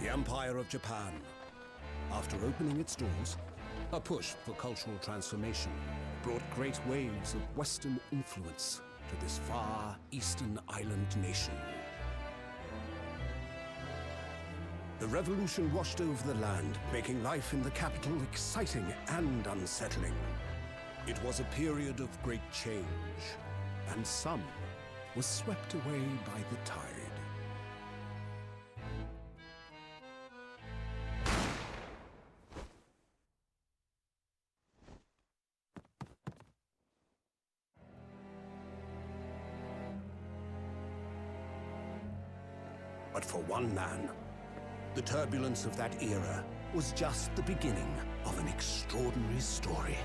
The Empire of Japan. After opening its doors, a push for cultural transformation brought great waves of Western influence to this far eastern island nation. The revolution washed over the land, making life in the capital exciting and unsettling. It was a period of great change, and some was swept away by the tide. But for one man, the turbulence of that era was just the beginning of an extraordinary story.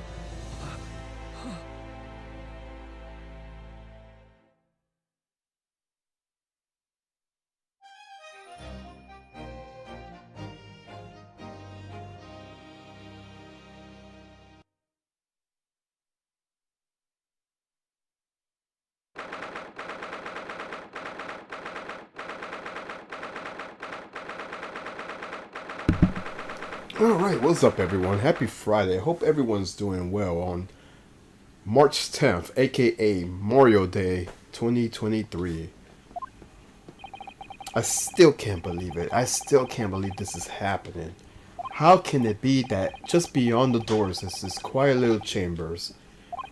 Alright, what's up everyone? Happy Friday. I hope everyone's doing well on March 10th, aka Mario Day 2023. I still can't believe it. I still can't believe this is happening. How can it be that just beyond the doors is this quiet little chambers?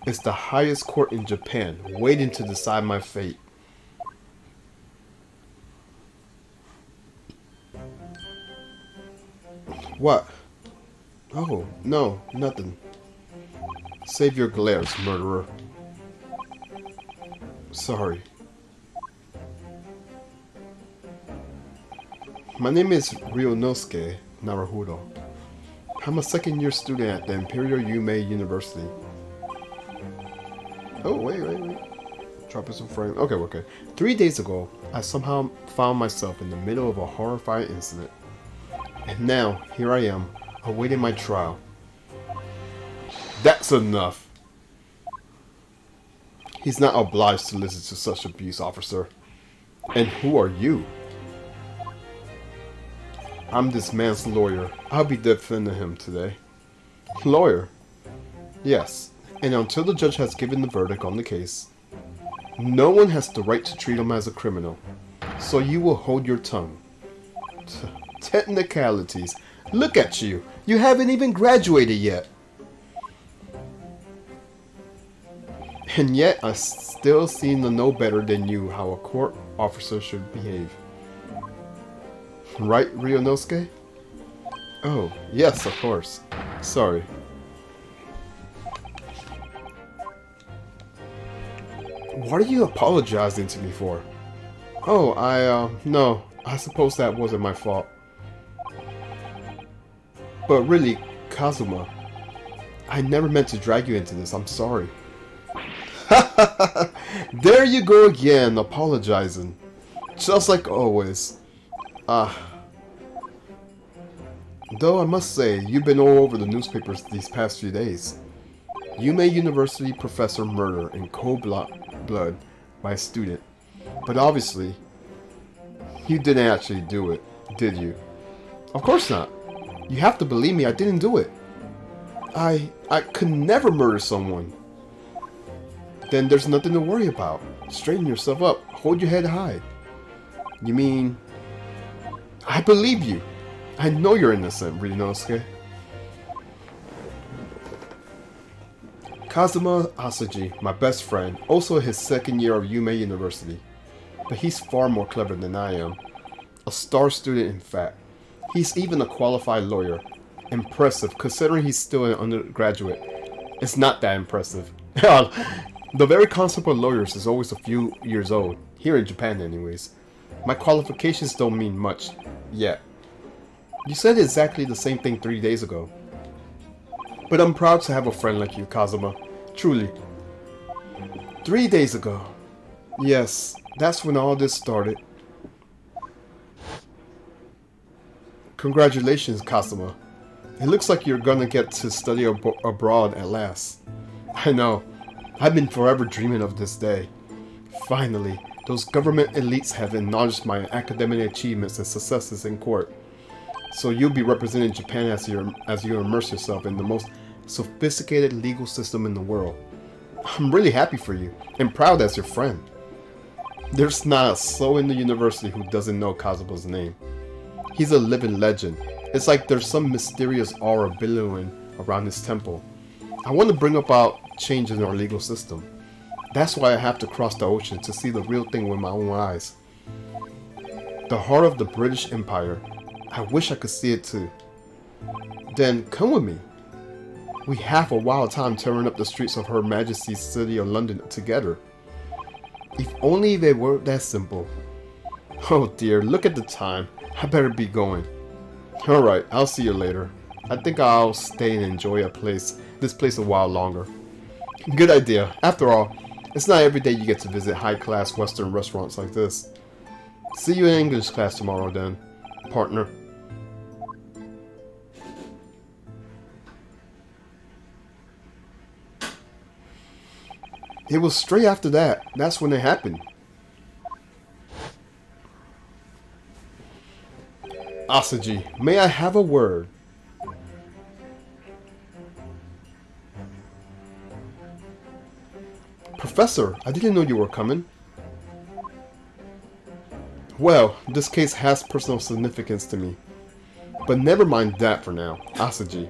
It's the highest court in Japan, waiting to decide my fate. What? Oh, no, nothing. Save your glares, murderer. Sorry. My name is Ryunosuke Naruhodo. I'm a second-year student at the Imperial Yume University. Oh, wait. Dropping some frame. Okay. 3 days ago, I somehow found myself in the middle of a horrifying incident. And now, here I am, awaiting my trial. That's enough! He's not obliged to listen to such abuse, officer. And who are you? I'm this man's lawyer. I'll be defending him today. Lawyer? Yes, and until the judge has given the verdict on the case, no one has the right to treat him as a criminal. So you will hold your tongue. Technicalities. Look at you. You haven't even graduated yet. And yet, I still seem to know better than you how a court officer should behave. Right, Ryunosuke? Oh, yes, of course. Sorry. What are you apologizing to me for? Oh, no. I suppose that wasn't my fault. But really, Kazuma, I never meant to drag you into this. I'm sorry. There you go again, apologizing. Just like always. Though I must say, you've been all over the newspapers these past few days. Yume University professor murder in cold blood by a student. But obviously, you didn't actually do it, did you? Of course not. You have to believe me, I didn't do it. I could never murder someone. Then there's nothing to worry about. Straighten yourself up. Hold your head high. You mean... I believe you. I know you're innocent, Ryunosuke. Kazuma Asaji, my best friend, also his second year of Yume University. But he's far more clever than I am. A star student, in fact. He's even a qualified lawyer. Impressive, considering he's still an undergraduate. It's not that impressive. The very concept of lawyers is always a few years old. Here in Japan, anyways. My qualifications don't mean much. Yet. You said exactly the same thing 3 days ago. But I'm proud to have a friend like you, Kazuma. Truly. 3 days ago. Yes, that's when all this started. Congratulations, Kazuma. It looks like you're gonna get to study abroad at last. I know. I've been forever dreaming of this day. Finally, those government elites have acknowledged my academic achievements and successes in court. So you'll be representing Japan as you immerse yourself in the most sophisticated legal system in the world. I'm really happy for you and proud as your friend. There's not a soul in the university who doesn't know Kazuma's name. He's a living legend. It's like there's some mysterious aura billowing around his temple. I want to bring about change in our legal system. That's why I have to cross the ocean to see the real thing with my own eyes. The heart of the British Empire. I wish I could see it too. Then come with me. We have a wild time tearing up the streets of Her Majesty's city of London together. If only they were that simple. Oh dear, look at the time. I better be going. Alright, I'll see you later. I think I'll stay and enjoy this place a while longer. Good idea. After all, it's not every day you get to visit high-class Western restaurants like this. See you in English class tomorrow then, partner. It was straight after that. That's when it happened. Asaji, may I have a word? Professor, I didn't know you were coming. Well, this case has personal significance to me. But never mind that for now, Asaji.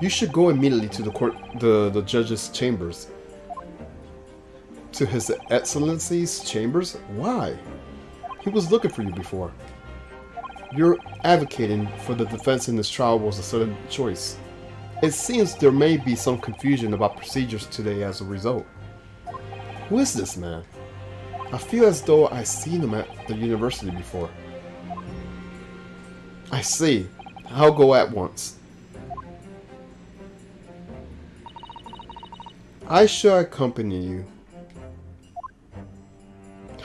You should go immediately to the judge's chambers. To His Excellency's chambers? Why? He was looking for you before. You're advocating for the defense in this trial was a sudden choice. It seems there may be some confusion about procedures today as a result. Who is this man? I feel as though I've seen him at the university before. I see. I'll go at once. I shall accompany you.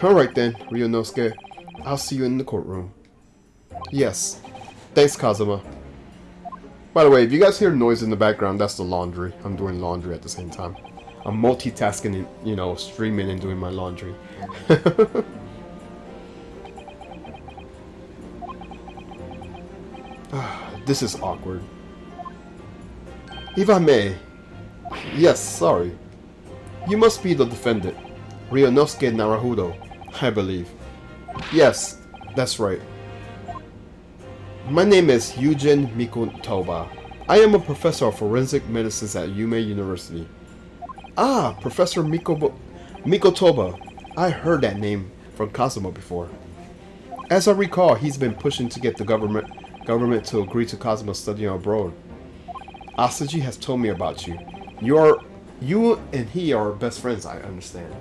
Alright then, Ryunosuke. I'll see you in the courtroom. Yes. Thanks, Kazuma. By the way, if you guys hear noise in the background, that's the laundry. I'm doing laundry at the same time. I'm multitasking and, you know, streaming and doing my laundry. This is awkward. If I may. Yes, sorry. You must be the defendant. Ryunosuke Naruhodo, I believe. Yes, that's right. My name is Yujin Mikotoba. I am a professor of forensic medicine at Yume University. Ah, Professor Mikotoba. I heard that name from Kazuma before. As I recall, he's been pushing to get the government to agree to Kazuma studying abroad. Asaji has told me about you. You and he are best friends, I understand.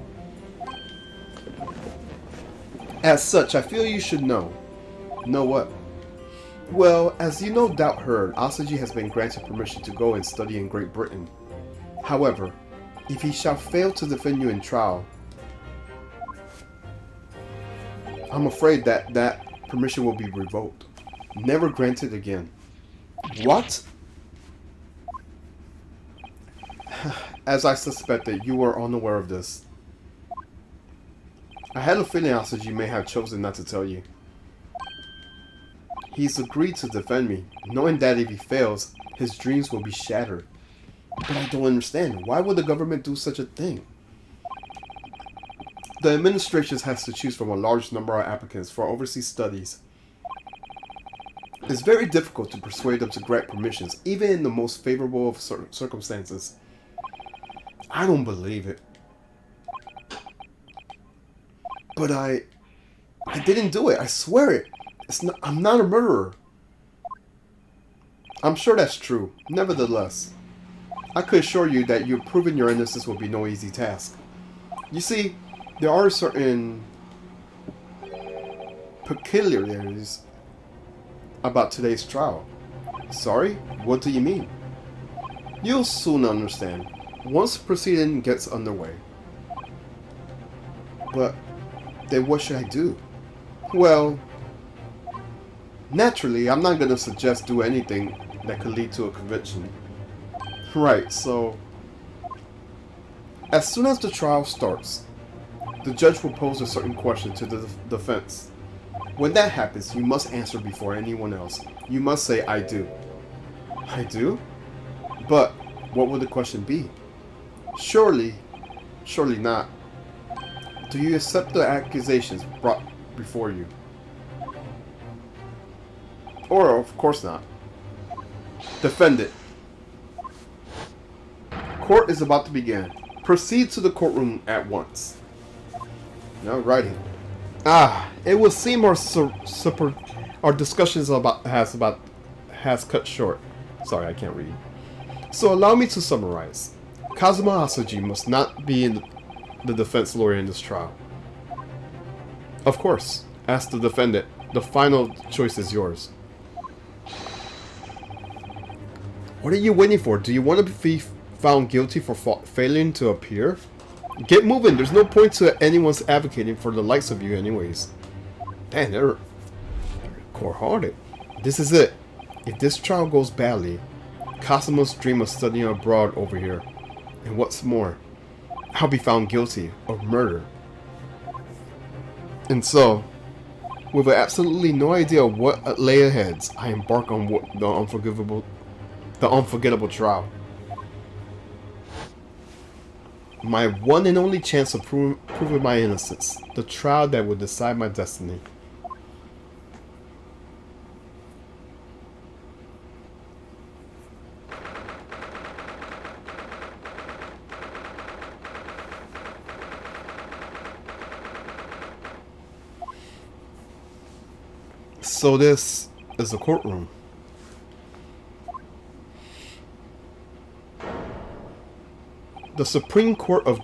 As such, I feel you should know. Know what? Well, as you no doubt heard, Asaji has been granted permission to go and study in Great Britain. However, if he shall fail to defend you in trial, I'm afraid that permission will be revoked. Never granted again. What? As I suspected, you were unaware of this. I had a feeling Asaji may have chosen not to tell you. He's agreed to defend me, knowing that if he fails, his dreams will be shattered. But I don't understand. Why would the government do such a thing? The administration has to choose from a large number of applicants for overseas studies. It's very difficult to persuade them to grant permissions, even in the most favorable of circumstances. I don't believe it. But I didn't do it. I swear it. I'm not a murderer. I'm sure that's true. Nevertheless, I could assure you that proving your innocence will be no easy task. You see, there are certain peculiarities about today's trial. Sorry? What do you mean? You'll soon understand, once proceeding gets underway. But then what should I do? Well, naturally, I'm not going to suggest do anything that could lead to a conviction. Right, so as soon as the trial starts, the judge will pose a certain question to the defense. When that happens, you must answer before anyone else. You must say, I do. I do? But what would the question be? Surely not. Do you accept the accusations brought before you? Or, of course not. Defend it. Court is about to begin. Proceed to the courtroom at once. Now writing. It would seem our discussions has cut short. Sorry, I can't read. So allow me to summarize. Kazuma Asaji must not be the defense lawyer in this trial. Of course, as the defendant, the final choice is yours. What are you waiting for? Do you want to be found guilty for failing to appear? Get moving. There's no point to anyone's advocating for the likes of you anyways. Damn, they're core-hearted. This is it. If this trial goes badly, Kazuma's dream of studying abroad over here. And what's more, I'll be found guilty of murder. And so, with absolutely no idea what lay ahead, I embark on the unforgettable trial. My one and only chance of proving my innocence. The trial that will decide my destiny. So this is the courtroom. The Supreme Court of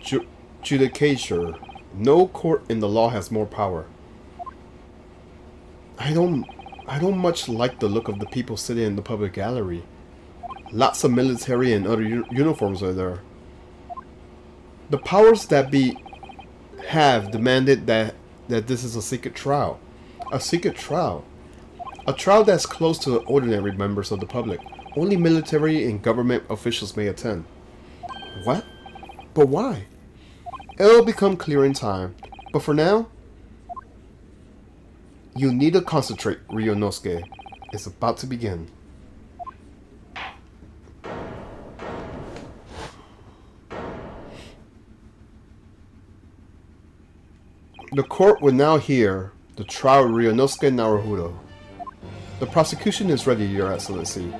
Judicature. No court in the law has more power. I don't much like the look of the people sitting in the public gallery. Lots of military and other uniforms are there. The powers that be have demanded that this is a secret trial. A secret trial. A trial that's closed to the ordinary members of the public. Only military and government officials may attend. What? But why? It'll become clear in time. But for now, you need to concentrate, Ryunosuke. It's about to begin. The court will now hear the trial of Ryunosuke Naruhodo. The prosecution is ready, Your Excellency.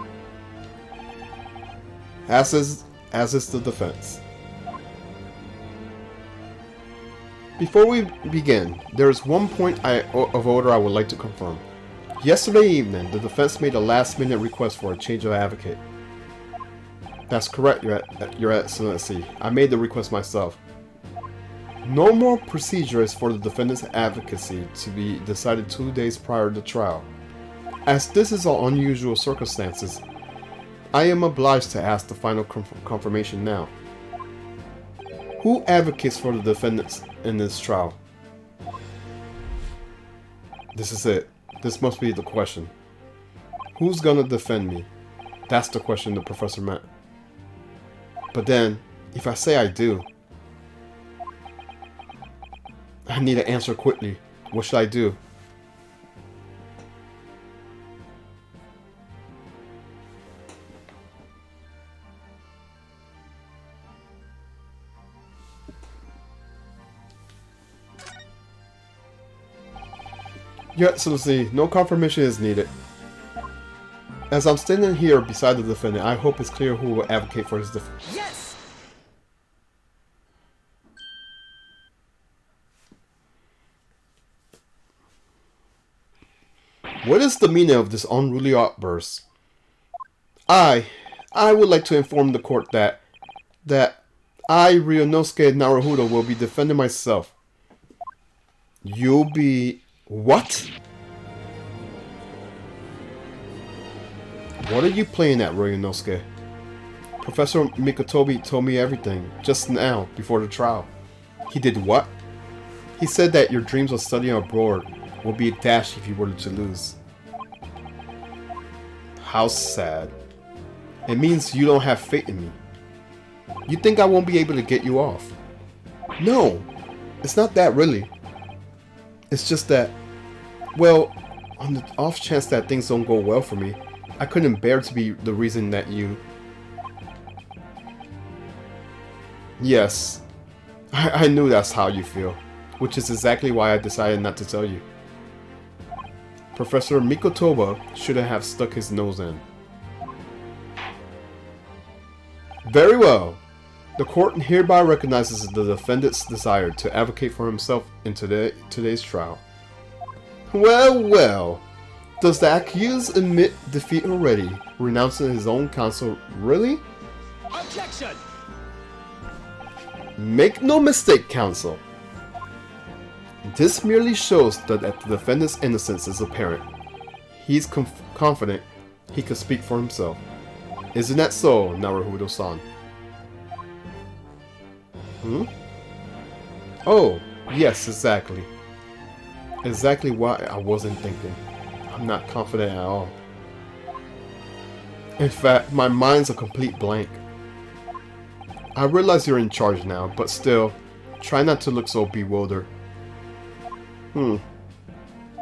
As is the defense. Before we begin, there is one point of order I would like to confirm. Yesterday evening, the defense made a last-minute request for a change of advocate. That's correct, Your Excellency. I made the request myself. Normal procedure is for the defendant's advocacy to be decided 2 days prior to trial. As this is all unusual circumstances, I am obliged to ask the final confirmation now. Who advocates for the defendants in this trial? This is it. This must be the question. Who's gonna defend me? That's the question the professor meant. But then, if I say I do, I need to answer quickly. What should I do? Your Excellency, no confirmation is needed. As I'm standing here beside the defendant, I hope it's clear who will advocate for his defense. Yes! What is the meaning of this unruly outburst? I would like to inform the court that I, Ryunosuke Naruhodo, will be defending myself. You'll be... What? What are you playing at, Ryunosuke? Professor Mikotobi told me everything, just now, before the trial. He did what? He said that your dreams of studying abroad will be dashed if you were to lose. How sad. It means you don't have faith in me. You think I won't be able to get you off? No, it's not that really. It's just that Well, on the off chance that things don't go well for me, I couldn't bear to be the reason that you... Yes, I knew that's how you feel, which is exactly why I decided not to tell you. Professor Mikotoba shouldn't have stuck his nose in. Very well. The court hereby recognizes the defendant's desire to advocate for himself in today's trial. Well, well. Does the accused admit defeat already, renouncing his own counsel? Really? Objection! Make no mistake, counsel. This merely shows that the defendant's innocence is apparent. He's confident he can speak for himself. Isn't that so, Naruhodo-san? Oh, yes, exactly. Exactly what I wasn't thinking. I'm not confident at all. In fact, my mind's a complete blank. I realize you're in charge now, but still, try not to look so bewildered.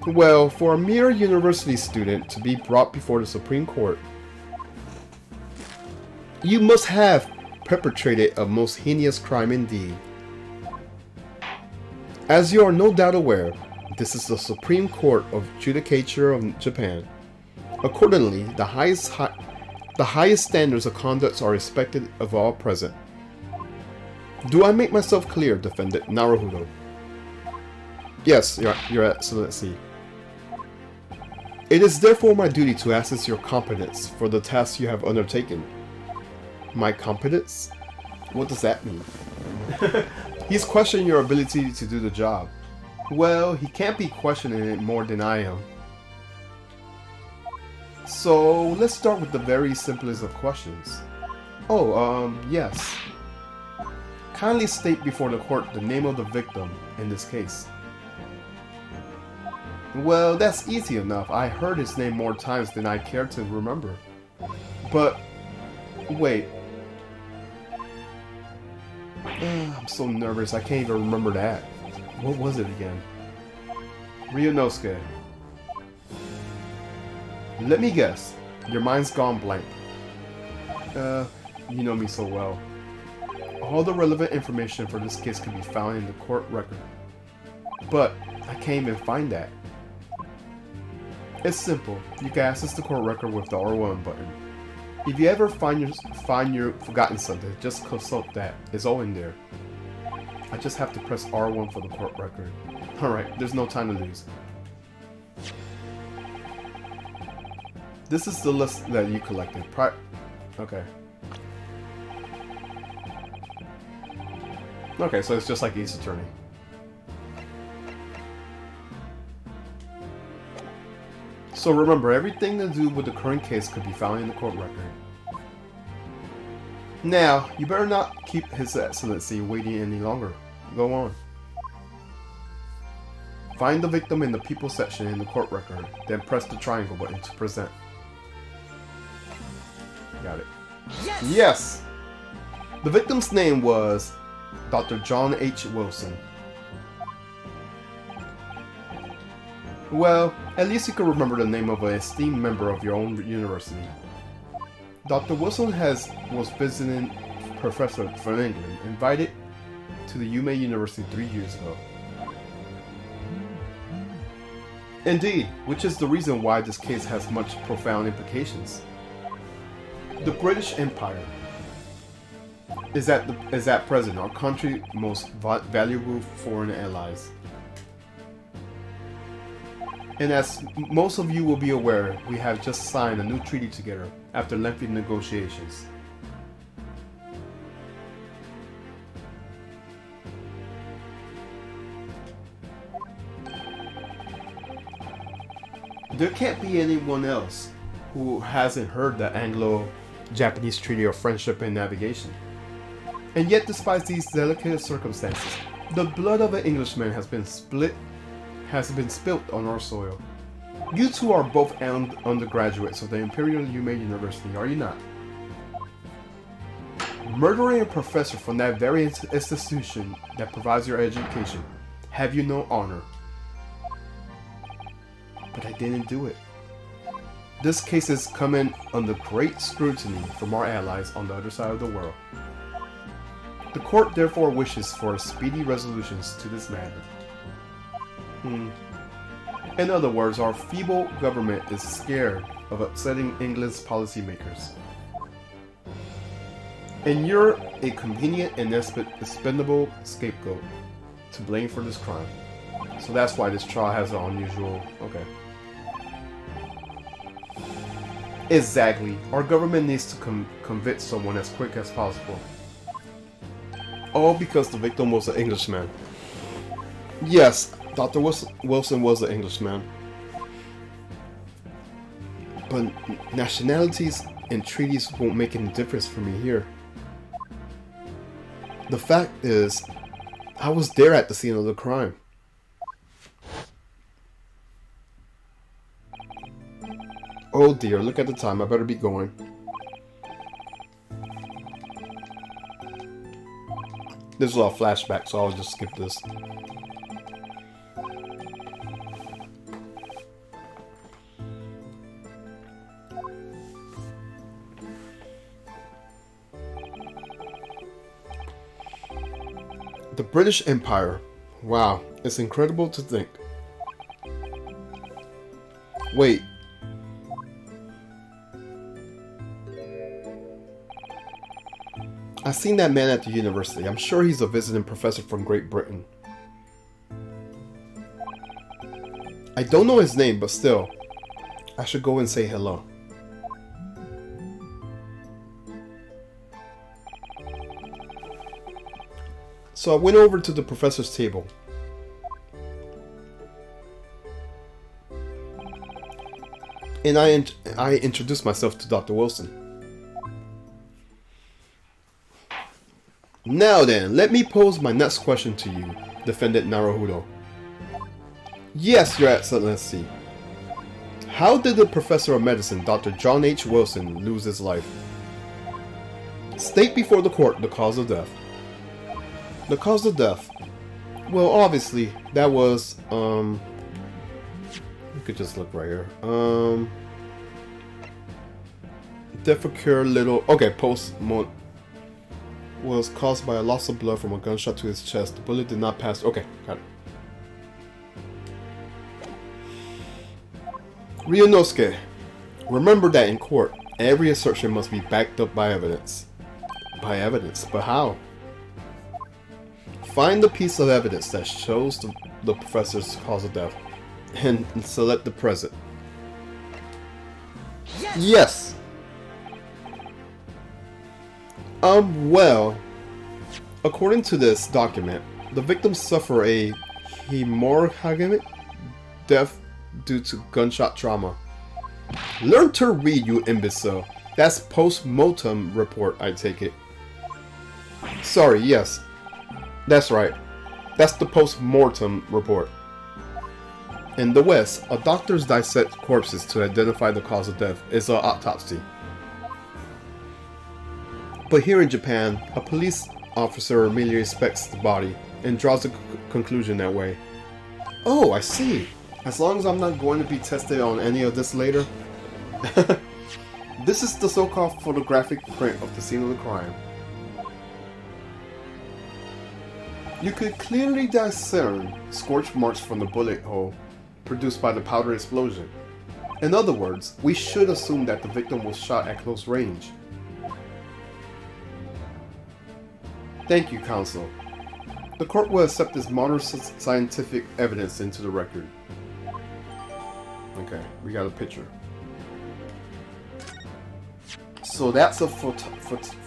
Well, for a mere university student to be brought before the Supreme Court, you must have perpetrated a most heinous crime indeed. As you are no doubt aware, this is the Supreme Court of Judicature of Japan. Accordingly, the highest standards of conduct are expected of all present. Do I make myself clear, Defendant Naruhodo? Yes, Your Excellency. It is therefore my duty to assess your competence for the task you have undertaken. My competence? What does that mean? He's questioning your ability to do the job. Well, he can't be questioning it more than I am. So, let's start with the very simplest of questions. Oh, yes. Kindly state before the court the name of the victim in this case. Well, that's easy enough. I heard his name more times than I care to remember. But, wait. I'm so nervous, I can't even remember that. What was it again? Ryunosuke. Let me guess. Your mind's gone blank. You know me so well. All the relevant information for this case can be found in the court record. But I can't even find that. It's simple. You can access the court record with the R1 button. If you ever find you've forgotten something, just consult that. It's all in there. I just have to press R1 for the court record. Alright, there's no time to lose. This is the list that you collected. Okay. Okay, so it's just like Ace Attorney. So remember, everything to do with the current case could be found in the court record. Now, you better not keep His Excellency waiting any longer. Go on. Find the victim in the people section in the court record, then press the triangle button to present. Got it. Yes! Yes! The victim's name was Dr. John H. Wilson. Well, at least you can remember the name of an esteemed member of your own university. Dr. Wilson was visiting professor from England, invited to the Yume University 3 years ago. Indeed, which is the reason why this case has much profound implications. The British Empire is at present our country's most valuable foreign allies. And as most of you will be aware, we have just signed a new treaty together after lengthy negotiations. There can't be anyone else who hasn't heard the Anglo-Japanese Treaty of Friendship and Navigation. And yet, despite these delicate circumstances, the blood of an Englishman has been spilt on our soil. You two are both undergraduates of the Imperial Yume University, are you not? Murdering a professor from that very institution that provides your education, have you no honor? but I didn't do it. This case is coming under great scrutiny from our allies on the other side of the world. The court therefore wishes for speedy resolutions to this matter. In other words, our feeble government is scared of upsetting England's policymakers. And you're a convenient and expendable scapegoat to blame for this crime. So that's why this trial has an unusual... Okay. Exactly. Our government needs to convict someone as quick as possible. All because the victim was an Englishman. Yes, Dr. Wilson was an Englishman. But nationalities and treaties won't make any difference for me here. The fact is, I was there at the scene of the crime. Oh dear, look at the time, I better be going. This is all flashback, so I'll just skip this. The British Empire. Wow, it's incredible to think. Wait. I've seen that man at the university. I'm sure he's a visiting professor from Great Britain. I don't know his name, but still, I should go and say hello. So I went over to the professor's table. And I introduced myself to Dr. Wilson. Now then, let me pose my next question to you, Defendant Naruhodo. Yes, Your Excellency. How did the Professor of Medicine, Dr. John H. Wilson, lose his life? State before the court the cause of death. The cause of death. Well, obviously, that was, you could just look right here. Death occurred little, okay, post-mortem. Was caused by a loss of blood from a gunshot to his chest. The bullet did not pass. Okay, got it. Ryunosuke, remember that in court, every assertion must be backed up by evidence. By evidence? But how? Find the piece of evidence that shows the professor's cause of death and select the present. Yes! Well, according to this document, the victims suffer a hemorrhagic death due to gunshot trauma. Learn to read, you imbecile. That's post-mortem report, I take it. Sorry, yes. That's right. That's the post-mortem report. In the West, a doctor's dissect corpses to identify the cause of death is an autopsy. But here in Japan, a police officer merely inspects the body and draws a conclusion that way. Oh, I see. As long as I'm not going to be tested on any of this later. This is the so-called photographic print of the scene of the crime. You could clearly discern scorch marks from the bullet hole produced by the powder explosion. In other words, we should assume that the victim was shot at close range. Thank you, counsel. The court will accept this modern scientific evidence into the record. Okay, we got a picture. So that's a photographic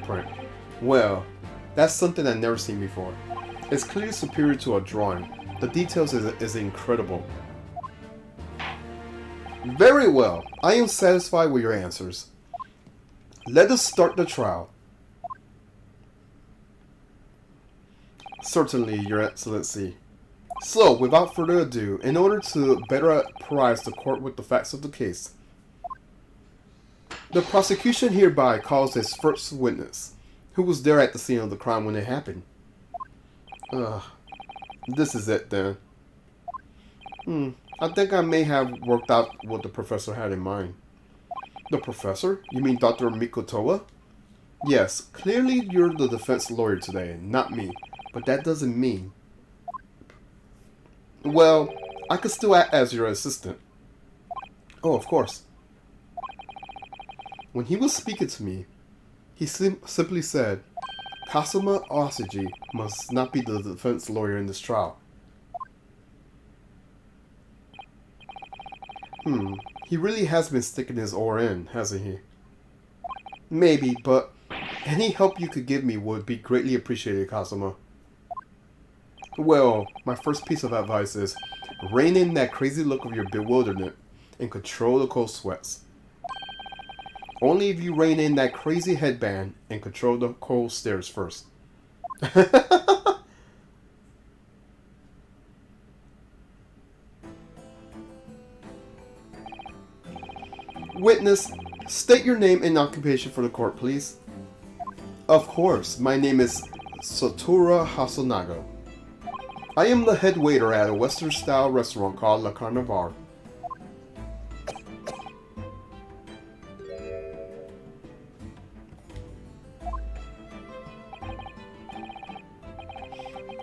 print. Well, that's something I've never seen before. It's clearly superior to a drawing. The details is incredible. Very well. I am satisfied with your answers. Let us start the trial. Certainly, Your Excellency. So, without further ado, in order to better apprise the court with the facts of the case, the prosecution hereby calls its first witness, who was there at the scene of the crime when it happened. This is it then. I think I may have worked out what the professor had in mind. The professor? You mean Dr. Mikotoa? Yes, clearly you're the defense lawyer today, not me. But that doesn't mean... Well, I could still act as your assistant. Oh, of course. When he was speaking to me, he simply said, Kasuma Osage must not be the defense lawyer in this trial. He really has been sticking his oar in, hasn't he? Maybe, but any help you could give me would be greatly appreciated, Kasuma. Well, my first piece of advice is rein in that crazy look of your bewilderment and control the cold sweats. Only if you rein in that crazy headband and control the cold stares first. Witness, state your name and occupation for the court, please. Of course, my name is Satoru Hasunaga. I am the head waiter at a Western-style restaurant called La Carnival.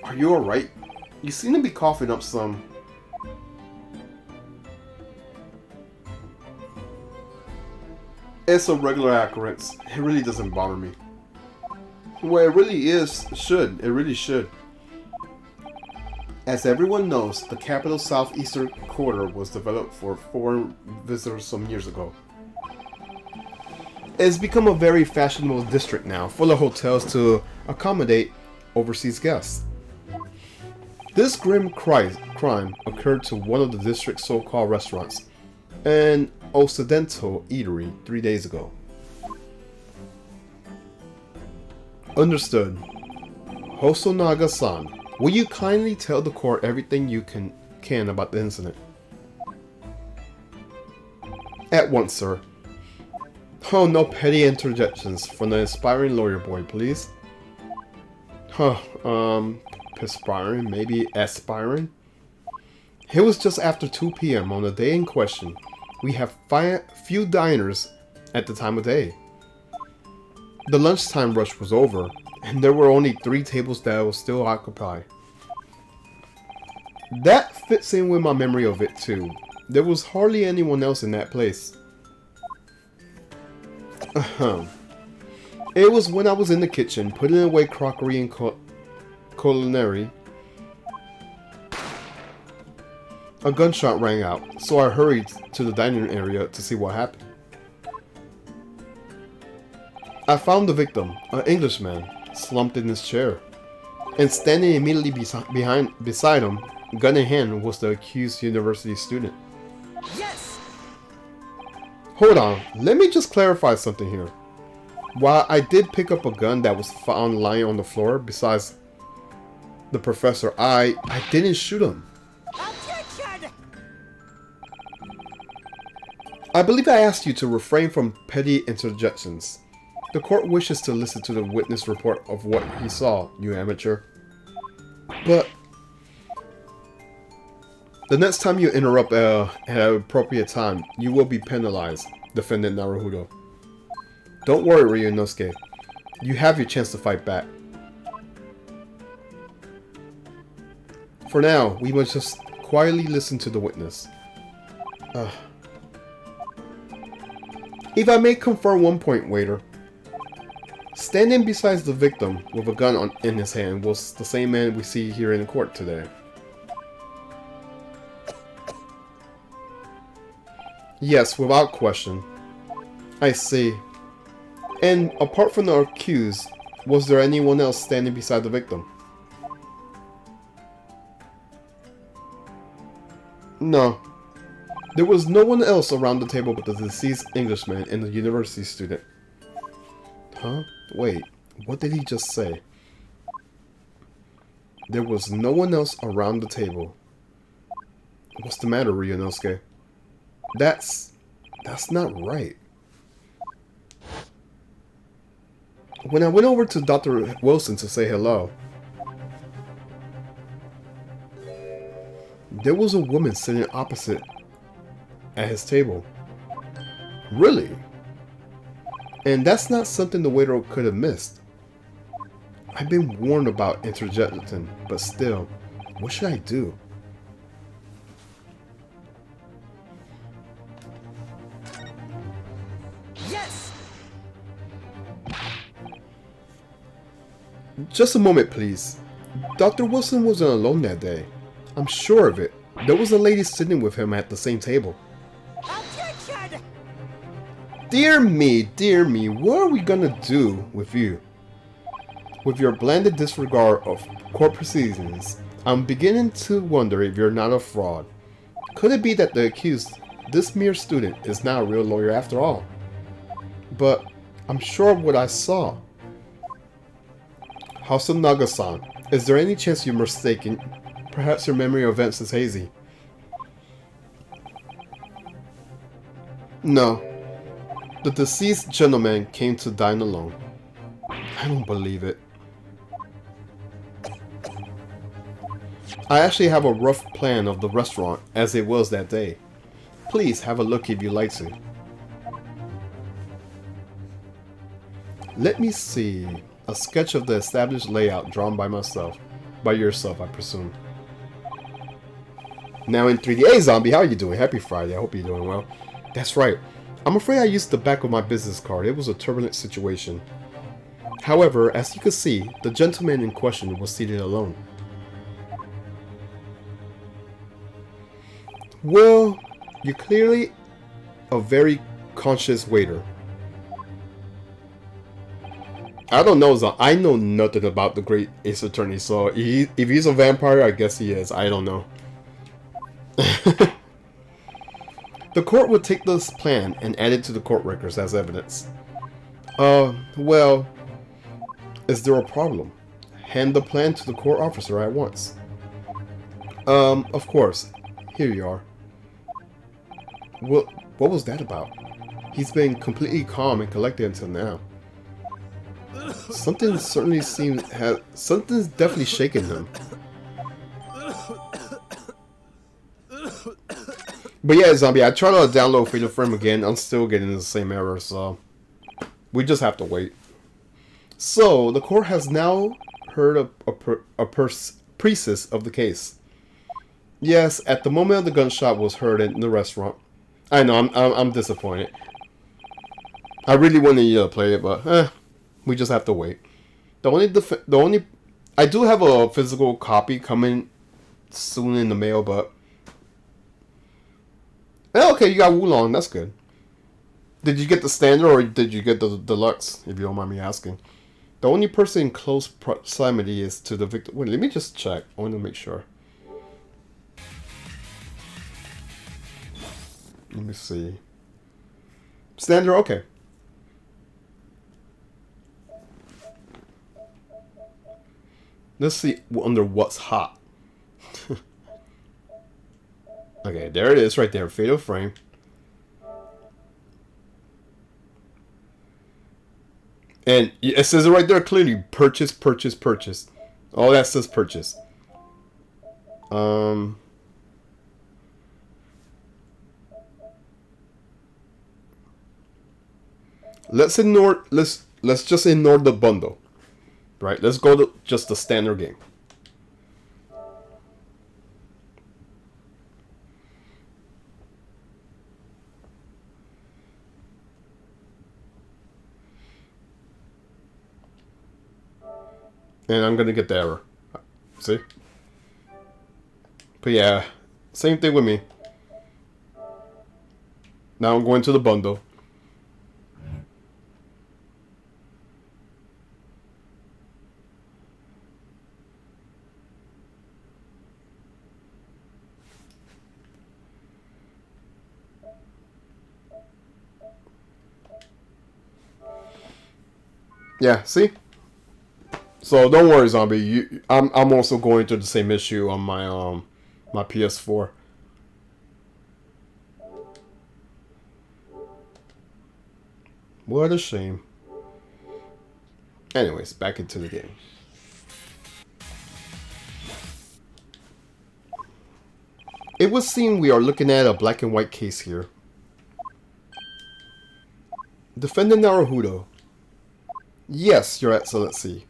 Are you alright? You seem to be coughing up some... It's a regular occurrence. It really doesn't bother me. Well, it really should. As everyone knows, the capital southeastern quarter was developed for foreign visitors some years ago. It's become a very fashionable district now, full of hotels to accommodate overseas guests. This grim crime occurred to one of the district's so-called restaurants, an Occidental eatery, 3 days ago. Understood. Hosonaga-san, will you kindly tell the court everything you can about the incident? At once, sir. Oh, no petty interjections from the aspiring lawyer boy, please. Perspiring, maybe aspiring? It was just after 2 p.m. on the day in question. We have few diners at the time of day. The lunchtime rush was over, and there were only 3 tables that were still occupied. That fits in with my memory of it too. There was hardly anyone else in that place. It was when I was in the kitchen, putting away crockery and culinary. A gunshot rang out, so I hurried to the dining area to see what happened. I found the victim, an Englishman, slumped in his chair, and standing immediately beside him, gun in hand, was the accused university student. Yes! Hold on, let me just clarify something here. While I did pick up a gun that was found lying on the floor besides the professor, I didn't shoot him. Objection! I believe I asked you to refrain from petty interjections. The court wishes to listen to the witness report of what he saw, you amateur. But the next time you interrupt at an appropriate time, you will be penalized, defendant Naruhodo. Don't worry, Ryunosuke. You have your chance to fight back. For now, we must just quietly listen to the witness. If I may confirm one point, waiter. Standing beside the victim with a gun in his hand was the same man we see here in court today. Yes, without question. I see. And apart from the accused, was there anyone else standing beside the victim? No. There was no one else around the table but the deceased Englishman and the university student. Huh? Wait, what did he just say? There was no one else around the table. What's the matter, Ryunosuke? That's not right. When I went over to Dr. Wilson to say hello, There was a woman sitting opposite at his table. Really? And that's not something the waiter could have missed. I've been warned about interjecting, but still, what should I do? Yes! Just a moment, please. Dr. Wilson wasn't alone that day. I'm sure of it. There was a lady sitting with him at the same table. Objection! Dear me, what are we gonna do with you? With your blanded disregard of court proceedings, I'm beginning to wonder if you're not a fraud. Could it be that the accused, this mere student, is not a real lawyer after all? But I'm sure of what I saw. Hasanaga-san, is there any chance you're mistaken? Perhaps your memory of events is hazy. No. The deceased gentleman came to dine alone. I don't believe it. I actually have a rough plan of the restaurant as it was that day. Please have a look if you'd like to. Let me see. A sketch of the established layout drawn by myself. By yourself, I presume. Now in 3D. Hey Zombie, how are you doing? Happy Friday. I hope you're doing well. That's right. I'm afraid I used the back of my business card. It was a turbulent situation. However, as you can see, the gentleman in question was seated alone. Well, you're clearly a very conscious waiter. I don't know, I know nothing about the great Ace Attorney, so if he's a vampire, I guess he is. I don't know. The court will take this plan and add it to the court records as evidence. Well, is there a problem? Hand the plan to the court officer at once. Of course. Here you are. What was that about? He's been completely calm and collected until now. Something certainly something's definitely shaken him. But yeah, Zombie, I tried to download Fatal Frame again. I'm still getting the same error, so we just have to wait. So, the court has now heard a pieces of the case. Yes, at the moment the gunshot was heard in the restaurant. I know, I'm disappointed. I really wanted you to play it, but we just have to wait. I do have a physical copy coming soon in the mail, but okay, you got Wulong, that's good. Did you get the standard or did you get the deluxe, if you don't mind me asking? The only person in close proximity is to the victim. Wait, let me just check. I want to make sure. Let me see. Standard, okay. Let's see under what's hot. Okay, there it is right there. Fatal Frame. And it says it right there clearly. Purchase, purchase, purchase. All that says purchase. Let's just ignore the bundle. Right? Let's go to just the standard game. And I'm gonna get the error. See? But yeah, same thing with me. Now I'm going to the bundle. Yeah, see? So don't worry, Zombie. I'm also going through the same issue on my my PS4. What a shame. Anyways, back into the game. It would seem we are looking at a black and white case here. Defendant Naruhodo. Yes, Your Excellency.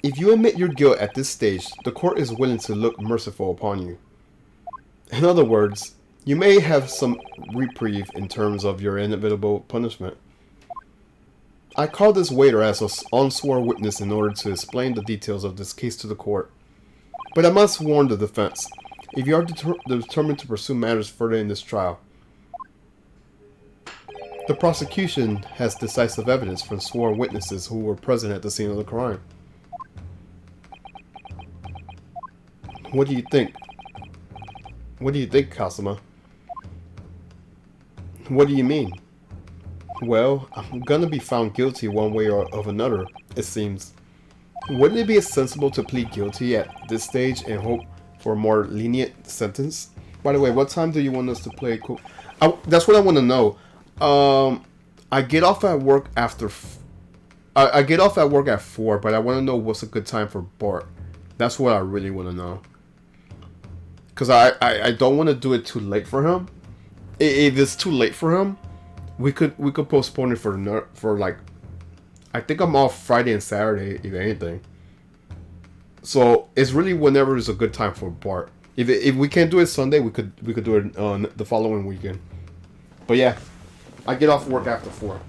If you admit your guilt at this stage, the court is willing to look merciful upon you. In other words, you may have some reprieve in terms of your inevitable punishment. I call this waiter as an unsworn witness in order to explain the details of this case to the court. But I must warn the defense, if you are determined to pursue matters further in this trial, the prosecution has decisive evidence from sworn witnesses who were present at the scene of the crime. What do you think? What do you think, Kasama? What do you mean? Well, I'm gonna be found guilty one way or of another, it seems. Wouldn't it be sensible to plead guilty at this stage and hope for a more lenient sentence? By the way, what time do you want us to play? That's what I want to know. I get off at work after. I get off at work at 4, but I want to know what's a good time for Bart. That's what I really want to know. Because I don't want to do it too late for him. If it's too late for him, we could postpone it for like. I think I'm off Friday and Saturday, if anything. So it's really whenever is a good time for Bart. If we can't do it Sunday, we could do it on the following weekend. But yeah, I get off work after 4.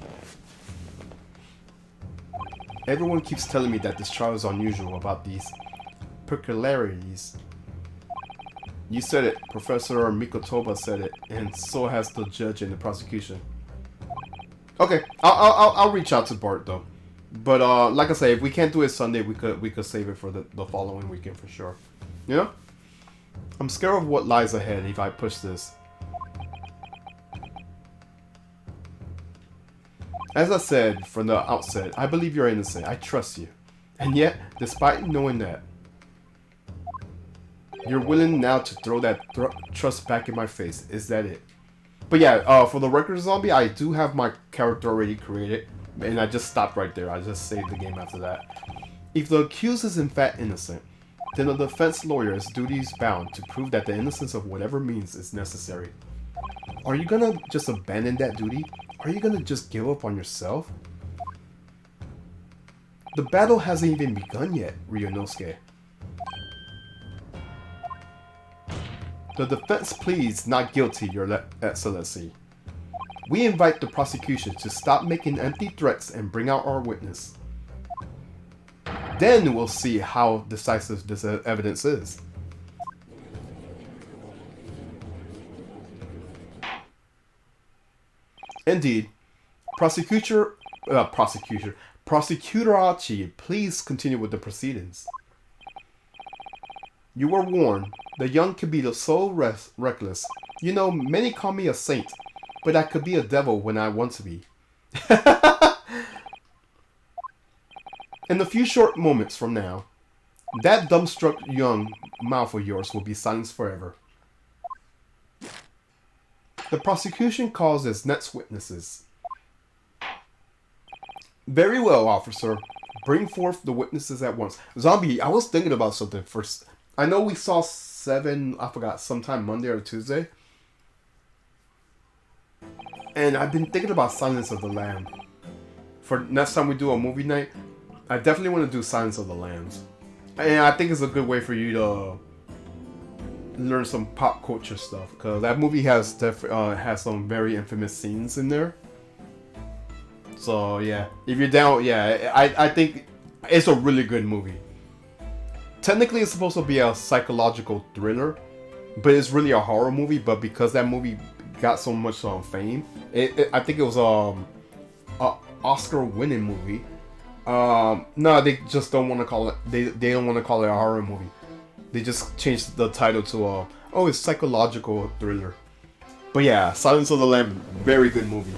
Everyone keeps telling me that this trial is unusual about these peculiarities. You said it, Professor Mikotoba said it, and so has the judge and the prosecution. Okay, I'll reach out to Bart though. But like I say, if we can't do it Sunday, we could save it for the following weekend for sure. You know? I'm scared of what lies ahead if I push this. As I said from the outset, I believe you're innocent. I trust you. And yet, despite knowing that, you're willing now to throw that trust back in my face. Is that it? But yeah, for the record, Zombie, I do have my character already created. And I just stopped right there. I just saved the game after that. If the accused is in fact innocent, then the defense lawyer's duty is bound to prove that the innocence of whatever means is necessary. Are you gonna just abandon that duty? Are you gonna just give up on yourself? The battle hasn't even begun yet, Ryunosuke. The defense pleads not guilty, Your Excellency. We invite the prosecution to stop making empty threats and bring out our witness. Then we'll see how decisive this evidence is. Indeed. Prosecutor Archie, please continue with the proceedings. You were warned. The young can be so reckless. You know, many call me a saint, but I could be a devil when I want to be. In a few short moments from now, that dumbstruck young mouth of yours will be silenced forever. The prosecution calls its next witnesses. Very well, officer. Bring forth the witnesses at once. Zombie, I was thinking about something first. I know we saw 7, I forgot, sometime Monday or Tuesday. And I've been thinking about Silence of the Lamb. For next time we do a movie night, I definitely want to do Silence of the Lambs. And I think it's a good way for you to learn some pop culture stuff. Because that movie has some very infamous scenes in there. So yeah, if you're down, yeah, I think it's a really good movie. Technically, it's supposed to be a psychological thriller, but it's really a horror movie. But because that movie got so much fame, I think it was a Oscar-winning movie. No, they just don't want to call it. They don't want to call it a horror movie. They just changed the title to it's psychological thriller. But yeah, Silence of the Lamb, very good movie.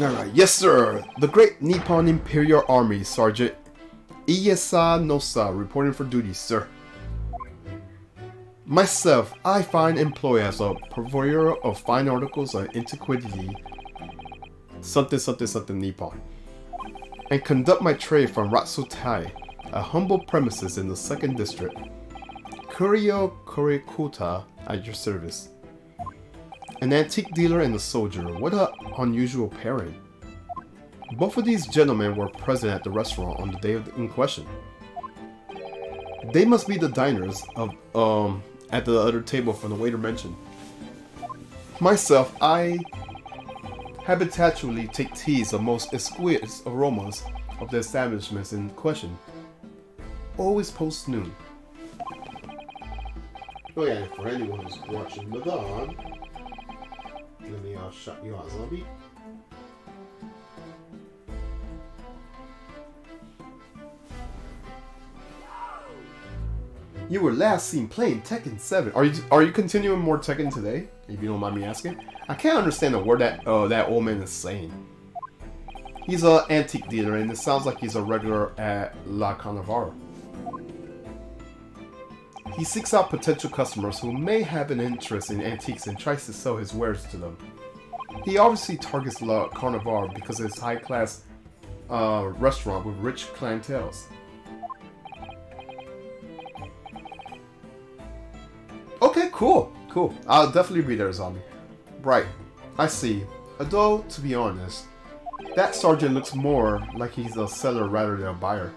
Alright, yes sir! The Great Nippon Imperial Army, Sergeant Iyesa Nosa, reporting for duty, sir. Myself, I find employ as a purveyor of fine articles of antiquity, something Nippon, and conduct my trade from Ratsutai, a humble premises in the 2nd district. Kurio Kurikuta at your service. An antique dealer and a soldier. What an unusual pairing. Both of these gentlemen were present at the restaurant on the day in question. They must be the diners of at the other table from the waiter mentioned. Myself, I habitually take teas of most exquisite aromas of the establishments in question. Always post noon. Oh yeah, for anyone who's watching the dog, let me shut you out, zombie. You were last seen playing Tekken 7. Are you continuing more Tekken today? If you don't mind me asking. I can't understand a word that old man is saying. He's an antique dealer, and it sounds like he's a regular at La Carnivara. He seeks out potential customers who may have an interest in antiques and tries to sell his wares to them. He obviously targets La Carnivara because it's a high-class restaurant with rich clienteles. Okay, cool. I'll definitely be there, zombie. Right, I see. Although, to be honest, that sergeant looks more like he's a seller rather than a buyer.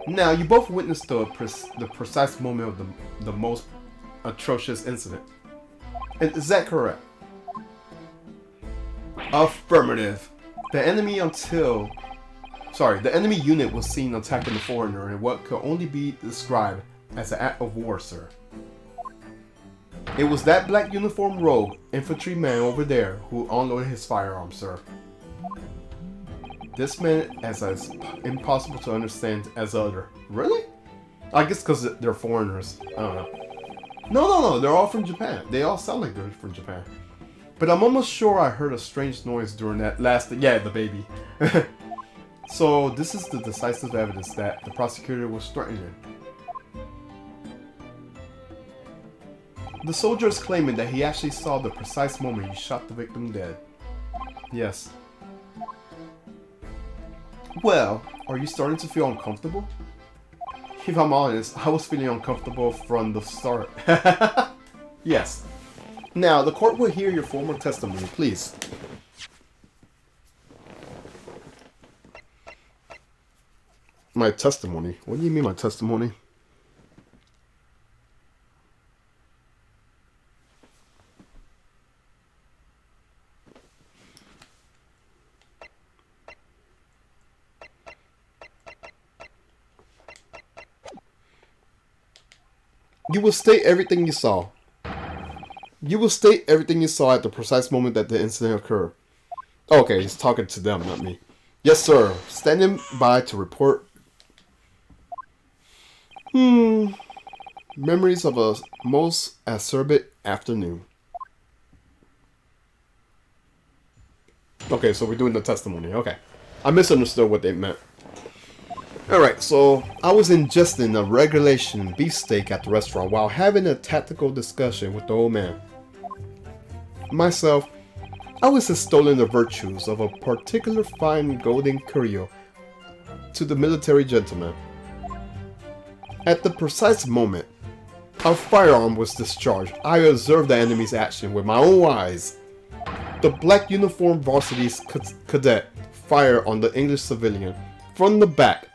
Now, you both witnessed the precise moment of the most atrocious incident. Is that correct? Affirmative. The enemy unit was seen attacking the foreigner in what could only be described as an act of war, sir. It was that black uniformed rogue infantryman over there who unloaded his firearm, sir. This man is as impossible to understand as the other. Really? I guess because they're foreigners. I don't know. No, they're all from Japan. They all sound like they're from Japan. But I'm almost sure I heard a strange noise during that last... Yeah, the baby. So this is the decisive evidence that the prosecutor was threatening. The soldier is claiming that he actually saw the precise moment he shot the victim dead. Yes. Well, are you starting to feel uncomfortable? If I'm honest, I was feeling uncomfortable from the start. Yes. Now, the court will hear your formal testimony, please. My testimony? What do you mean my testimony? You will state everything you saw. You will state everything you saw at the precise moment that the incident occurred. Okay, he's talking to them, not me. Yes, sir. Standing by to report. Memories of a most acerbic afternoon. Okay, so we're doing the testimony. Okay. I misunderstood what they meant. Alright, so I was ingesting a regulation beefsteak at the restaurant while having a tactical discussion with the old man. Myself, I was extolling the virtues of a particular fine golden curio to the military gentleman. At the precise moment a firearm was discharged, I observed the enemy's action with my own eyes. The black uniformed varsity cadet fired on the English civilian from the back.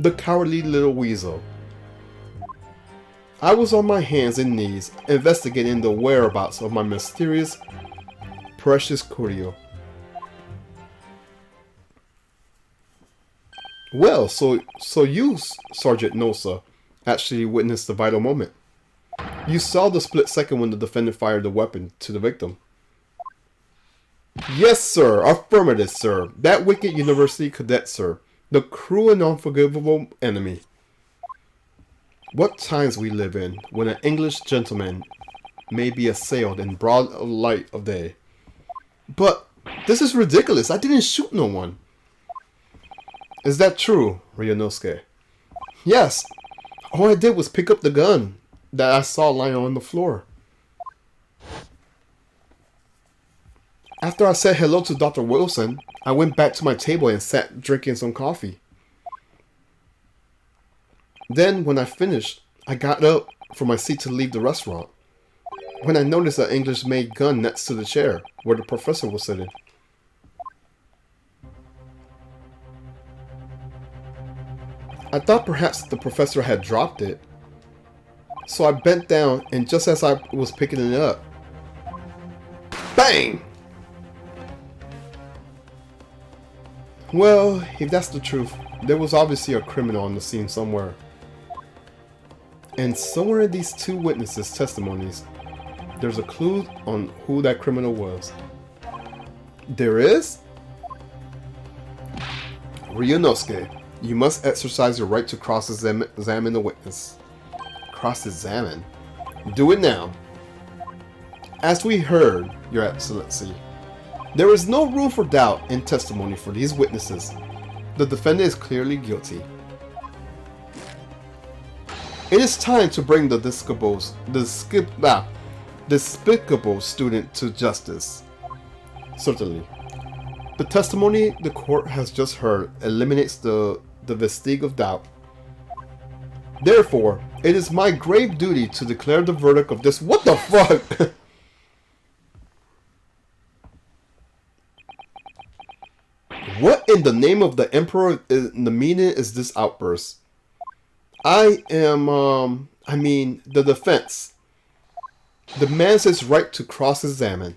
The cowardly little weasel. I was on my hands and knees, investigating the whereabouts of my mysterious, precious curio. Well, so you, Sergeant Nosa, actually witnessed the vital moment. You saw the split second when the defendant fired the weapon to the victim. Yes, sir. Affirmative, sir. That wicked university cadet, sir. The cruel and unforgivable enemy. What times we live in when an English gentleman may be assailed in broad light of day. But this is ridiculous. I didn't shoot no one. Is that true, Ryunosuke? Yes. All I did was pick up the gun that I saw lying on the floor. After I said hello to Dr. Wilson, I went back to my table and sat drinking some coffee. Then, when I finished, I got up from my seat to leave the restaurant, when I noticed an English-made gun next to the chair where the professor was sitting. I thought perhaps the professor had dropped it, so I bent down, and just as I was picking it up, bang! Well, if that's the truth, there was obviously a criminal on the scene somewhere. And somewhere in these two witnesses' testimonies, there's a clue on who that criminal was. There is? Ryunosuke, you must exercise your right to cross-examine the witness. Cross-examine? Do it now. As we heard, Your Excellency, there is no room for doubt in testimony for these witnesses. The defendant is clearly guilty. It is time to bring the despicable student to justice. Certainly. The testimony the court has just heard eliminates the vestige of doubt. Therefore, it is my grave duty to declare the verdict of this— What the fuck? What in the name of the Emperor in the meaning is this outburst? I mean, the defense demands its right to cross-examine.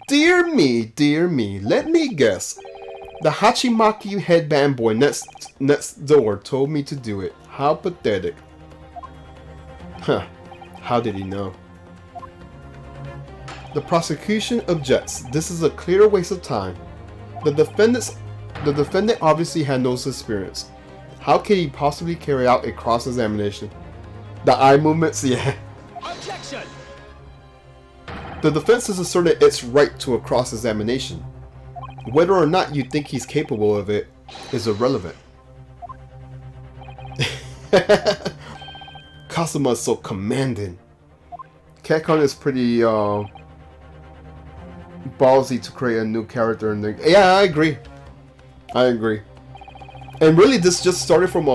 Dear me, let me guess. The Hachimaki headband boy next door told me to do it. How pathetic. Huh, how did he know? The prosecution objects. This is a clear waste of time. The defendant obviously had no experience. How can he possibly carry out a cross-examination? The eye movements, yeah. Objection! The defense has asserted its right to a cross-examination. Whether or not you think he's capable of it is irrelevant. Kazuma is so commanding. Capcom is pretty ballsy to create a new character in the— Yeah, I agree. And really, this just started from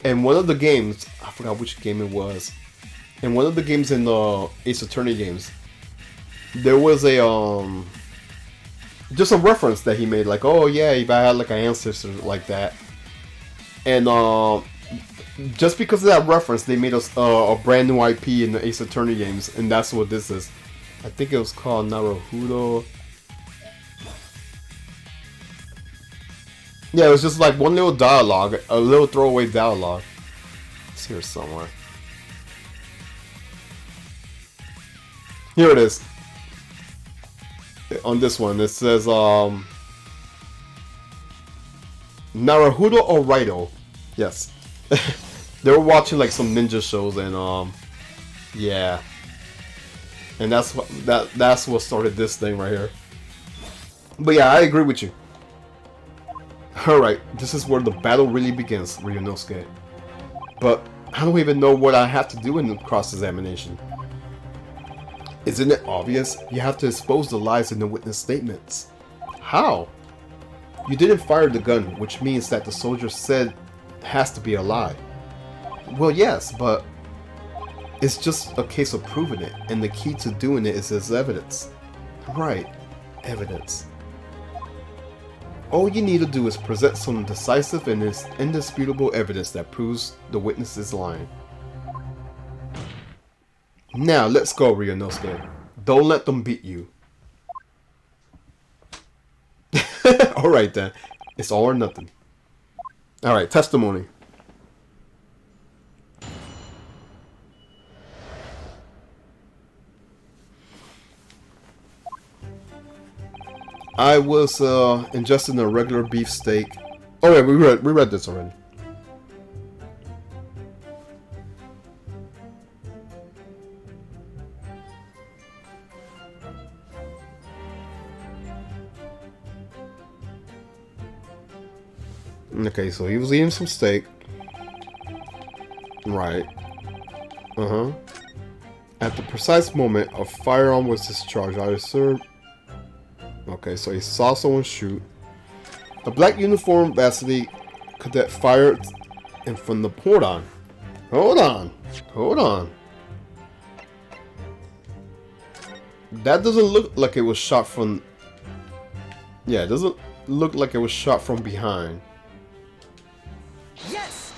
in one of the games, I forgot which game it was. In one of the games in the Ace Attorney games, there was a just a reference that he made, like, oh yeah, if I had like an ancestor like that, and just because of that reference, they made us a brand new IP in the Ace Attorney games, and that's what this is. I think it was called Naruhodo. Yeah, it was just like one little dialogue, a little throwaway dialogue. It's here somewhere. Here it is. On this one, it says, Naruhodo or Raido. Yes. They were watching like some ninja shows, and yeah. And that's what started this thing right here. But yeah, I agree with you. Alright, this is where the battle really begins, Ryunosuke. But I don't even know what I have to do in the cross-examination. Isn't it obvious? You have to expose the lies in the witness statements. How? You didn't fire the gun, which means that the soldier said has to be a lie. Well, yes, but it's just a case of proving it, and the key to doing it is his evidence. Right, evidence. All you need to do is present some decisive and indisputable evidence that proves the witness is lying. Now, let's go, Ryunosuke. Don't let them beat you. Alright then. It's all or nothing. Alright, testimony. I was ingesting a regular beef steak. Oh yeah, we read this already. Okay, so he was eating some steak. Right. Uh-huh. At the precise moment a firearm was discharged, I observed Okay, so he saw someone shoot. The black uniform varsity cadet fired and from the... Hold on. Hold on. Hold on. That doesn't look like it was shot from... Yeah, it doesn't look like it was shot from behind. Yes.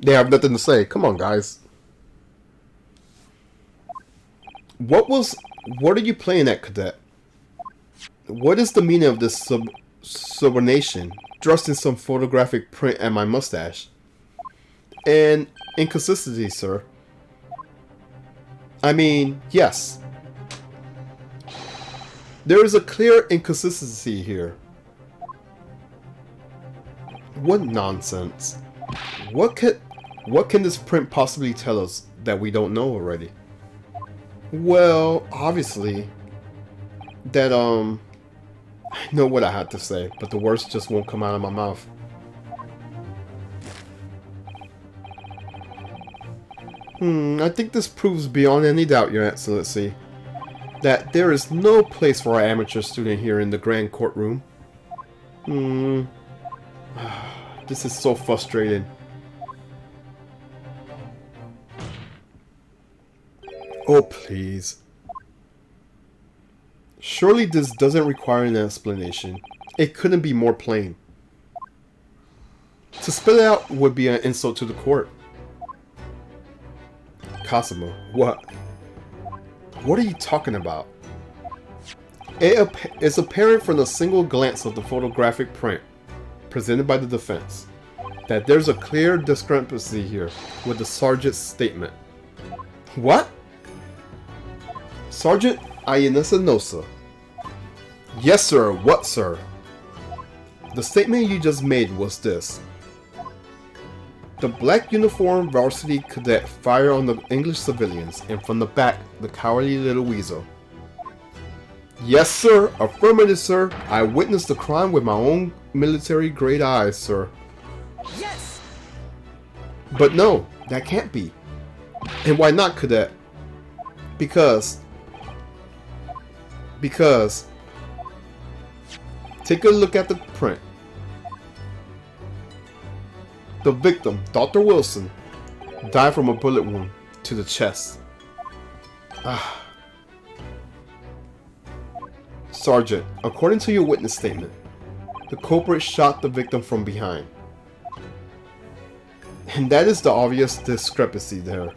They have nothing to say. Come on, guys. What are you playing at, cadet? What is the meaning of this subordination dressed in some photographic print at my mustache? And inconsistency, sir. I mean, yes. There is a clear inconsistency here. What nonsense. What can this print possibly tell us that we don't know already? Well, obviously, that, I know what I had to say, but the words just won't come out of my mouth. I think this proves beyond any doubt, Your Excellency, that there is no place for our amateur student here in the grand courtroom. This is so frustrating. Oh, please. Surely this doesn't require an explanation. It couldn't be more plain. To spell it out would be an insult to the court. Cosimo, what? What are you talking about? It's apparent from a single glance of the photographic print presented by the defense that there's a clear discrepancy here with the sergeant's statement. What? Sergeant Ayanesa. Yes, sir. What, sir? The statement you just made was this. The black uniformed varsity cadet fired on the English civilians, and from the back, the cowardly little weasel. Yes, sir. Affirmative, sir. I witnessed the crime with my own military-grade eyes, sir. Yes. But no, that can't be. And why not, cadet? Because... Take a look at the print. The victim, Dr. Wilson, died from a bullet wound to the chest. Sergeant, according to your witness statement, the culprit shot the victim from behind. And that is the obvious discrepancy there.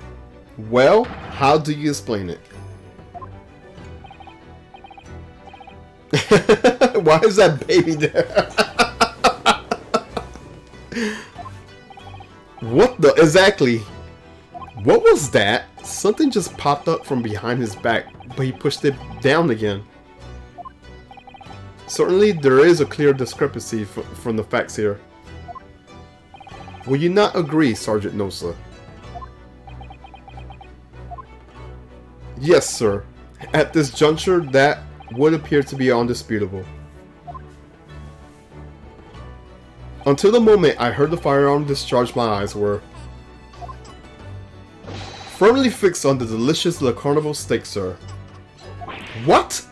Well, how do you explain it? Why is that baby there? What the? Exactly. What was that? Something just popped up from behind his back, but he pushed it down again. Certainly, there is a clear discrepancy from the facts here. Will you not agree, Sergeant Nosa? Yes, sir. At this juncture, that would appear to be undisputable. Until the moment I heard the firearm discharge, my eyes were firmly fixed on the delicious Le Carnival steak, sir. What?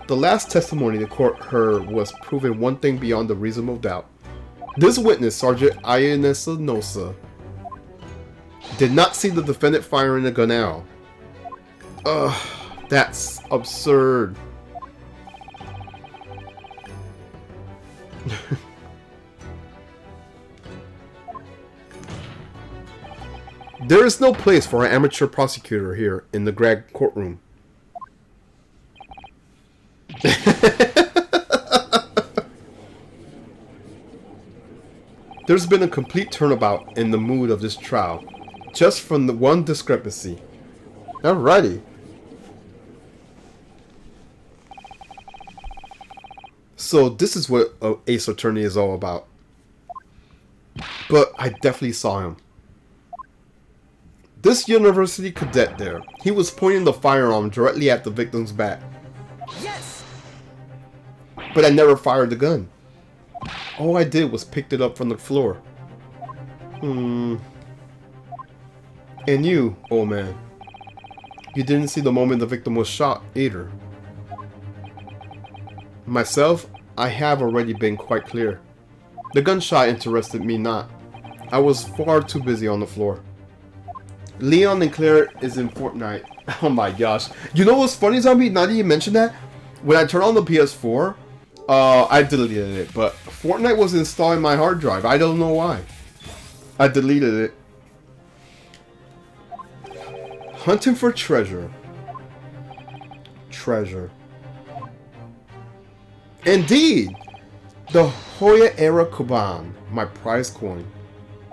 The last testimony the court heard was proving one thing beyond a reasonable doubt. This witness, Sergeant Ayanesa Nosa, did not see the defendant firing a gun at all. Ugh, that's absurd. There is no place for an amateur prosecutor here in the grand courtroom. There's been a complete turnabout in the mood of this trial, just from the one discrepancy. Alrighty. So this is what Ace Attorney is all about. But I definitely saw him. This university cadet there, he was pointing the firearm directly at the victim's back. Yes! But I never fired the gun. All I did was picked it up from the floor. And you, old man, you didn't see the moment the victim was shot either. Myself, I have already been quite clear. The gunshot interested me not. I was far too busy on the floor. Leon and Claire is in Fortnite. Oh my gosh. You know what's funny, Zombie? Now that you mention that, when I turned on the PS4, I deleted it. But Fortnite was installed in my hard drive. I don't know why. I deleted it. Hunting for treasure. Treasure. Indeed! The Hoya Era Kuban. My prize coin.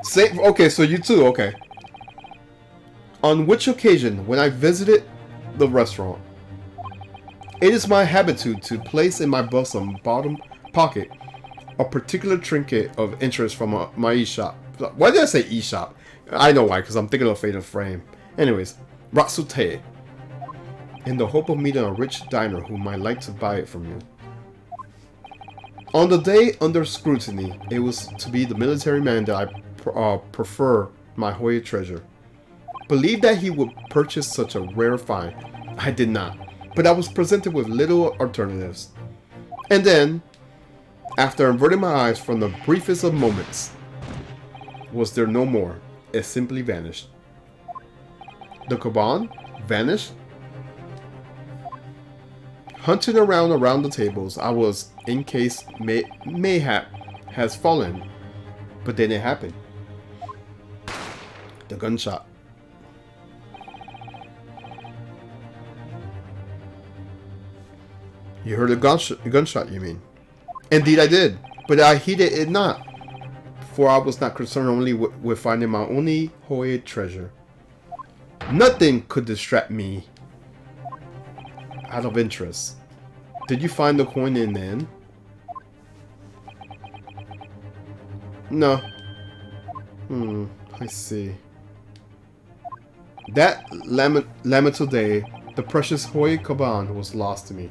Same. Okay, so you too. Okay. On which occasion, when I visited the restaurant, it is my habitude to place in my bosom bottom pocket a particular trinket of interest from my e-shop. Why did I say e-shop? I know why, because I'm thinking of Fatal Frame. Anyways, Ratsute, in the hope of meeting a rich diner who might like to buy it from you. On the day under scrutiny, it was to be the military man that I prefer my Hoya treasure. Believed that he would purchase such a rare find. I did not, but I was presented with little alternatives. And then, after averting my eyes from the briefest of moments, was there no more. It simply vanished. The Kuban vanished? Hunting around the tables, I was, in case mayhap has fallen, but then it happened. The gunshot. You heard a gunshot, you mean? Indeed I did, but I heeded it not, for I was not concerned only with finding my only Hoya treasure. Nothing could distract me out of interest. Did you find the coin in the end? No. I see. That lamentable day, the precious Hoya Kuban was lost to me.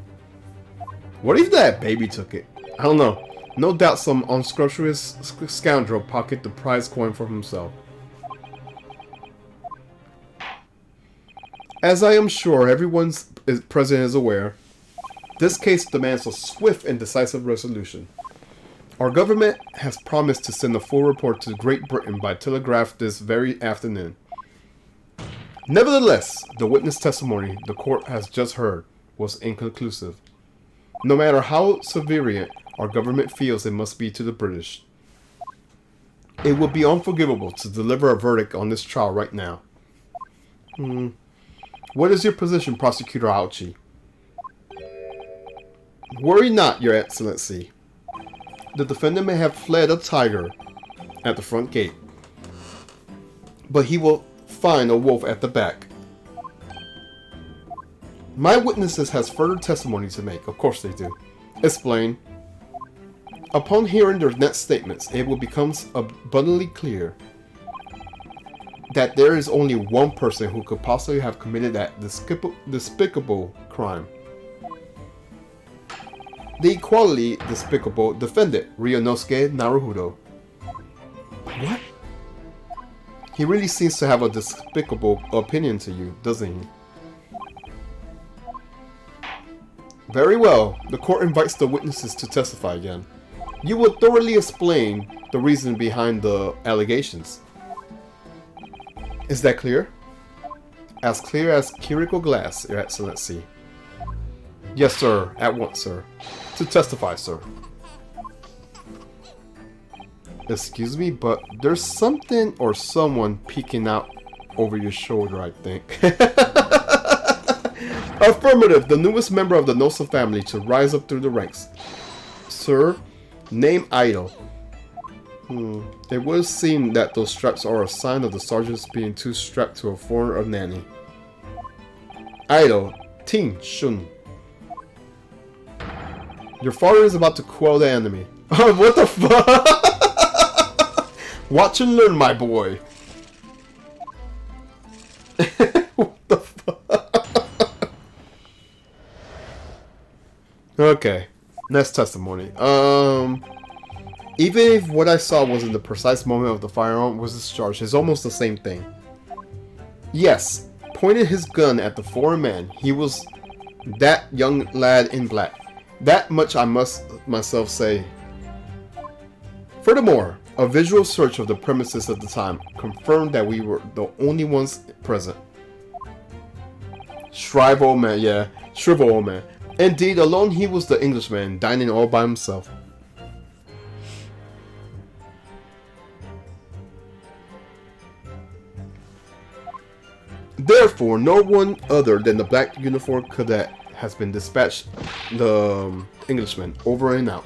What if that baby took it? I don't know. No doubt some unscrupulous scoundrel pocketed the prize coin for himself. As I am sure everyone present is aware, this case demands a swift and decisive resolution. Our government has promised to send a full report to Great Britain by telegraph this very afternoon. Nevertheless, the witness testimony the court has just heard was inconclusive. No matter how severe our government feels it must be to the British, it would be unforgivable to deliver a verdict on this trial right now. What is your position, Prosecutor Auchi? Worry not, Your Excellency. The defendant may have fled a tiger at the front gate, but he will find a wolf at the back. My witnesses has further testimony to make. Of course they do. Explain. Upon hearing their next statements, it will become abundantly clear that there is only one person who could possibly have committed that despicable crime. The equally despicable defendant, Ryunosuke Naruhodo. What? He really seems to have a despicable opinion to you, doesn't he? Very well. The court invites the witnesses to testify again. You will thoroughly explain the reason behind the allegations. Is that clear? As clear as curical glass, Your Excellency. Yes, sir. At once, sir. To testify, sir. Excuse me, but there's something or someone peeking out over your shoulder, I think. Affirmative, the newest member of the Nosa family to rise up through the ranks. Sir, name Idol. It would seem that those straps are a sign of the sergeants being too strapped to a foreigner of nanny. Idol, Ting Shun. Your father is about to quell the enemy. What the fuck? Watch and learn, my boy. Okay. Next testimony. Even if what I saw wasn't the precise moment of the firearm was discharged, it's almost the same thing. Yes, pointed his gun at the foreign man. He was that young lad in black. That much I must myself say. Furthermore, a visual search of the premises at the time confirmed that we were the only ones present. Shrivel old man, yeah, shrivel old man. Indeed, alone he was the Englishman, dining all by himself. Therefore, no one other than the black uniformed cadet has been dispatched the Englishman over and out.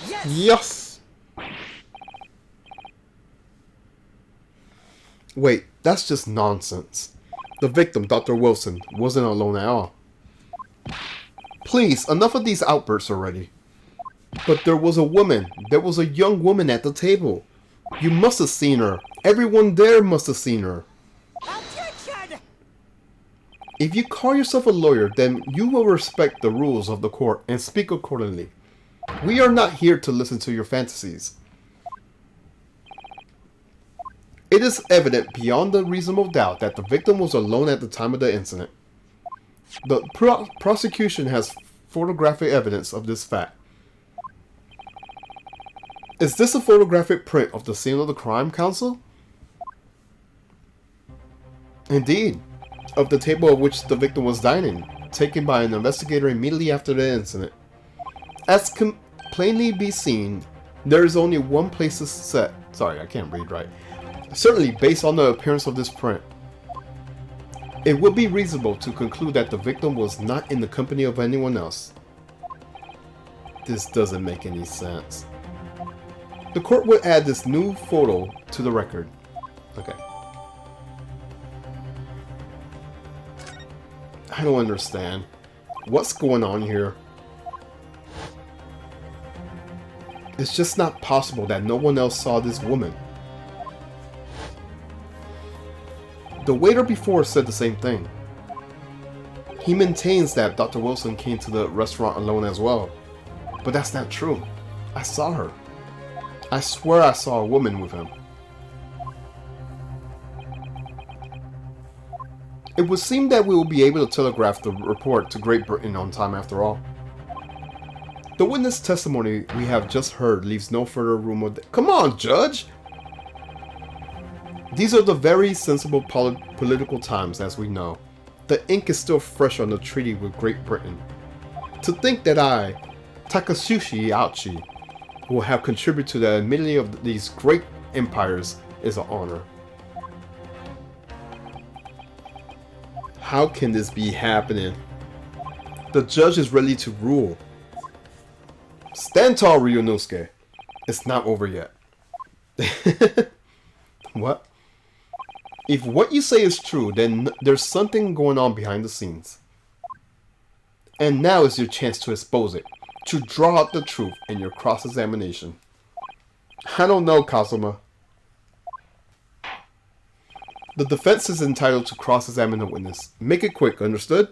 Yes! Yes! Wait, that's just nonsense. The victim, Dr. Wilson, wasn't alone at all. Please, enough of these outbursts already. But there was a woman. There was a young woman at the table. You must have seen her. Everyone there must have seen her. Objection! If you call yourself a lawyer, then you will respect the rules of the court and speak accordingly. We are not here to listen to your fantasies. It is evident beyond a reasonable doubt that the victim was alone at the time of the incident. The prosecution has photographic evidence of this fact. Is this a photographic print of the scene of the crime, counsel? Indeed, of the table at which the victim was dining, taken by an investigator immediately after the incident. As can plainly be seen, there is only one place to set. Sorry, I can't read right. Certainly, based on the appearance of this print, it would be reasonable to conclude that the victim was not in the company of anyone else. This doesn't make any sense. The court would add this new photo to the record. Okay. I don't understand. What's going on here? It's just not possible that no one else saw this woman. The waiter before said the same thing. He maintains that Dr. Wilson came to the restaurant alone as well. But that's not true. I saw her. I swear I saw a woman with him. It would seem that we will be able to telegraph the report to Great Britain on time after all. The witness testimony we have just heard leaves no further room of... Come on, Judge! These are the very sensible political times, as we know. The ink is still fresh on the treaty with Great Britain. To think that I, Takasushi Ouchi, will have contributed to the admittedly of these great empires is an honor. How can this be happening? The judge is ready to rule. Stand tall, Ryunosuke. It's not over yet. What? If what you say is true, then there's something going on behind the scenes. And now is your chance to expose it, to draw out the truth in your cross-examination. I don't know, Kazuma. The defense is entitled to cross-examine the witness. Make it quick, understood?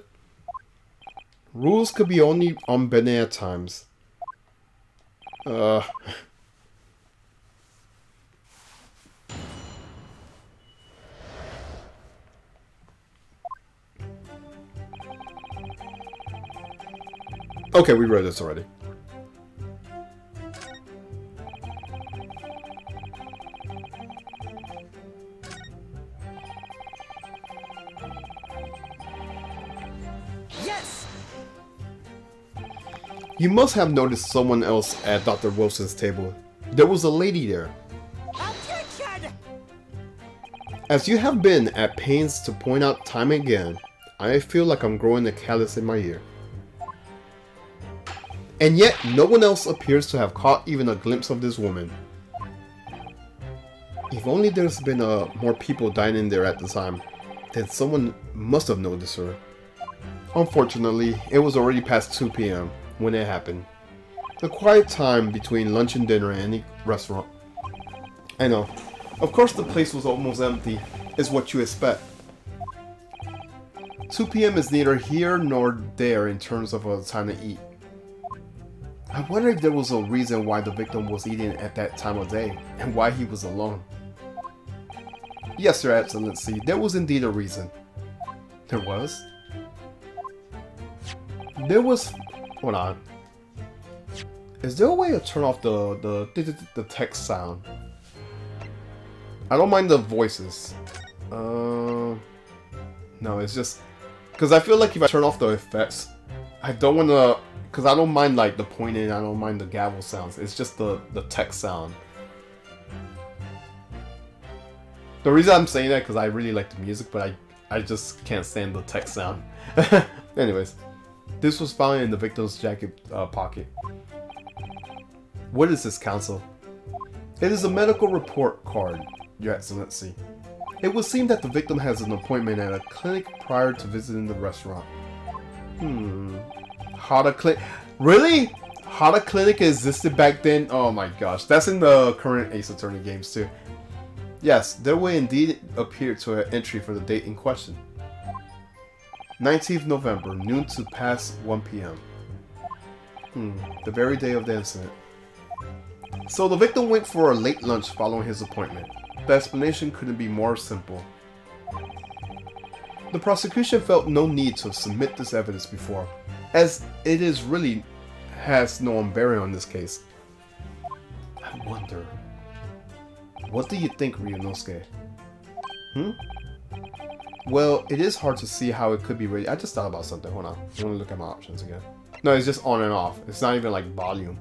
Rules could be only unbending at times. Okay, we read this already. Yes! You must have noticed someone else at Dr. Wilson's table. There was a lady there. Objection! As you have been at pains to point out time and again, I feel like I'm growing a callus in my ear. And yet, no one else appears to have caught even a glimpse of this woman. If only there's been more people dining there at the time, then someone must have noticed her. Unfortunately, it was already past 2 p.m. when it happened. The quiet time between lunch and dinner at any restaurant. I know. Of course the place was almost empty. is what you expect. 2 p.m. is neither here nor there in terms of a time to eat. I wonder if there was a reason why the victim was eating at that time of day, and why he was alone. Yes, Your Excellency, there was indeed a reason. There was? There was... Hold on. Is there a way to turn off the text sound? I don't mind the voices. No, it's just... Because I feel like if I turn off the effects, I don't want to... Because I don't mind like the pointing, I don't mind the gavel sounds. It's just the text sound. The reason I'm saying that because I really like the music, but I just can't stand the text sound. Anyways, this was found in the victim's jacket pocket. What is this, Counsel? It is a medical report card, Your Excellency. It would seem that the victim has an appointment at a clinic prior to visiting the restaurant. Hada Clinic. Really? Hada Clinic existed back then? Oh my gosh. That's in the current Ace Attorney games too. Yes, there will indeed appear to an entry for the date in question. 19th November, noon to past 1 p.m. The very day of the incident. So the victim went for a late lunch following his appointment. The explanation couldn't be more simple. The prosecution felt no need to submit this evidence before, as it is really has no bearing on this case. I wonder, what do you think, Ryunosuke? Well, it is hard to see how it could be ready. I just thought about something. Hold on. I want to look at my options again. No, it's just on and off. It's not even like volume.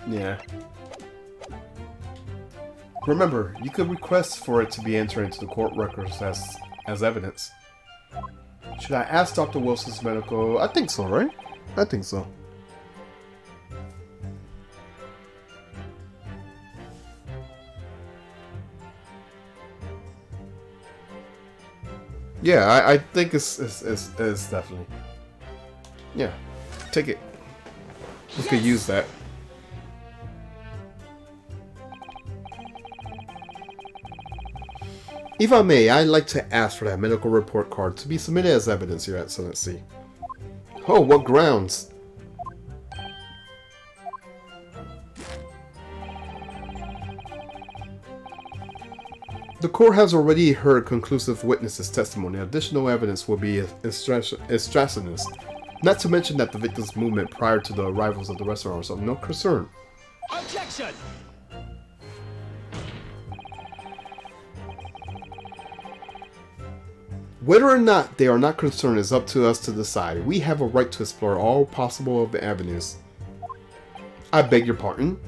Yeah. Remember, you could request for it to be entered into the court records as evidence. Should I ask Dr. Wilson's medical... I think so, right? I think so. Yeah, I think it's definitely... Yeah, take it. We could use that. If I may, I'd like to ask for that medical report card to be submitted as evidence, Your Excellency. Oh, what grounds? The court has already heard conclusive witnesses' testimony. Additional evidence will be extraneous. Not to mention that the victim's movement prior to the arrivals of the restaurant was of no concern. Objection! Whether or not they are not concerned is up to us to decide. We have a right to explore all possible of the avenues. I beg your pardon?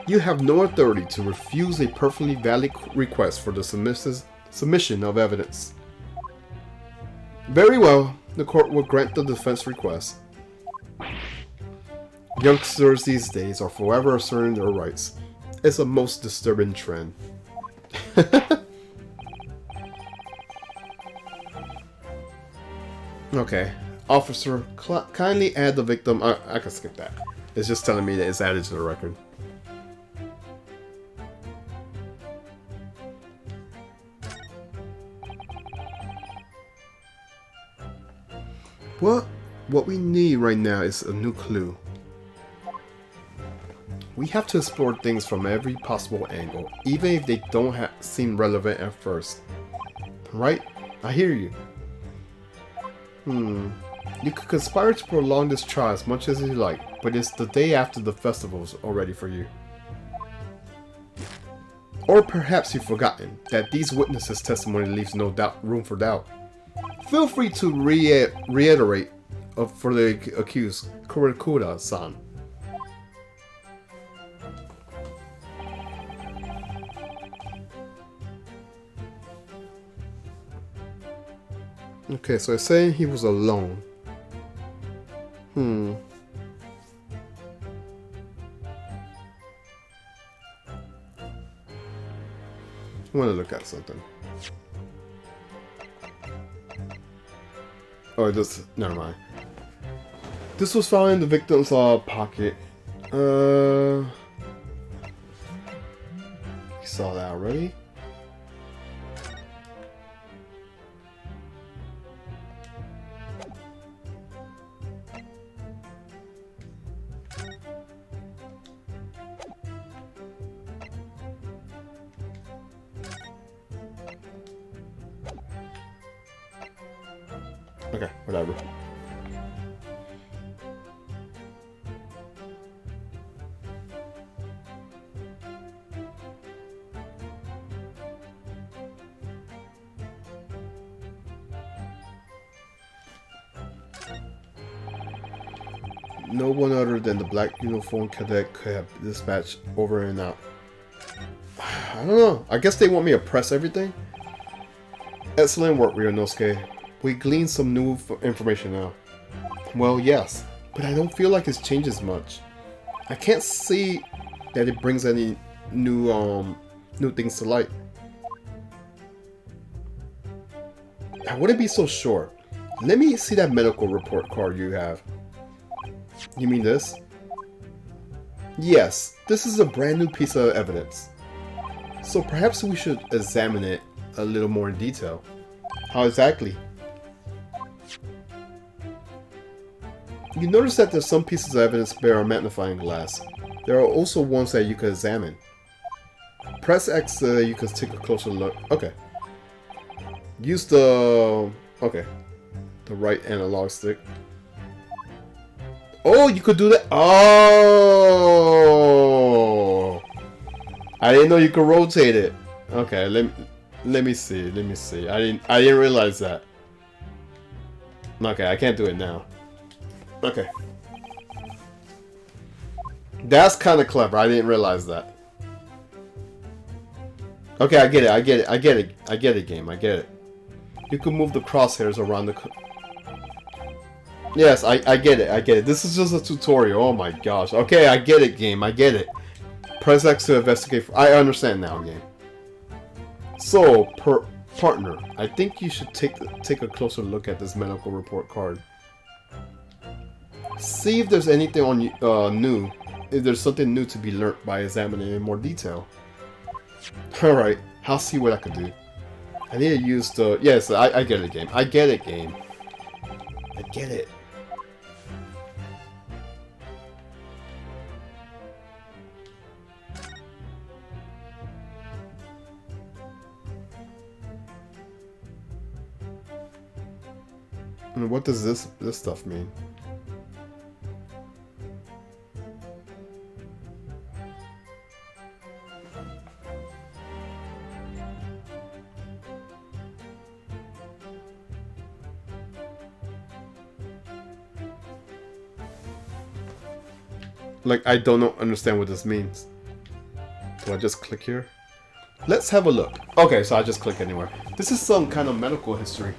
You have no authority to refuse a perfectly valid request for the submission of evidence. Very well, the court will grant the defense request. Youngsters these days are forever asserting their rights. It's a most disturbing trend. Okay. Officer, kindly add the victim... I can skip that. It's just telling me that it's added to the record. What we need right now is a new clue. We have to explore things from every possible angle, even if they don't seem relevant at first. Right? I hear you. You could conspire to prolong this trial as much as you like, but it's the day after the festival's already for you. Or perhaps you've forgotten that these witnesses' testimony leaves no room for doubt. Feel free to reiterate for the accused, Kurikura-san. Okay, so it's saying he was alone. I want to look at something. Oh, it does. Never mind. This was found in the victim's pocket. You saw that already? Okay, whatever. No one other than the black uniform cadet could have dispatched over and out. I don't know. I guess they want me to press everything? Excellent work, Ryunosuke. We gleaned some new information now. Well, yes, but I don't feel like it's changes much. I can't see that it brings any new things to light. I wouldn't be so sure. Let me see that medical report card you have. You mean this? Yes, this is a brand new piece of evidence. So perhaps we should examine it a little more in detail. How exactly? You notice that there's some pieces of evidence bear a magnifying glass. There are also ones that you can examine. Press X so you can take a closer look. Okay. Use the right analog stick. Oh, you could do that. Oh, I didn't know you could rotate it. Okay, let me see. I didn't realize that. Okay, I can't do it now. Okay, that's kind of clever. I didn't realize that. Okay, I get it. Game. I get it. You can move the crosshairs around the. Yes, I get it. This is just a tutorial. Oh my gosh. Okay, I get it, game. I get it. Press X to investigate. I understand now, game. So, partner, I think you should take a closer look at this medical report card. See if there's anything on new. If there's something new to be learnt by examining in more detail. Alright, I'll see what I can do. I need to use the... Yes, I get it, game. I get it, game. I get it. What does this stuff mean? Like, I don't understand what this means. Do I just click here? Let's have a look. Okay, so I just click anywhere. This is some kind of medical history.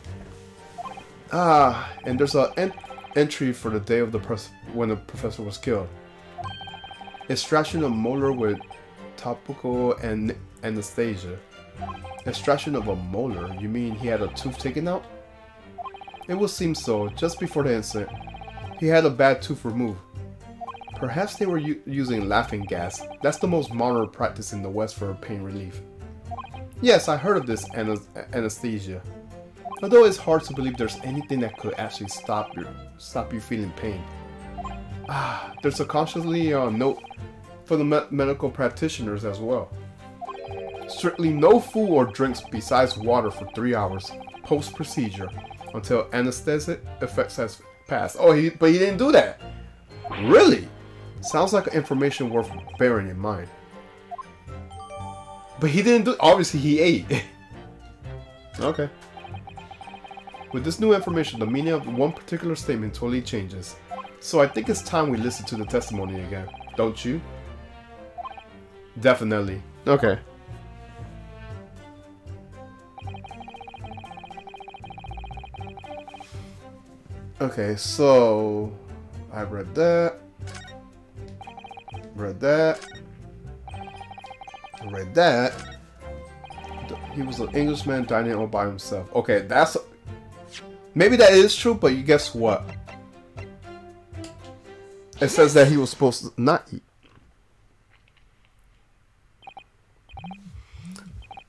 Ah, and there's an entry for the day of when the professor was killed. Extraction of molar with topical and anesthesia. Extraction of a molar? You mean he had a tooth taken out? It would seem so. Just before the incident, he had a bad tooth removed. Perhaps they were using laughing gas. That's the most modern practice in the West for pain relief. Yes, I heard of this anesthesia. Although it's hard to believe there's anything that could actually stop you feeling pain. Ah, there's a cautiously note for the medical practitioners as well. Strictly no food or drinks besides water for 3 hours post-procedure until anesthetic effects has passed. Oh, but he didn't do that. Really? Sounds like information worth bearing in mind. But he didn't do. Obviously, he ate. Okay. With this new information, the meaning of one particular statement totally changes. So I think it's time we listen to the testimony again. Don't you? Definitely. Okay. Okay, so I read that. Read that. Read that. He was an Englishman dining all by himself. Okay, that's... Maybe that is true, but you guess what? It says that he was supposed to not eat.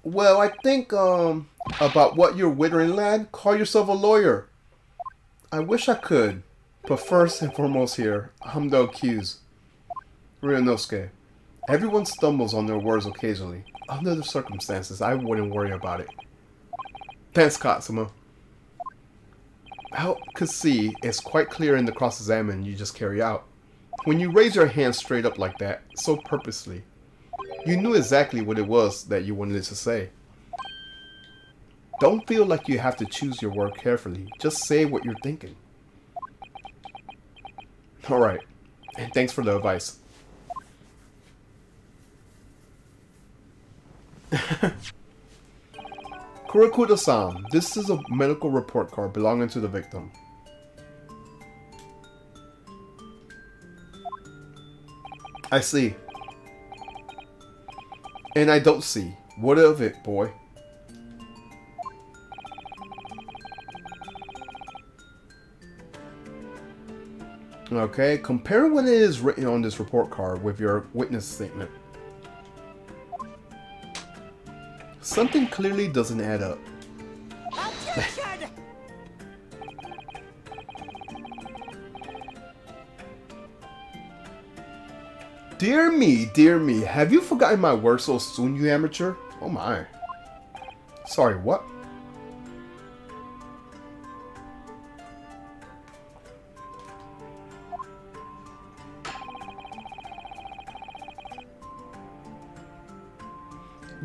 Well, I think about what you're wittering, lad. Call yourself a lawyer. I wish I could, but first and foremost here, I'm the accused. Ryunosuke. Everyone stumbles on their words occasionally. Under the circumstances, I wouldn't worry about it. Thanks, Katsuma. I could see it's quite clear in the cross-examination you just carry out. When you raise your hand straight up like that, so purposely, you knew exactly what it was that you wanted to say. Don't feel like you have to choose your word carefully. Just say what you're thinking. Alright, and thanks for the advice. Kurakuda-san, this is a medical report card belonging to the victim. I see. And I don't see. What of it, boy? Okay, compare what is written on this report card with your witness statement. Something clearly doesn't add up. Objection! Dear me, have you forgotten my word so soon, you amateur? Oh my. Sorry, what?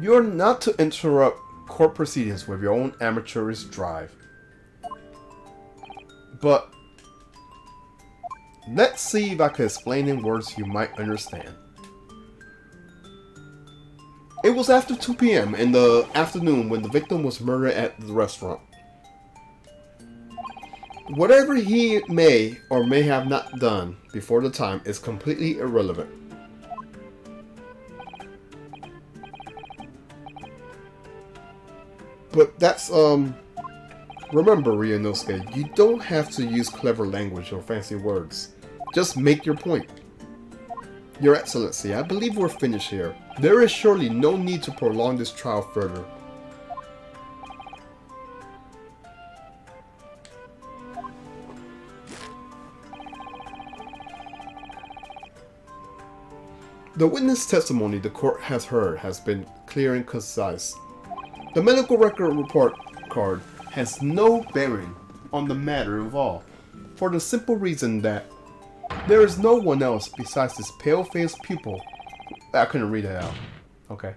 You're not to interrupt court proceedings with your own amateurish drive. But let's see if I can explain in words you might understand. It was after 2 p.m. in the afternoon when the victim was murdered at the restaurant. Whatever he may or may have not done before the time is completely irrelevant. But that's, remember, Ryunosuke, you don't have to use clever language or fancy words. Just make your point. Your Excellency, I believe we're finished here. There is surely no need to prolong this trial further. The witness testimony the court has heard has been clear and concise. The medical record report card has no bearing on the matter of all, for the simple reason that there is no one else besides this pale-faced pupil. I couldn't read it out. Okay.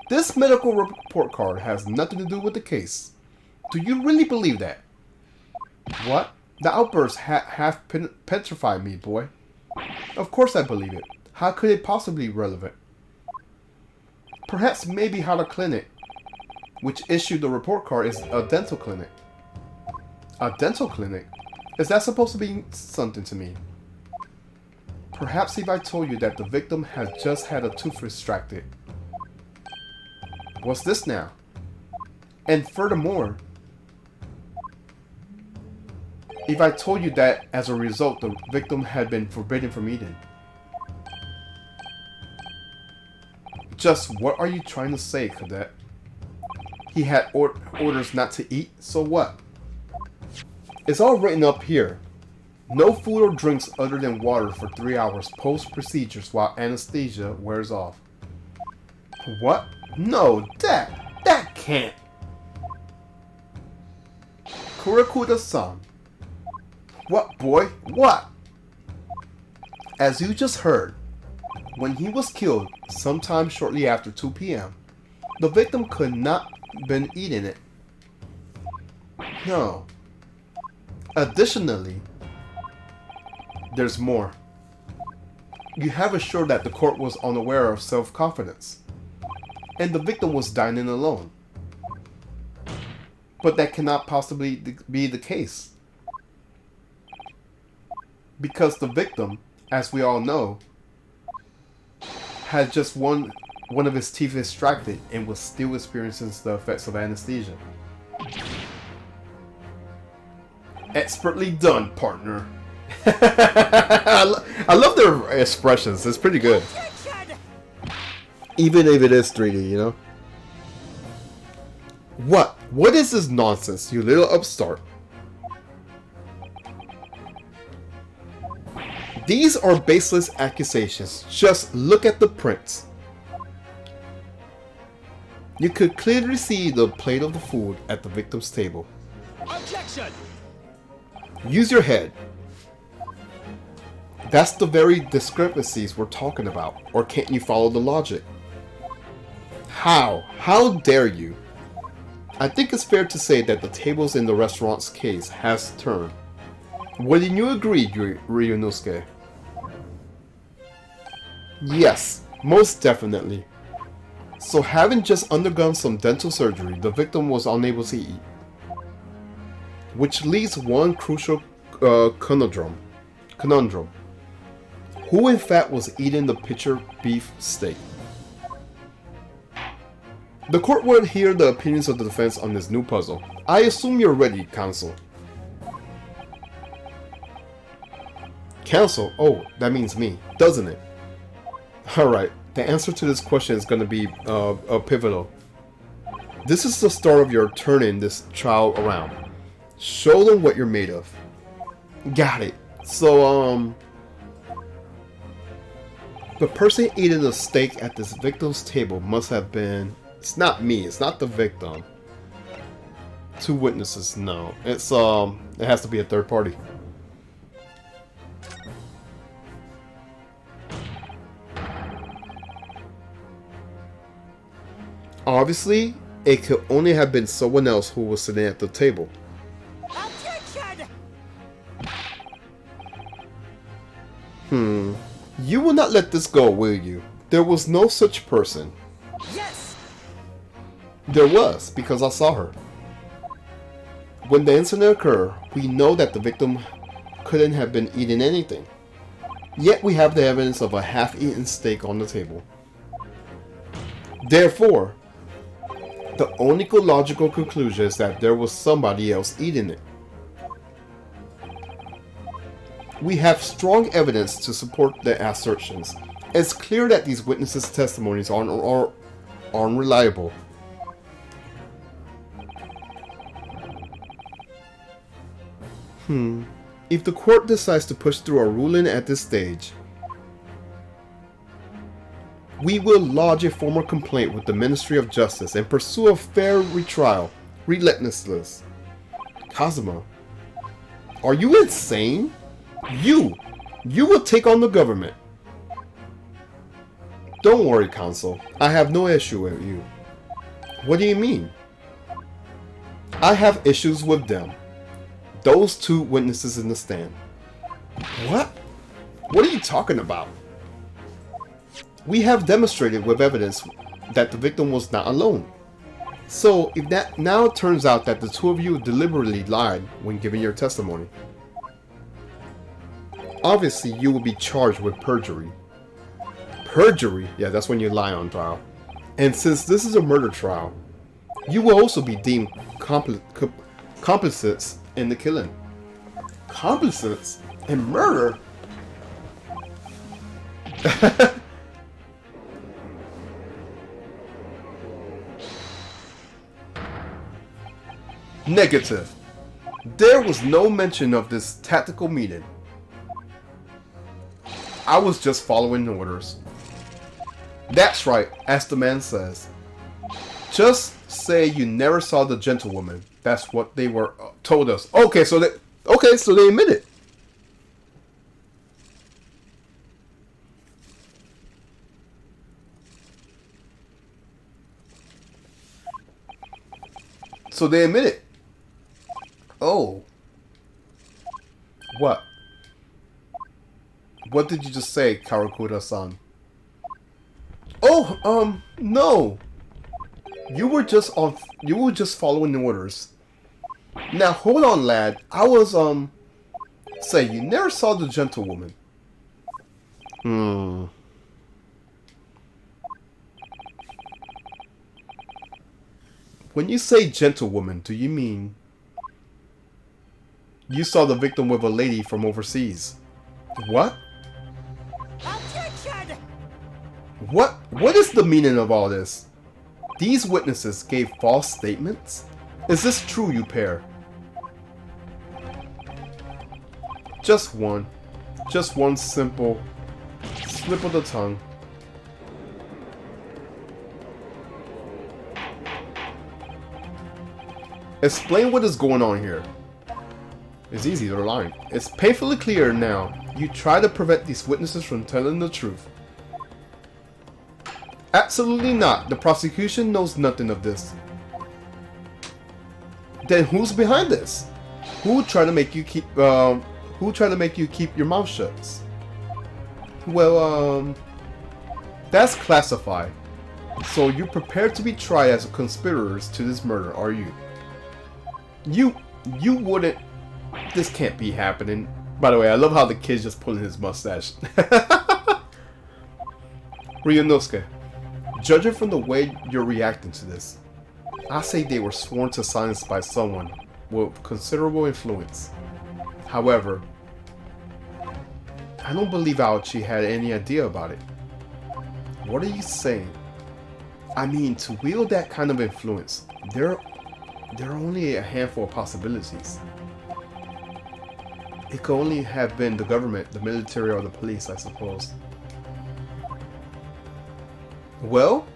This medical report card has nothing to do with the case. Do you really believe that? What? The outburst half petrified me, boy. Of course I believe it. How could it possibly be relevant? Perhaps maybe how the clinic which issued the report card is a dental clinic. A dental clinic? Is that supposed to be something to me? Perhaps if I told you that the victim had just had a tooth extracted. What's this now? And furthermore, if I told you that as a result the victim had been forbidden from eating. Just what are you trying to say, Cadet? He had orders not to eat, so what? It's all written up here. No food or drinks other than water for 3 hours post-procedures while anesthesia wears off. What? No, that can't. Kurakuda-san. What, boy? What? As you just heard, when he was killed sometime shortly after 2 p.m., the victim could not been eating it. No. Additionally, there's more. You have assured that the court was unaware of self-confidence, and the victim was dining alone. But that cannot possibly be the case. Because the victim, as we all know, had just one of his teeth extracted and was still experiencing the effects of anesthesia. Expertly done, partner. I love their expressions. It's pretty good. Attention! Even if it is 3D, you know? What? What is this nonsense, you little upstart? These are baseless accusations. Just look at the prints. You could clearly see the plate of the food at the victim's table. Objection! Use your head. That's the very discrepancies we're talking about. Or can't you follow the logic? How? How dare you? I think it's fair to say that the tables in the restaurant's case has turned. Wouldn't you agree, Ryunosuke? Yes, most definitely. So having just undergone some dental surgery, the victim was unable to eat. Which leaves one crucial conundrum. Who in fact was eating the pitcher beef steak? The court will hear the opinions of the defense on this new puzzle. I assume you're ready, counsel. Counsel? Oh, that means me, doesn't it? Alright, the answer to this question is going to be pivotal. This is the start of your turning this trial around. Show them what you're made of. Got it. So, the person eating the steak at this victim's table must have been... It's not me, it's not the victim. 2 witnesses, no. It's, it has to be a third party. Obviously, it could only have been someone else who was sitting at the table. Objection! You will not let this go, will you? There was no such person. Yes! There was, because I saw her. When the incident occurred, we know that the victim couldn't have been eating anything. Yet we have the evidence of a half-eaten steak on the table. Therefore, the only logical conclusion is that there was somebody else eating it. We have strong evidence to support the assertions. It's clear that these witnesses' testimonies are unreliable. If the court decides to push through a ruling at this stage, we will lodge a formal complaint with the Ministry of Justice and pursue a fair retrial, relentlessly. Kazuma, are you insane? You will take on the government. Don't worry, counsel. I have no issue with you. What do you mean? I have issues with them. Those 2 witnesses in the stand. What? What are you talking about? We have demonstrated with evidence that the victim was not alone. So, if that now turns out that the 2 of you deliberately lied when giving your testimony, obviously you will be charged with perjury. Perjury? Yeah, that's when you lie on trial. And since this is a murder trial, you will also be deemed complicits in the killing. Complicits in murder? Negative. There was no mention of this tactical meeting. I was just following orders. That's right, as the man says. Just say you never saw the gentlewoman. That's what they were told us. Okay, so they admit it. So they admit it. Oh. What? What did you just say, Karakura-san? Oh, no. You were just following the orders. Now, hold on, lad. I was, say, you never saw the gentlewoman. When you say gentlewoman, do you mean You saw the victim with a lady from overseas. What? Objection! What is the meaning of all this? These witnesses gave false statements? Is this true, you pair? Just one simple slip of the tongue. Explain what is going on here. It's easy, they're lying. It's painfully clear now. You try to prevent these witnesses from telling the truth. Absolutely not. The prosecution knows nothing of this. Then who's behind this? Who tried to make you keep your mouth shut? Well, that's classified. So you're prepared to be tried as conspirators to this murder, are you? You wouldn't. This can't be happening. By the way, I love how the kid's just pulling his mustache. Ryunosuke, judging from the way you're reacting to this, I say they were sworn to silence by someone with considerable influence. However, I don't believe Aochi had any idea about it. What are you saying? I mean, to wield that kind of influence, there are only a handful of possibilities. It could only have been the government, the military, or the police, I suppose. Well,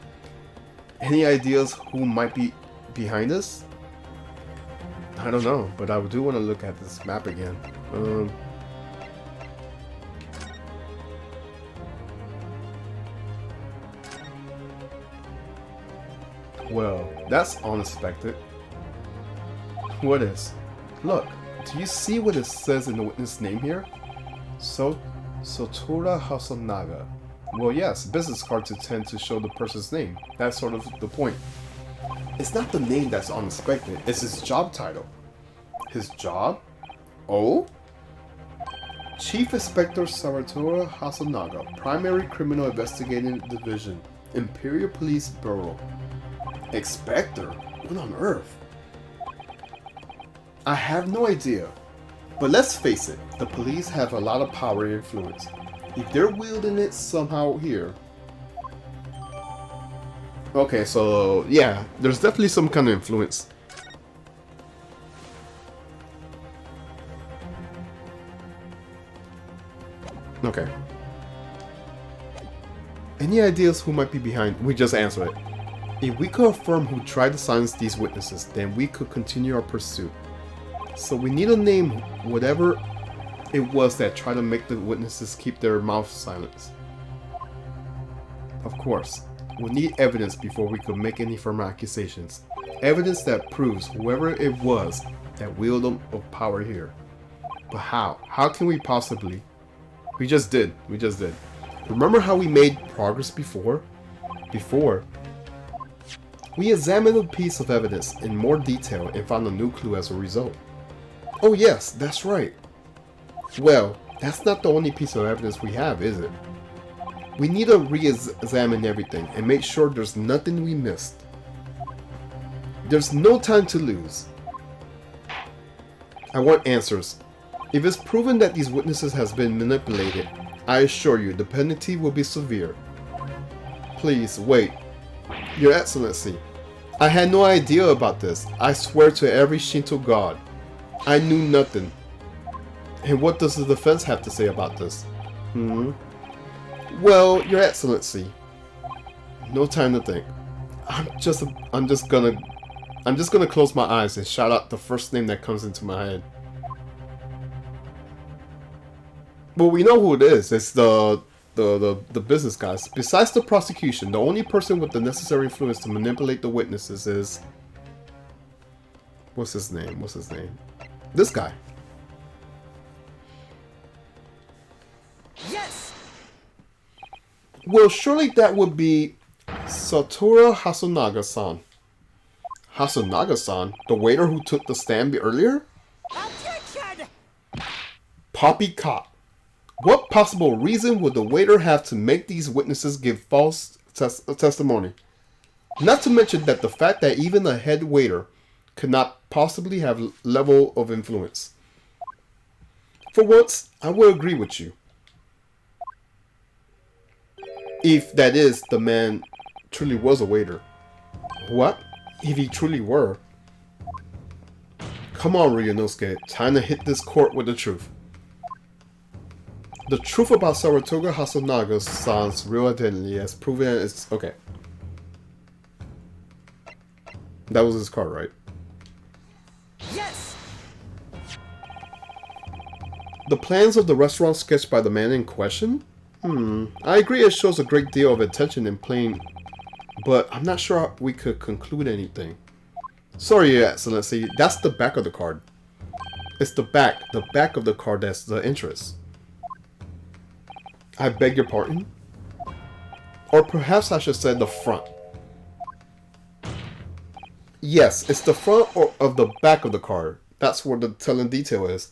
any ideas who might be behind this? I don't know, but I do want to look at this map again. Well, that's unexpected. What is? Look, do you see what it says in the witness name here? Sotora Hasanaga. Well, yes, business cards tend to show the person's name. That's sort of the point. It's not the name that's unexpected, it's his job title. His job? Oh? Chief Inspector Saratora Hasanaga, Primary Criminal Investigating Division, Imperial Police Bureau. Inspector? What on earth? I have no idea. But let's face it, the police have a lot of power and influence. If they're wielding it somehow here... Okay, so yeah, there's definitely some kind of influence. Okay. Any ideas who might be behind? We just answered it. If we could affirm who tried to silence these witnesses, then we could continue our pursuit. So we need to name whatever it was that tried to make the witnesses keep their mouths silent. Of course, we'll need evidence before we could make any firm accusations. Evidence that proves whoever it was that wielded of power here. But how? How can we possibly? We just did. Remember how we made progress before? We examined a piece of evidence in more detail and found a new clue as a result. Oh yes, that's right. Well, that's not the only piece of evidence we have, is it? We need to re-examine everything and make sure there's nothing we missed. There's no time to lose. I want answers. If it's proven that these witnesses has been manipulated, I assure you the penalty will be severe. Please, wait. Your Excellency, I had no idea about this. I swear to every Shinto god. I knew nothing. And what does the defense have to say about this? Well, Your Excellency, no time to think. I'm just gonna close my eyes and shout out the first name that comes into my head. Well, we know who it is. It's the business guys. Besides the prosecution, the only person with the necessary influence to manipulate the witnesses is... What's his name? This guy. Yes! Well, surely that would be Satora Hasanaga-san. Hasanaga-san? The waiter who took the stand earlier? Objection! Poppycock. What possible reason would the waiter have to make these witnesses give false testimony? Not to mention that the fact that even a head waiter could not possibly have level of influence. For once, I will agree with you. If that is, the man truly was a waiter. What? If he truly were? Come on, Ryunosuke. Time to hit this court with the truth. The truth about Saratoga Hasanaga's real identity as proven is... Okay. That was his card, right? Yes! The plans of the restaurant sketched by the man in question? I agree it shows a great deal of attention in plain, but I'm not sure we could conclude anything. Sorry, Your Excellency, that's the back of the card. It's the back of the card that's the interest. I beg your pardon? Or perhaps I should say the front. Yes, it's the front or of the back of the card. That's where the telling detail is.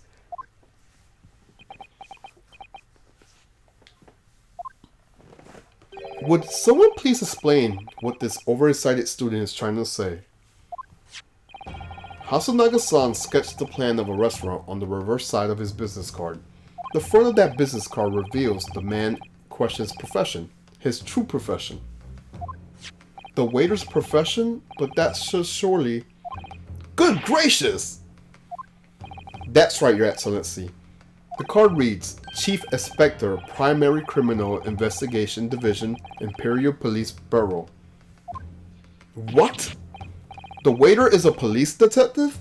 Would someone please explain what this overexcited student is trying to say? Hasanaka-san sketched the plan of a restaurant on the reverse side of his business card. The front of that business card reveals the man question's profession, his true profession. The waiter's profession? But that's surely... Good gracious! That's right, Your Excellency. The card reads, Chief Inspector, Primary Criminal Investigation Division, Imperial Police Bureau. What? The waiter is a police detective?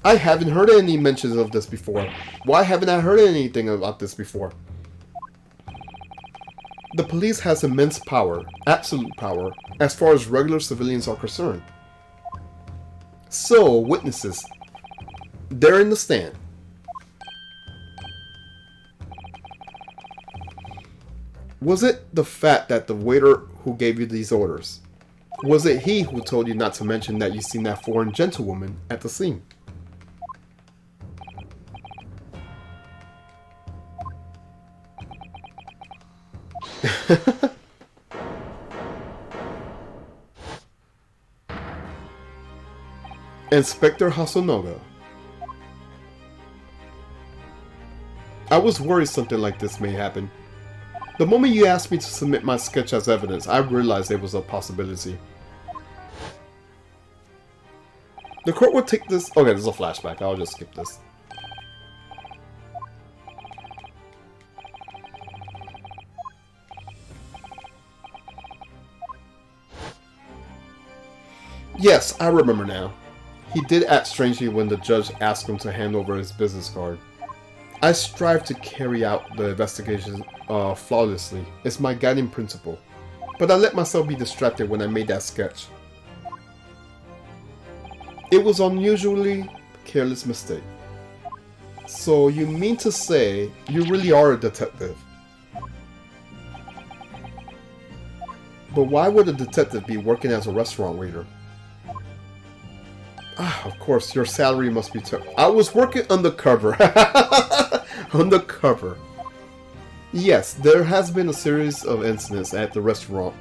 I haven't heard any mentions of this before. Why haven't I heard anything about this before? The police has immense power, absolute power, as far as regular civilians are concerned. So, witnesses, they're in the stand. Was it the fact that the waiter who gave you these orders? Was it he who told you not to mention that you seen that foreign gentlewoman at the scene? Inspector Hasonoga. I was worried something like this may happen. The moment you asked me to submit my sketch as evidence, I realized it was a possibility. The court will take this... Okay, there's a flashback. I'll just skip this. Yes, I remember now. He did act strangely when the judge asked him to hand over his business card. I strive to carry out the investigation flawlessly. It's my guiding principle. But I let myself be distracted when I made that sketch. It was unusually careless mistake. So you mean to say you really are a detective? But why would a detective be working as a restaurant waiter? Ah, of course, your salary must be I was working undercover. Undercover. Yes, there has been a series of incidents at the restaurant.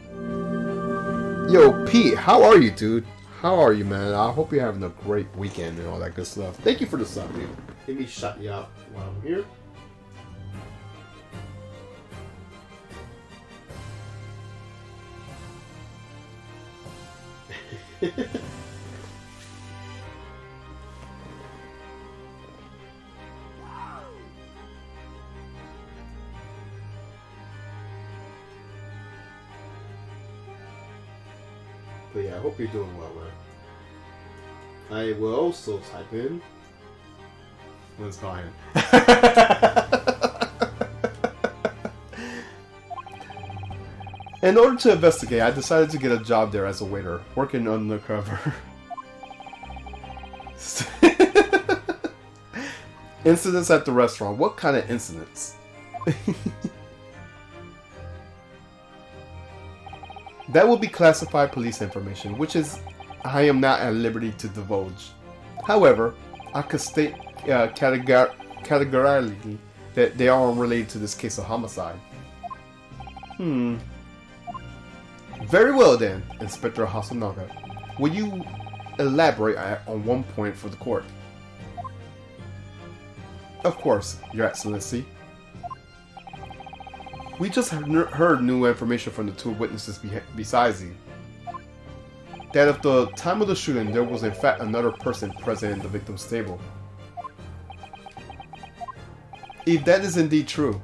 Yo, Pete, how are you, dude? How are you, man? I hope you're having a great weekend and all that good stuff. Thank you for the sub, dude. Let me shut you out while I'm here. But yeah, I hope you're doing well, man. I will also type in... Let's go ahead. In order to investigate, I decided to get a job there as a waiter, working undercover. Incidents at the restaurant. What kind of incidents? That will be classified police information, which is I am not at liberty to divulge. However, I could state categorically that they are unrelated to this case of homicide. Very well then, Inspector Hasanaka. Will you elaborate on one point for the court? Of course, Your Excellency. We just heard new information from the two witnesses besides you. That at the time of the shooting, there was in fact another person present in the victim's table. If that is indeed true,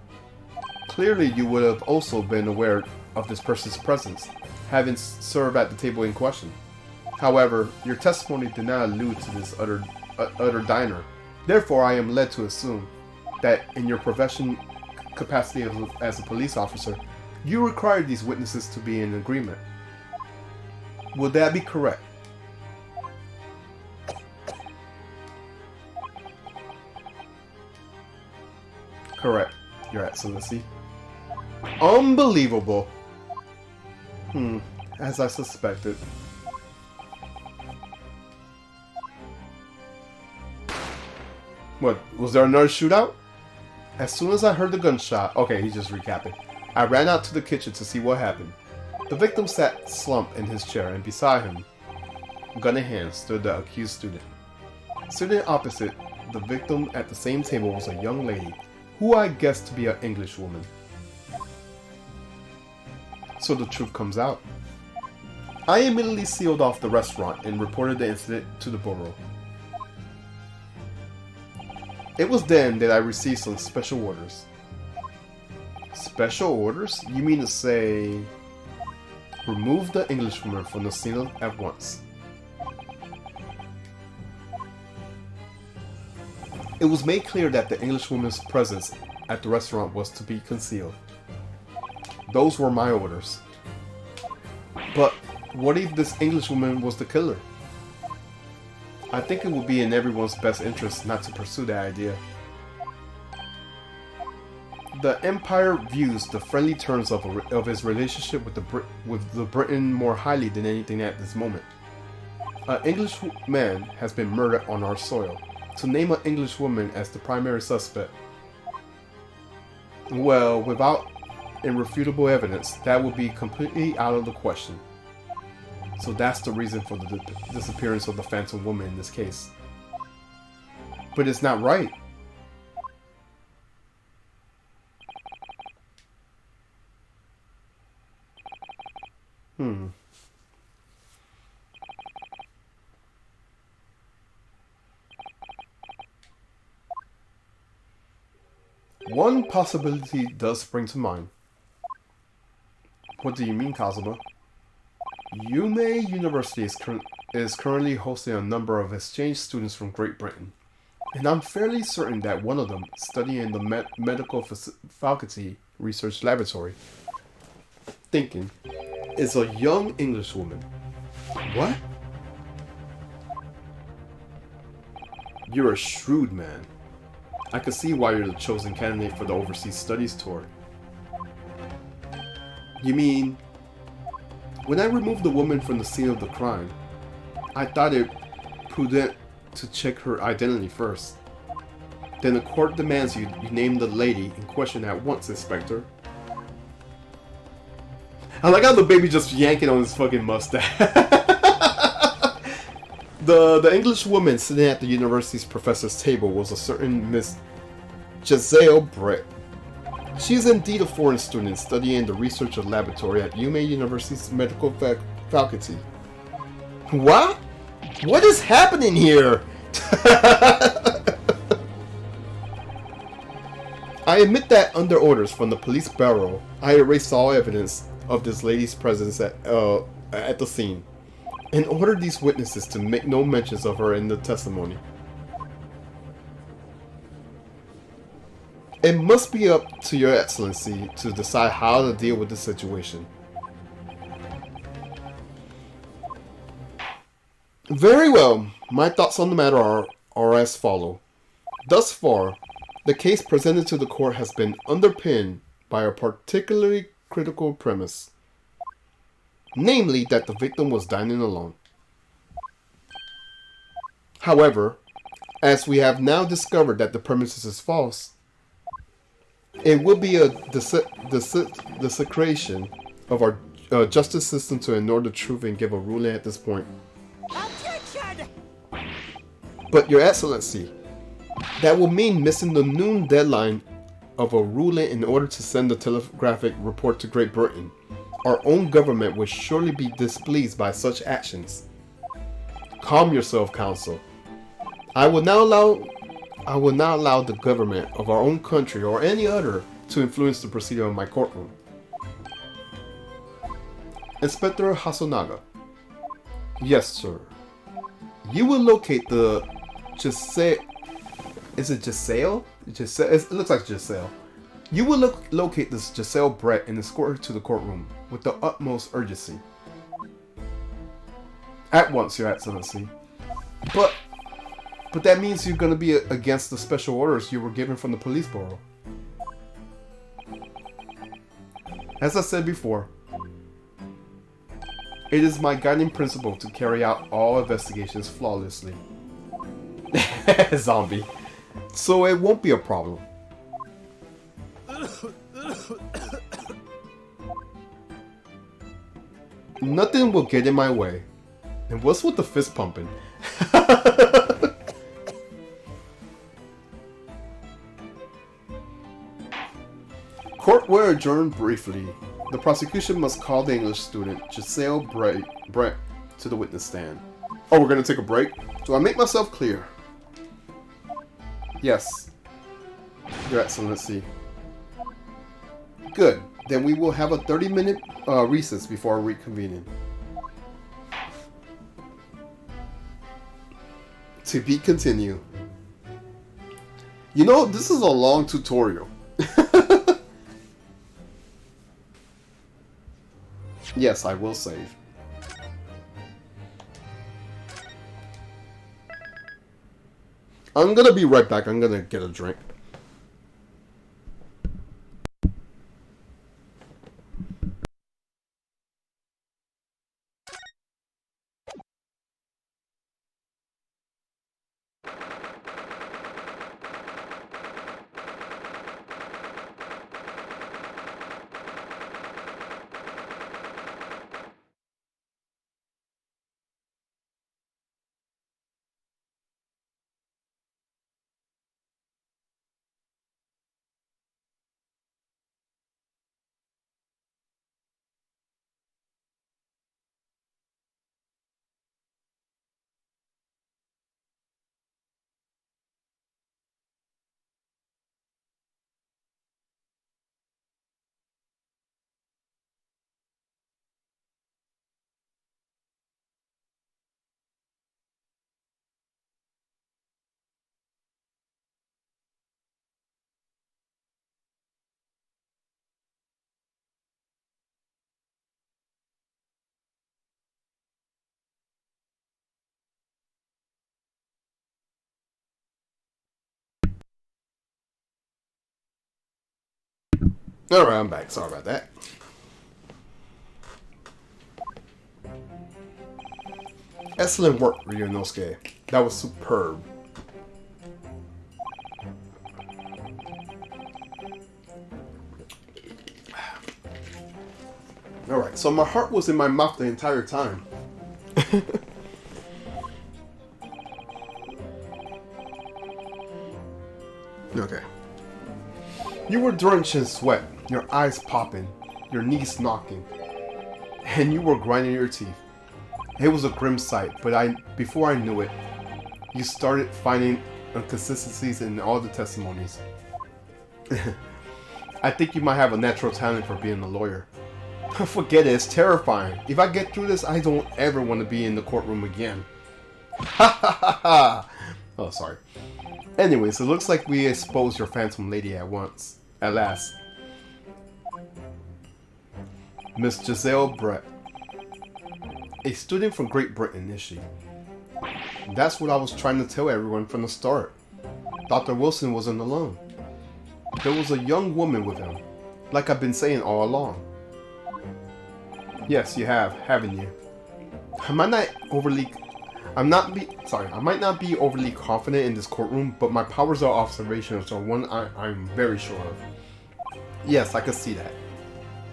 clearly you would have also been aware of this person's presence, having served at the table in question. However, your testimony did not allude to this other diner. Therefore, I am led to assume that in your profession capacity as a police officer, you require these witnesses to be in agreement. Would that be correct? Correct, Your Excellency. Unbelievable. As I suspected. What, was there another shootout? As soon as I heard the gunshot, okay, he's just recapping. I ran out to the kitchen to see what happened. The victim sat slumped in his chair, and beside him, gun in hand, stood the accused student. Sitting opposite the victim at the same table was a young lady, who I guessed to be an English woman. So the truth comes out. I immediately sealed off the restaurant and reported the incident to the borough. It was then that I received some special orders. Special orders? You mean to say, remove the Englishwoman from the scene at once. It was made clear that the Englishwoman's presence at the restaurant was to be concealed. Those were my orders. But what if this Englishwoman was the killer? I think it would be in everyone's best interest not to pursue that idea. The Empire views the friendly terms of his relationship with the Britain more highly than anything at this moment. An English man has been murdered on our soil. To name an English woman as the primary suspect, well, without irrefutable evidence, that would be completely out of the question. So that's the reason for the disappearance of the Phantom Woman in this case. But it's not right. One possibility does spring to mind. What do you mean, Kazuma? Yume University is currently hosting a number of exchange students from Great Britain, and I'm fairly certain that one of them, studying in the medical faculty research laboratory, is a young English woman. What? You're a shrewd man. I can see why you're the chosen candidate for the overseas studies tour. You mean, when I removed the woman from the scene of the crime, I thought it prudent to check her identity first. Then the court demands you name the lady in question at once, Inspector. I like how the baby just yanking on his fucking mustache. The English woman sitting at the university's professor's table was a certain Miss Giselle Brett. She is indeed a foreign student studying in the research laboratory at Yume University's medical faculty. What? What is happening here? I admit that under orders from the police bureau, I erased all evidence of this lady's presence at the scene, and ordered these witnesses to make no mentions of her in the testimony. It must be up to Your Excellency to decide how to deal with the situation. Very well, my thoughts on the matter are as follow. Thus far, the case presented to the court has been underpinned by a particularly critical premise. Namely, that the victim was dining alone. However, as we have now discovered that the premise is false, it would be a desecration of our justice system to ignore the truth and give a ruling at this point. Objection! But Your Excellency, That will mean missing the noon deadline of a ruling in order to send the telegraphic report to Great Britain. Our own government would surely be displeased by such actions. Calm yourself, Council. I will not allow the government of our own country or any other to influence the procedure of my courtroom. Inspector Hasunaga. Yes, sir. You will locate the Giselle. Is it Giselle? It looks like Giselle. You will locate this Giselle Brett and escort her to the courtroom with the utmost urgency. At once, Your Excellency. But that means you're going to be against the special orders you were given from the police bureau. As I said before, it is my guiding principle to carry out all investigations flawlessly. Zombie. So it won't be a problem. Nothing will get in my way. And what's with the fist pumping? Court will adjourn briefly. The prosecution must call the English student, Giselle Brett, to the witness stand. Oh, we're going to take a break? Do I make myself clear? Yes, Your Excellency. Good. Then we will have a 30-minute recess before reconvening. To be continued. You know, this is a long tutorial. Yes, I will save. I'm gonna be right back. I'm gonna get a drink. Alright, I'm back. Sorry about that. Excellent work, Ryunosuke. That was superb. Alright, so my heart was in my mouth the entire time. Okay. You were drenched in sweat, your eyes popping, your knees knocking, and you were grinding your teeth. It was a grim sight, but before I knew it, you started finding inconsistencies in all the testimonies. I think you might have a natural talent for being a lawyer. Forget it, it's terrifying. If I get through this, I don't ever want to be in the courtroom again. Ha ha ha ha! Oh, sorry. Anyways, it looks like we exposed your phantom lady at last. Miss Giselle Brett. A student from Great Britain, is she? That's what I was trying to tell everyone from the start. Dr. Wilson wasn't alone. There was a young woman with him, like I've been saying all along. Yes, you have, haven't you? I might not be overly confident in this courtroom, but my powers of observation are one I'm very sure of. Yes, I can see that.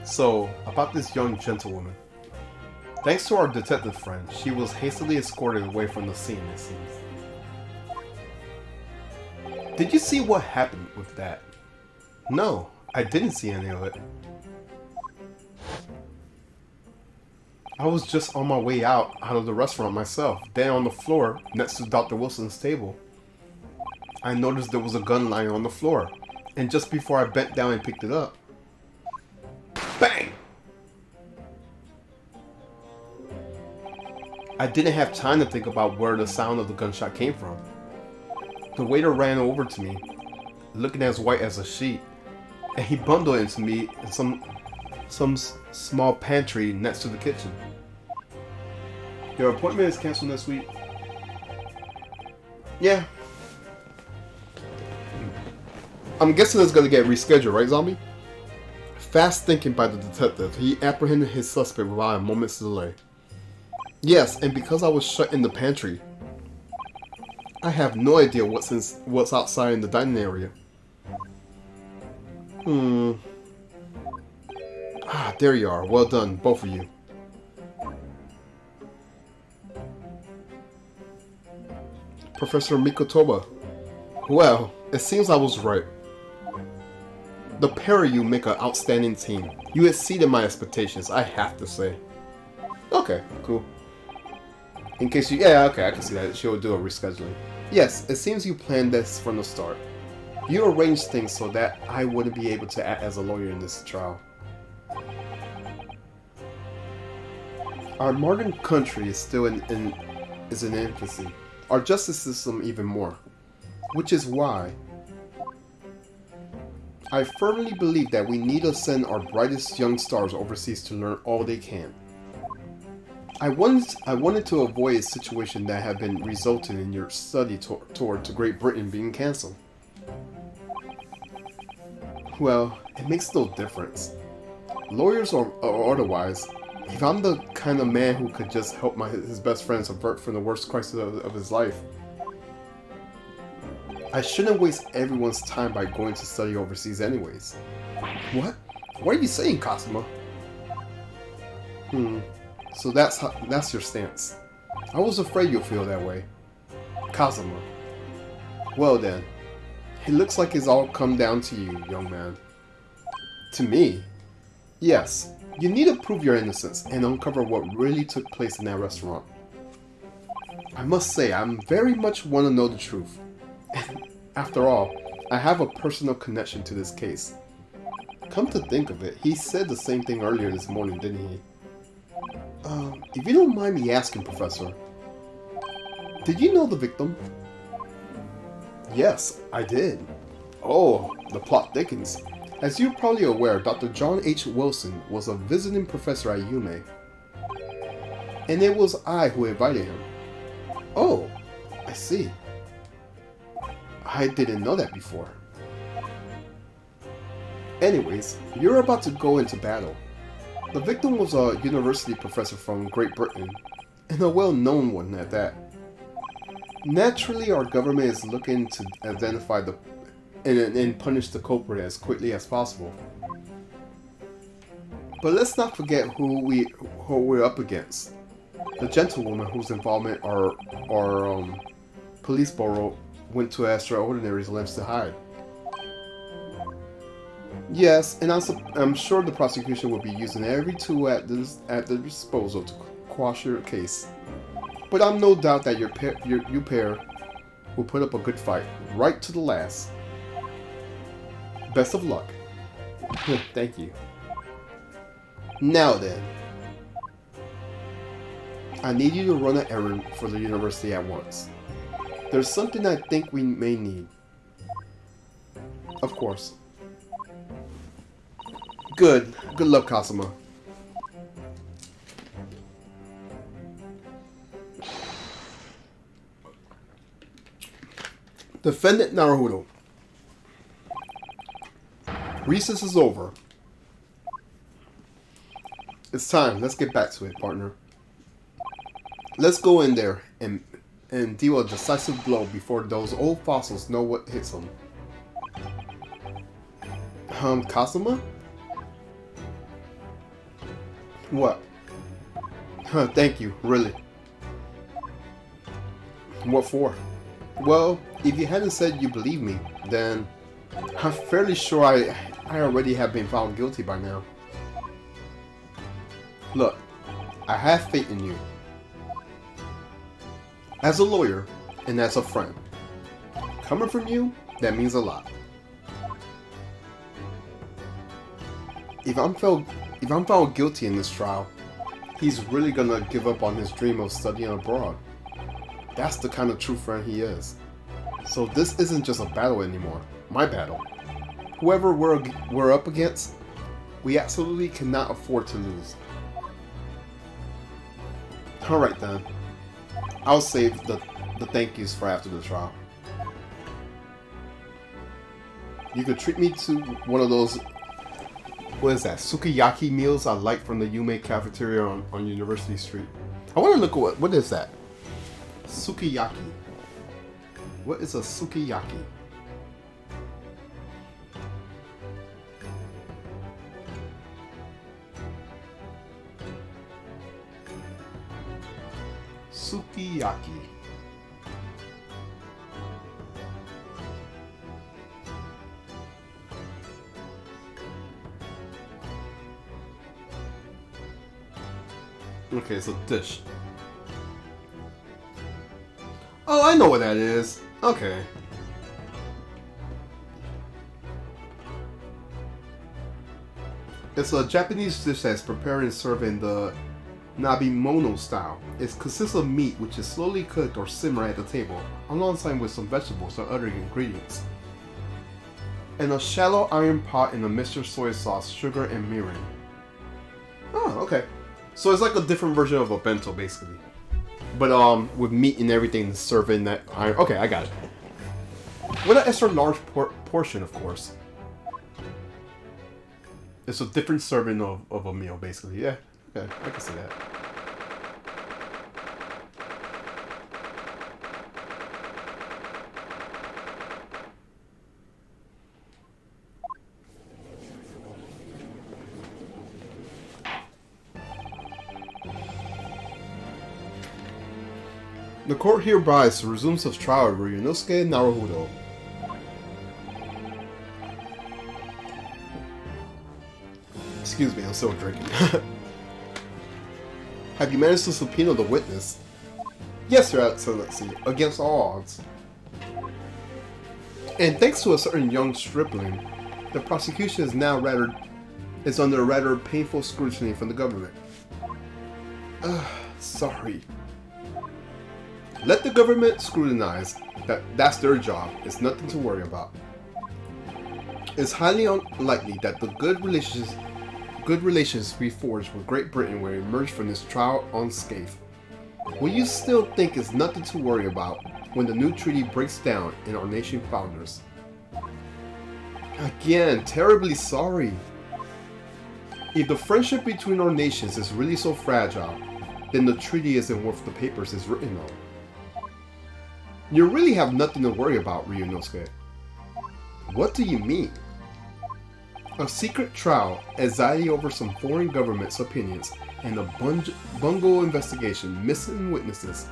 So, about this young gentlewoman. Thanks to our detective friend, she was hastily escorted away from the scene, it seems. Did you see what happened with that? No, I didn't see any of it. I was just on my way out of the restaurant myself, then on the floor next to Dr. Wilson's table. I noticed there was a gun lying on the floor, and just before I bent down and picked it up, bang! I didn't have time to think about where the sound of the gunshot came from. The waiter ran over to me, looking as white as a sheet, and he bundled into me in some small pantry next to the kitchen. Your appointment is canceled next week. Yeah. I'm guessing it's gonna get rescheduled, right, Zombie? Fast thinking by the detective, he apprehended his suspect without a moment's delay. Yes, and because I was shut in the pantry, I have no idea what's outside in the dining area. Ah, there you are. Well done, both of you. Professor Mikotoba. Well, it seems I was right. The pair of you make an outstanding team. You exceeded my expectations, I have to say. Okay, cool. In case you... Yeah, okay, I can see that. She'll do a rescheduling. Yes, it seems you planned this from the start. You arranged things so that I wouldn't be able to act as a lawyer in this trial. Our modern country is still in infancy. Our justice system even more. Which is why I firmly believe that we need to send our brightest young stars overseas to learn all they can. I wanted to avoid a situation that had been resulting in your study tour to Great Britain being cancelled. Well, it makes no difference. Lawyers or otherwise, if I'm the kind of man who could just help his best friends avert from the worst crisis of his life, I shouldn't waste everyone's time by going to study overseas anyways. What? What are you saying, Cosima? So that's your stance. I was afraid you'll feel that way. Cosima. Well then, it looks like it's all come down to you, young man. To me? Yes, you need to prove your innocence and uncover what really took place in that restaurant. I must say, I very much want to know the truth. After all, I have a personal connection to this case. Come to think of it, he said the same thing earlier this morning, didn't he? If you don't mind me asking, Professor, did you know the victim? Yes, I did. Oh, the plot thickens. As you're probably aware, Dr. John H. Wilson was a visiting professor at UMA. And it was I who invited him. Oh, I see. I didn't know that before. Anyways, you're about to go into battle. The victim was a university professor from Great Britain, and a well-known one at that. Naturally, our government is looking to identify and punish the culprit as quickly as possible. But let's not forget who we're up against. The gentlewoman whose involvement our police bureau went to extraordinary lengths to hide. Yes, and I'm sure the prosecution will be using every tool at their disposal to quash your case. But I'm no doubt that you pair will put up a good fight, right to the last. Best of luck. Thank you. Now then, I need you to run an errand for the university at once. There's something I think we may need. Of course. Good luck, Cosima. Defendant Naruto. Recess is over. It's time. Let's get back to it, partner. Let's go in there and deal a decisive blow before those old fossils know what hits them. Cosima? What? Thank you, really. What for? Well, if you hadn't said you believe me, then I'm fairly sure I already have been found guilty by now. Look, I have faith in you. As a lawyer, and as a friend. Coming from you, that means a lot. If I'm found guilty in this trial, he's really gonna give up on his dream of studying abroad. That's the kind of true friend he is. So this isn't just a battle anymore. My battle. Whoever we're up against, we absolutely cannot afford to lose. Alright then. I'll save the thank yous for after the trial. You could treat me to one of those, what is that, sukiyaki meals I like from the Yume cafeteria on University Street. I want to look at what is that? Sukiyaki. What is a sukiyaki? Sukiyaki. Okay, it's a dish. Oh, I know what that is. Okay. It's a Japanese dish that's prepared and served in the nabimono style. It consists of meat which is slowly cooked or simmered at the table, alongside with some vegetables or other ingredients. In a shallow iron pot in a mixture of soy sauce, sugar, and mirin. Oh, okay. So it's like a different version of a bento, basically. But with meat and everything served in that iron. Okay, I got it. With an extra large portion, of course. It's a different serving of a meal, basically. Yeah, okay, I can see that. The court hereby resumes its trial of Ryunosuke Naruhodo. Excuse me, I'm still drinking. Have you managed to subpoena the witness? Yes, Your Excellency, against all odds. And thanks to a certain young stripling, the prosecution is now under rather painful scrutiny from the government. Sorry. Let the government scrutinize. That's their job. It's nothing to worry about. It's highly unlikely that the good relations we forged with Great Britain will emerge from this trial unscathed. Will you still think it's nothing to worry about when the new treaty breaks down in our nation founders? Again, terribly sorry. If the friendship between our nations is really so fragile, then the treaty isn't worth the papers it's written on. You really have nothing to worry about, Ryunosuke. What do you mean? A secret trial, anxiety over some foreign government's opinions, and a bungle investigation, missing witnesses.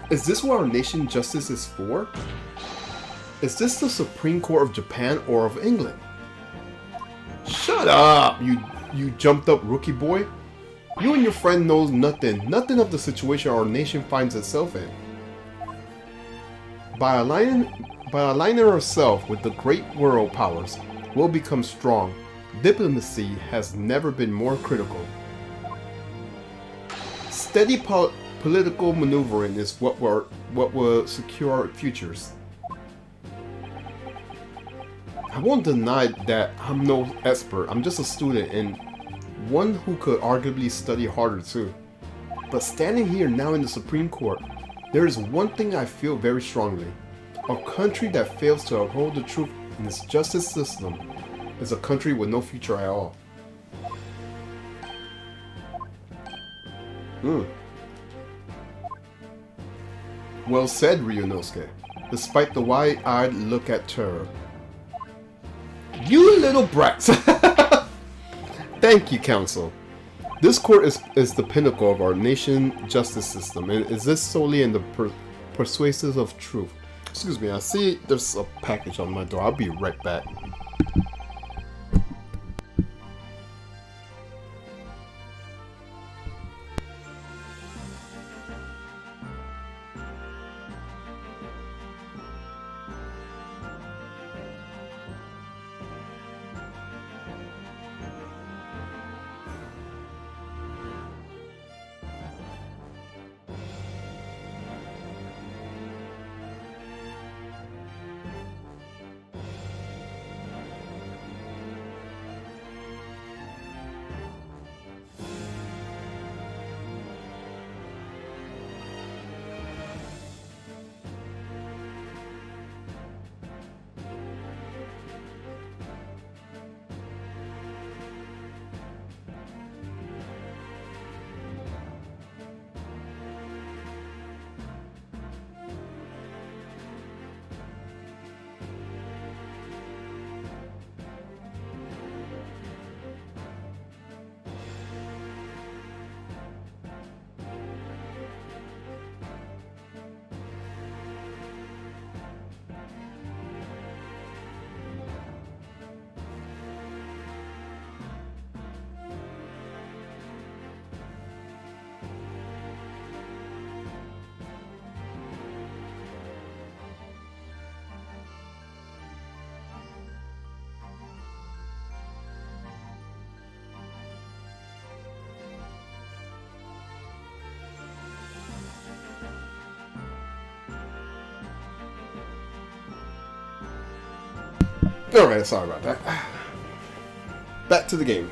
Is this what our nation justice is for? Is this the Supreme Court of Japan or of England? Shut up, you jumped up rookie boy. You and your friend knows nothing of the situation our nation finds itself in. By aligning ourselves with the great world powers, we'll become strong. Diplomacy has never been more critical. Steady political maneuvering is what will secure our futures. I won't deny that I'm no expert. I'm just a student and one who could arguably study harder too. But standing here now in the Supreme Court, there is one thing I feel very strongly. A country that fails to uphold the truth in its justice system is a country with no future at all. Well said, Ryunosuke, despite the wide-eyed look at terror. You little brats! Thank you, Counsel. This court is the pinnacle of our nation's justice system and exists solely in the persuasive of truth. Excuse me, I see there's a package on my door. I'll be right back. Alright, sorry about that. Back to the game.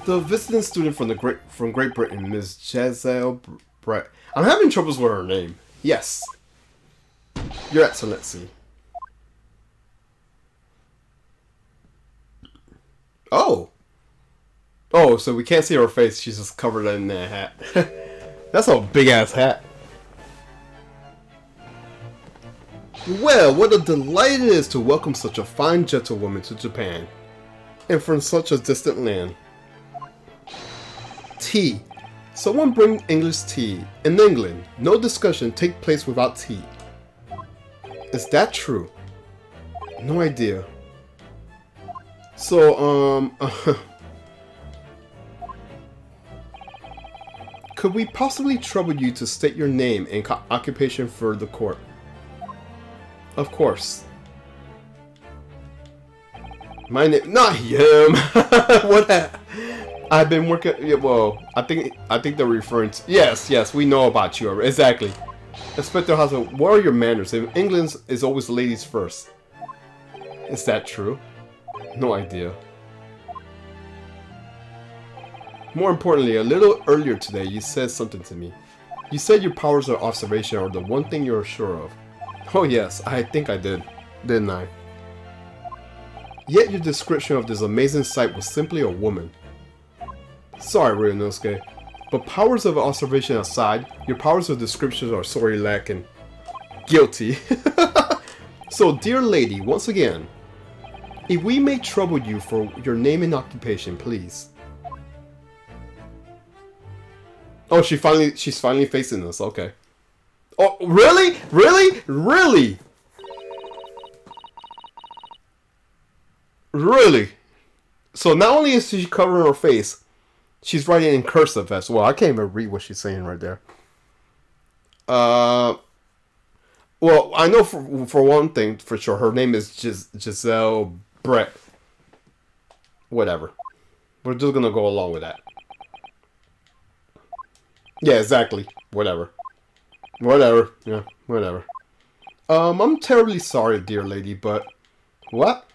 The visiting student from Great Britain, Ms. Giselle Brett. I'm having troubles with her name. Yes. Your Excellency. Oh. Oh, so we can't see her face. She's just covered in that hat. That's a big ass hat. Well, what a delight it is to welcome such a fine gentlewoman to Japan, and from such a distant land. Tea. Someone bring English tea. In England, no discussion take place without tea. Is that true? No idea. So, could we possibly trouble you to state your name and occupation for the court? Of course. My name, not him. What? I've been working. Yeah, well, I think they're referring to. Yes, we know about you. Exactly. Inspector Houser, what are your manners? In England, is always ladies first. Is that true? No idea. More importantly, a little earlier today, you said something to me. You said your powers of observation are the one thing you're sure of. Oh yes, I think I did, didn't I? Yet your description of this amazing sight was simply a woman. Sorry, Ryunosuke, but powers of observation aside, your powers of description are sorely lacking. Guilty. So, dear lady, once again, if we may trouble you for your name and occupation, please. Oh, she's finally facing us. Okay. Oh, really? Really? Really? Really? So not only is she covering her face, she's writing in cursive as well. I can't even read what she's saying right there. Well, I know for one thing for sure, her name is Giselle Brett. Whatever. We're just gonna go along with that. Yeah, exactly. Whatever. Whatever. Yeah, whatever. I'm terribly sorry, dear lady, but... What?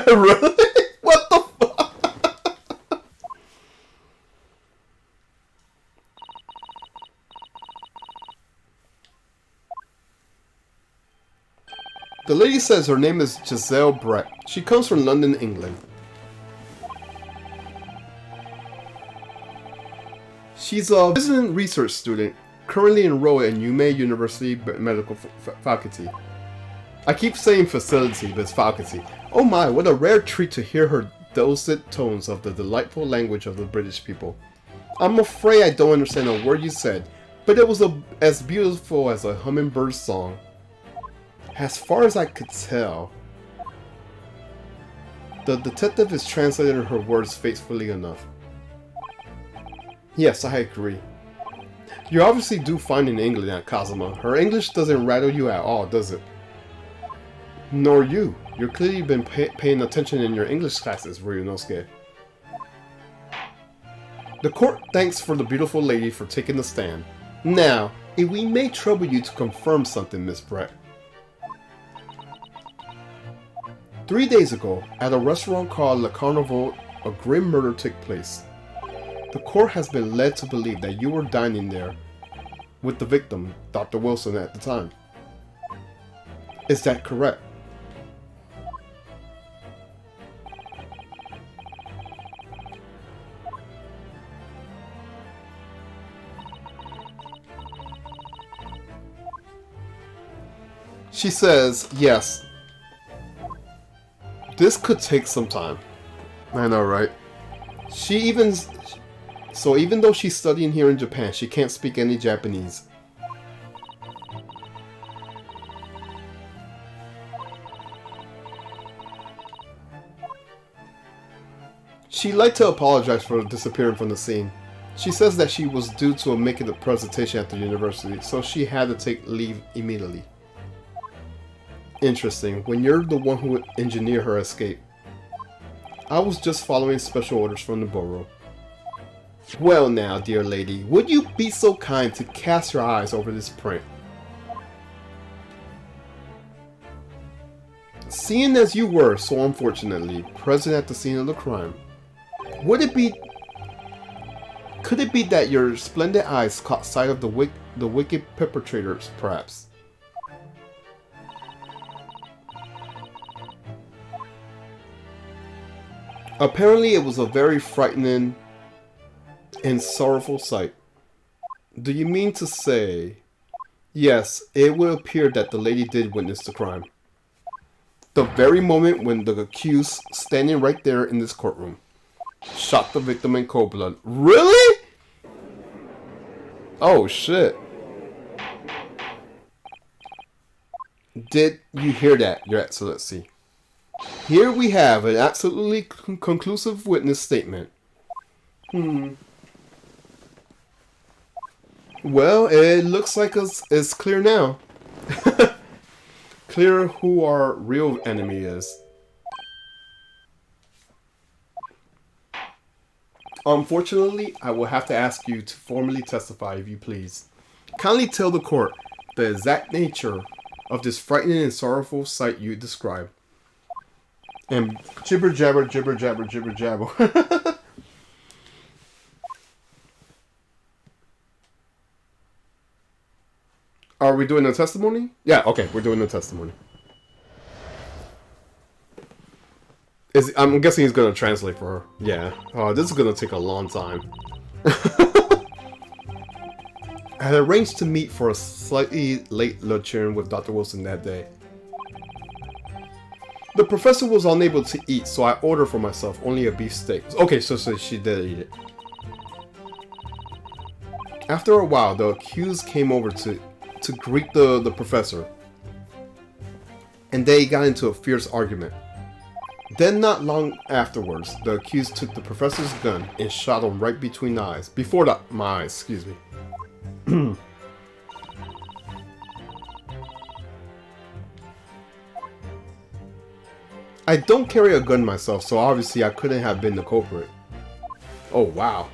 Really? What the fuck? The lady says her name is Giselle Brett. She comes from London, England. She's a visiting research student, currently enrolled at Yume University Medical Faculty. I keep saying facility, but it's faculty. Oh my, what a rare treat to hear her dulcet tones of the delightful language of the British people. I'm afraid I don't understand a word you said, but it was as beautiful as a hummingbird's song. As far as I could tell, the detective has translated her words faithfully enough. Yes, I agree. You obviously do fine in England, Aunt Kazuma. Her English doesn't rattle you at all, does it? Nor you. You've clearly been paying attention in your English classes, Ryunosuke. The court thanks for the beautiful lady for taking the stand. Now, if we may trouble you to confirm something, Miss Brett. 3 days ago, at a restaurant called Le Carnival, a grim murder took place. The court has been led to believe that you were dining there with the victim, Dr. Wilson, at the time. Is that correct? She says, yes. This could take some time. I know, right? So even though she's studying here in Japan, she can't speak any Japanese. She'd like to apologize for disappearing from the scene. She says that she was due to making a presentation at the university, so she had to take leave immediately. Interesting, when you're the one who engineered her escape. I was just following special orders from the borough. Well now, dear lady, would you be so kind to cast your eyes over this print? Seeing as you were, so unfortunately, present at the scene of the crime, could it be that your splendid eyes caught sight of the wicked perpetrators, perhaps? Apparently it was a very frightening and sorrowful sight. Do you mean to say... Yes, it would appear that the lady did witness the crime. The very moment when the accused, standing right there in this courtroom, shot the victim in cold blood. Really? Oh shit. Did you hear that, Your Excellency? Here we have an absolutely conclusive witness statement. Well, it looks like it's clear now. Clear who our real enemy is. Unfortunately, I will have to ask you to formally testify if you please. Kindly tell the court the exact nature of this frightening and sorrowful sight you described. And jibber jabber, jibber jabber, jibber jabber. Are we doing a testimony? Yeah, okay, we're doing a testimony. I'm guessing he's gonna translate for her. Yeah. Oh, this is gonna take a long time. I had arranged to meet for a slightly late luncheon with Dr. Wilson that day. The professor was unable to eat, so I ordered for myself only a beef steak. Okay, so she did eat it. After a while, the accused came over to greet the professor, and they got into a fierce argument. Then, not long afterwards, the accused took the professor's gun and shot him right between the eyes. My eyes, excuse me. I don't carry a gun myself, so obviously I couldn't have been the culprit. Oh, wow.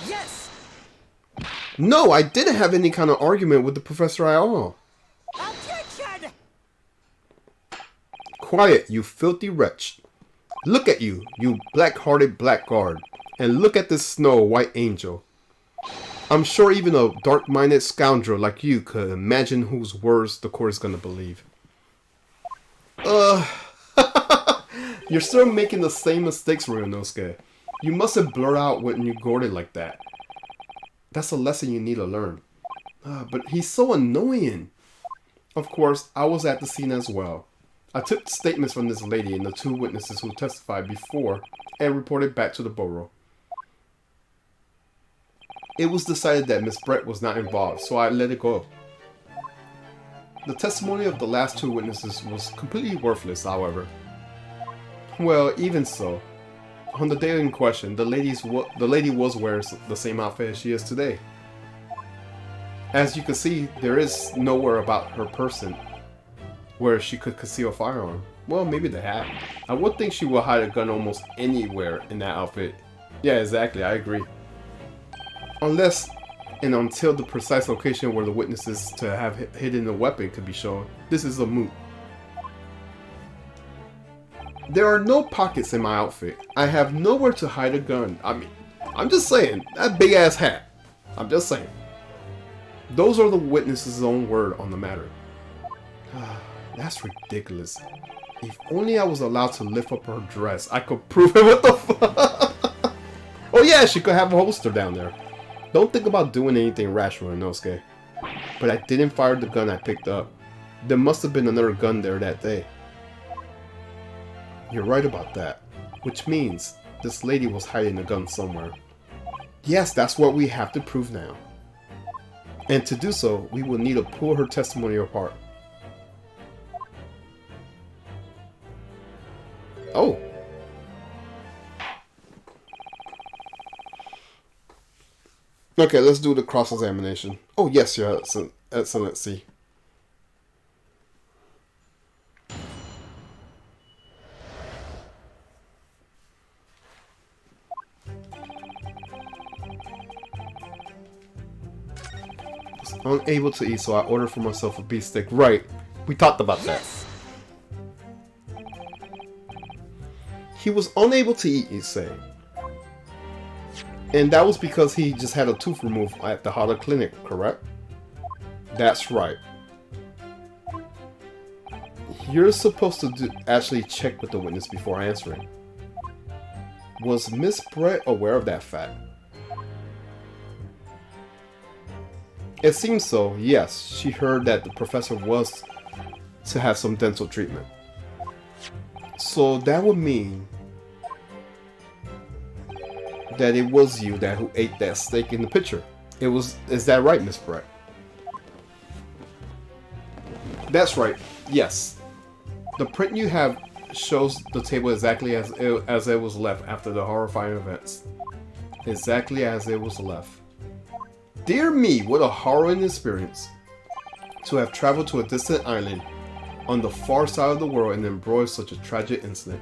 Yes! No, I didn't have any kind of argument with the professor at all. Objection! Quiet, you filthy wretch. Look at you, you black-hearted blackguard. And look at this Snow White angel. I'm sure even a dark-minded scoundrel like you could imagine whose words the court is gonna believe. You're still making the same mistakes, Ryunosuke. You mustn't blurt out when you gored it like that. That's a lesson you need to learn. But he's so annoying. Of course, I was at the scene as well. I took statements from this lady and the two witnesses who testified before and reported back to the borough. It was decided that Miss Brett was not involved, so I let it go. The testimony of the last two witnesses was completely worthless, however. Well, even so, on the day in question, the lady was wearing the same outfit as she is today. As you can see, there is nowhere about her person where she could conceal a firearm. Well, maybe the hat. I would think she will hide a gun almost anywhere in that outfit. Yeah, exactly, I agree. Unless and until the precise location where the witnesses to have hidden the weapon could be shown, this is a moot. There are no pockets in my outfit. I have nowhere to hide a gun. I mean, I'm just saying, that big ass hat. I'm just saying. Those are the witnesses' own word on the matter. That's ridiculous. If only I was allowed to lift up her dress, I could prove it. What the fuck? Oh yeah, she could have a holster down there. Don't think about doing anything rash, Ryunosuke. But I didn't fire the gun I picked up. There must have been another gun there that day. You're right about that. Which means this lady was hiding a gun somewhere. Yes, that's what we have to prove now. And to do so, we will need to pull her testimony apart. Oh. Okay, let's do the cross-examination. Oh yes, Your Excellency. Unable to eat, so I ordered for myself a beef steak. Right, we talked about that. He was unable to eat, you say. And that was because he just had a tooth removed at the Hada Clinic, correct? That's right. You're supposed to actually check with the witness before answering. Was Miss Brett aware of that fact? It seems so, yes. She heard that the professor was to have some dental treatment. So that would mean that it was you who ate that steak in the picture. Is that right, Miss Brett? That's right, yes. The print you have shows the table exactly as it was left after the horrifying events. Exactly as it was left. Dear me, what a harrowing experience. To have traveled to a distant island on the far side of the world and embroiled such a tragic incident.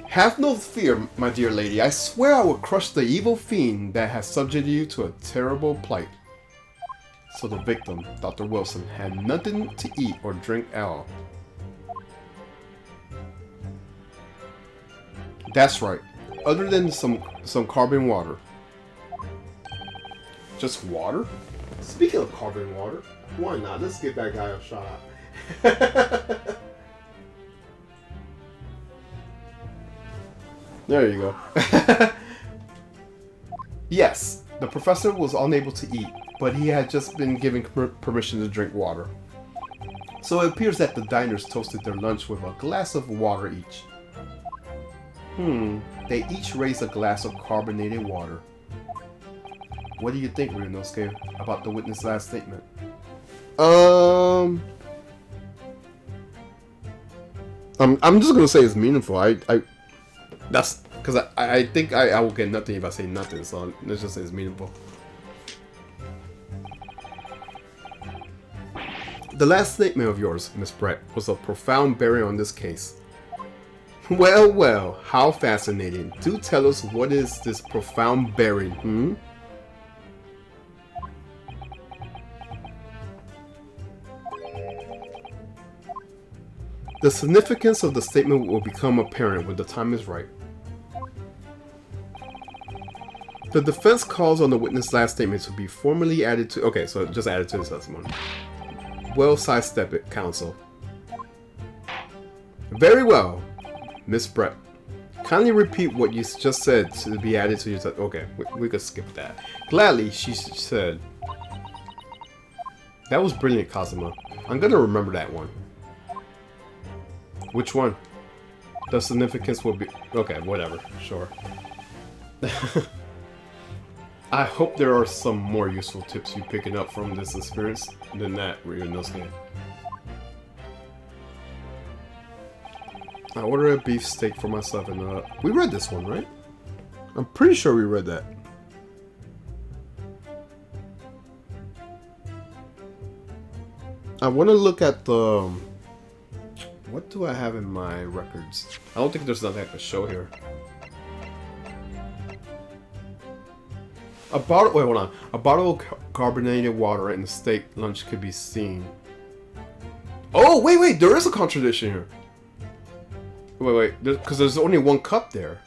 Have no fear, my dear lady. I swear I will crush the evil fiend that has subjected you to a terrible plight. So the victim, Dr. Wilson, had nothing to eat or drink at all. That's right. Other than some carbon water. Just water? Speaking of carbon water, why not? Let's give that guy a shot out. There you go. Yes, the professor was unable to eat, but he had just been given permission to drink water. So it appears that the diners toasted their lunch with a glass of water each. They each raised a glass of carbonated water. What do you think, Ryunosuke, about the witness' last statement? I'm just gonna say it's meaningful. That's because I think I will get nothing if I say nothing. So let's just say it's meaningful. The last statement of yours, Miss Brett, was a profound bearing on this case. Well, well, how fascinating. Do tell us, what is this profound bearing, The significance of the statement will become apparent when the time is right. The defense calls on the witness' last statement to be formally added to... Okay, so just added to the testimony. Well, sidestep it, counsel. Very well. Miss Brett, kindly repeat what you just said to be added to your... Okay, we could skip that. Gladly, she said. That was brilliant, Kazuma. I'm gonna remember that one. Which one? The significance will be... Okay, whatever. Sure. I hope there are some more useful tips you picking up from this experience than that, Ryunosuke. I ordered a beef steak for myself and we read this one, right? I'm pretty sure we read that. I want to look at the... What do I have in my records? I don't think there's nothing I can show here. A bottle... Wait, hold on. A bottle of carbonated water and a steak lunch could be seen. Oh, wait. There is a contradiction here. Wait. Because there's only one cup there.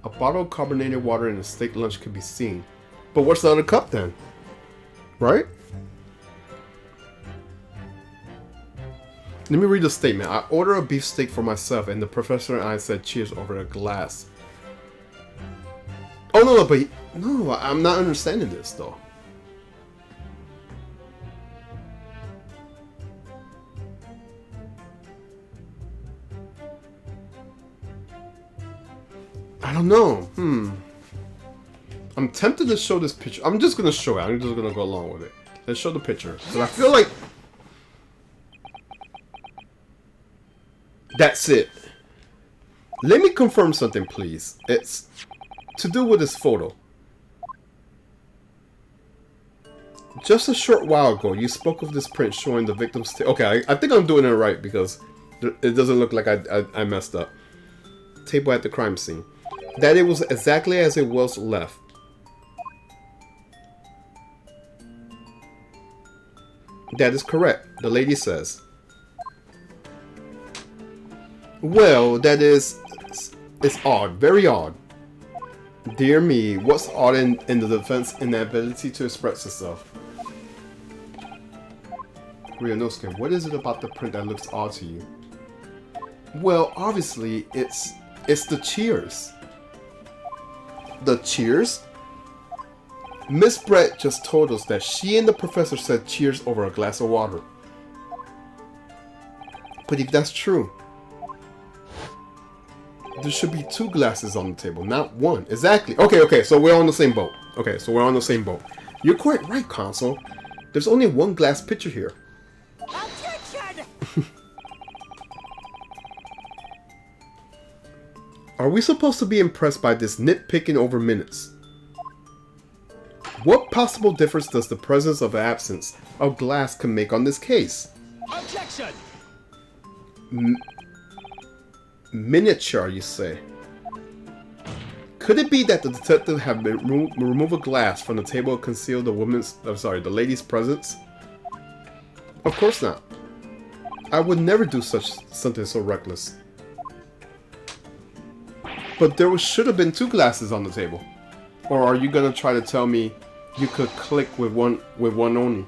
A bottle of carbonated water and a steak lunch could be seen. But what's the other cup then? Right? Let me read the statement. I ordered a beef steak for myself and the professor and I said cheers over a glass. Oh, no, but... No, I'm not understanding this, though. I don't know. I'm tempted to show this picture. I'm just going to show it. I'm just going to go along with it. Let's show the picture. Because I feel like... That's it. Let me confirm something, please. It's to do with this photo. Just a short while ago, you spoke of this print showing the victim's... Okay, I think I'm doing it right because it doesn't look like I messed up. Table at the crime scene. That it was exactly as it was left. That is correct, the lady says. Well, that is... It's odd, very odd. Dear me, what's odd in the defense inability to express itself? Ryunosuke, what is it about the print that looks odd to you? Well, obviously, it's the cheers. The cheers? Miss Brett just told us that she and the professor said cheers over a glass of water. But if that's true, there should be 2 glasses on the table, not 1. Exactly. Okay, so we're on the same boat. You're quite right, Console. There's only 1 glass pitcher here. Objection! Are we supposed to be impressed by this nitpicking over minutes? What possible difference does the presence of absence of glass can make on this case? Objection! Miniature, you say? Could it be that the detective had removed a glass from the table to conceal the the lady's presence? Of course not. I would never do something so reckless. But there should have been 2 glasses on the table. Or are you gonna try to tell me you could click with one only?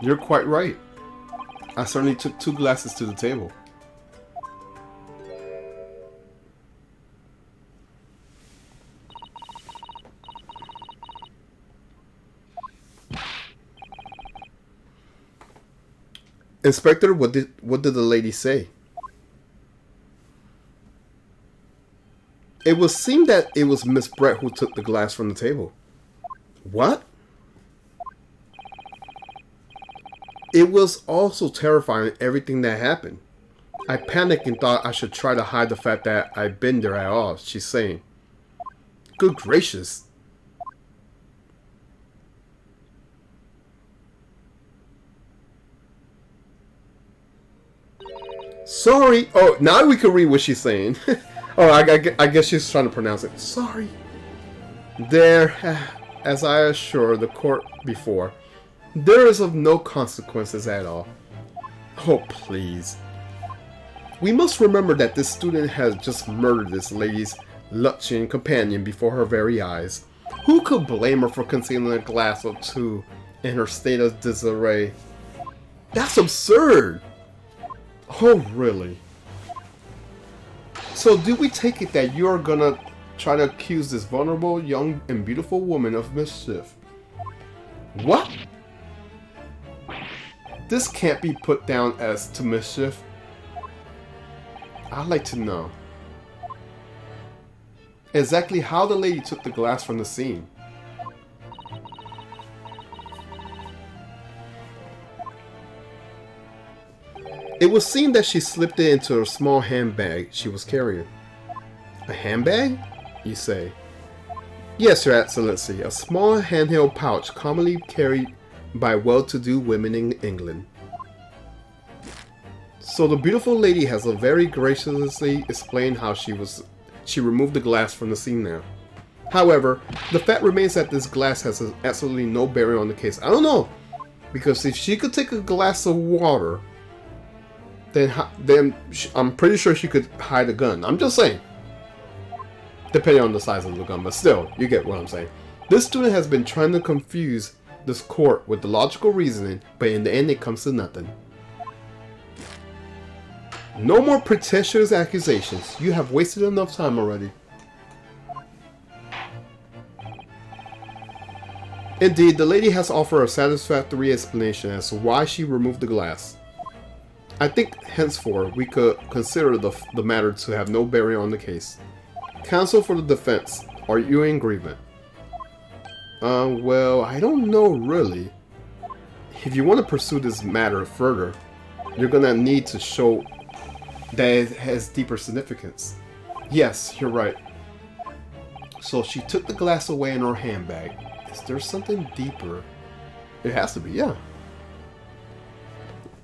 You're quite right. I certainly took 2 glasses to the table. Inspector, what did the lady say? It would seem that it was Miss Brett who took the glass from the table. What? It was also terrifying, everything that happened. I panicked and thought I should try to hide the fact that I'd been there at all, she's saying. Good gracious. Sorry. Oh, now we can read what she's saying. Oh, I guess she's trying to pronounce it. Sorry. There, as I assured the court before, there is of no consequences at all. Oh, please. We must remember that this student has just murdered this lady's Luchan companion before her very eyes. Who could blame her for concealing a glass or 2 in her state of disarray? That's absurd! Oh, really? So do we take it that you're gonna try to accuse this vulnerable, young, and beautiful woman of mischief? What? This can't be put down as to mischief. I'd like to know exactly how the lady took the glass from the scene. It was seen that she slipped it into a small handbag she was carrying. A handbag? You say? Yes, Your Excellency, a small handheld pouch commonly carried by well-to-do women in England. So the beautiful lady has very graciously explained how she removed the glass from the scene now. However, the fact remains that this glass has absolutely no bearing on the case. I don't know, because if she could take a glass of water, then I'm pretty sure she could hide a gun. I'm just saying. Depending on the size of the gun, but still, you get what I'm saying. This student has been trying to confuse this court with the logical reasoning, but in the end it comes to nothing. No more pretentious accusations. You have wasted enough time already. Indeed, the lady has offered a satisfactory explanation as to why she removed the glass. I think henceforth we could consider the matter to have no bearing on the case. Counsel for the defense, are you in agreement? Well, I don't know really. If you want to pursue this matter further, you're gonna need to show that it has deeper significance. Yes, you're right. So she took the glass away in her handbag. Is there something deeper? It has to be, yeah.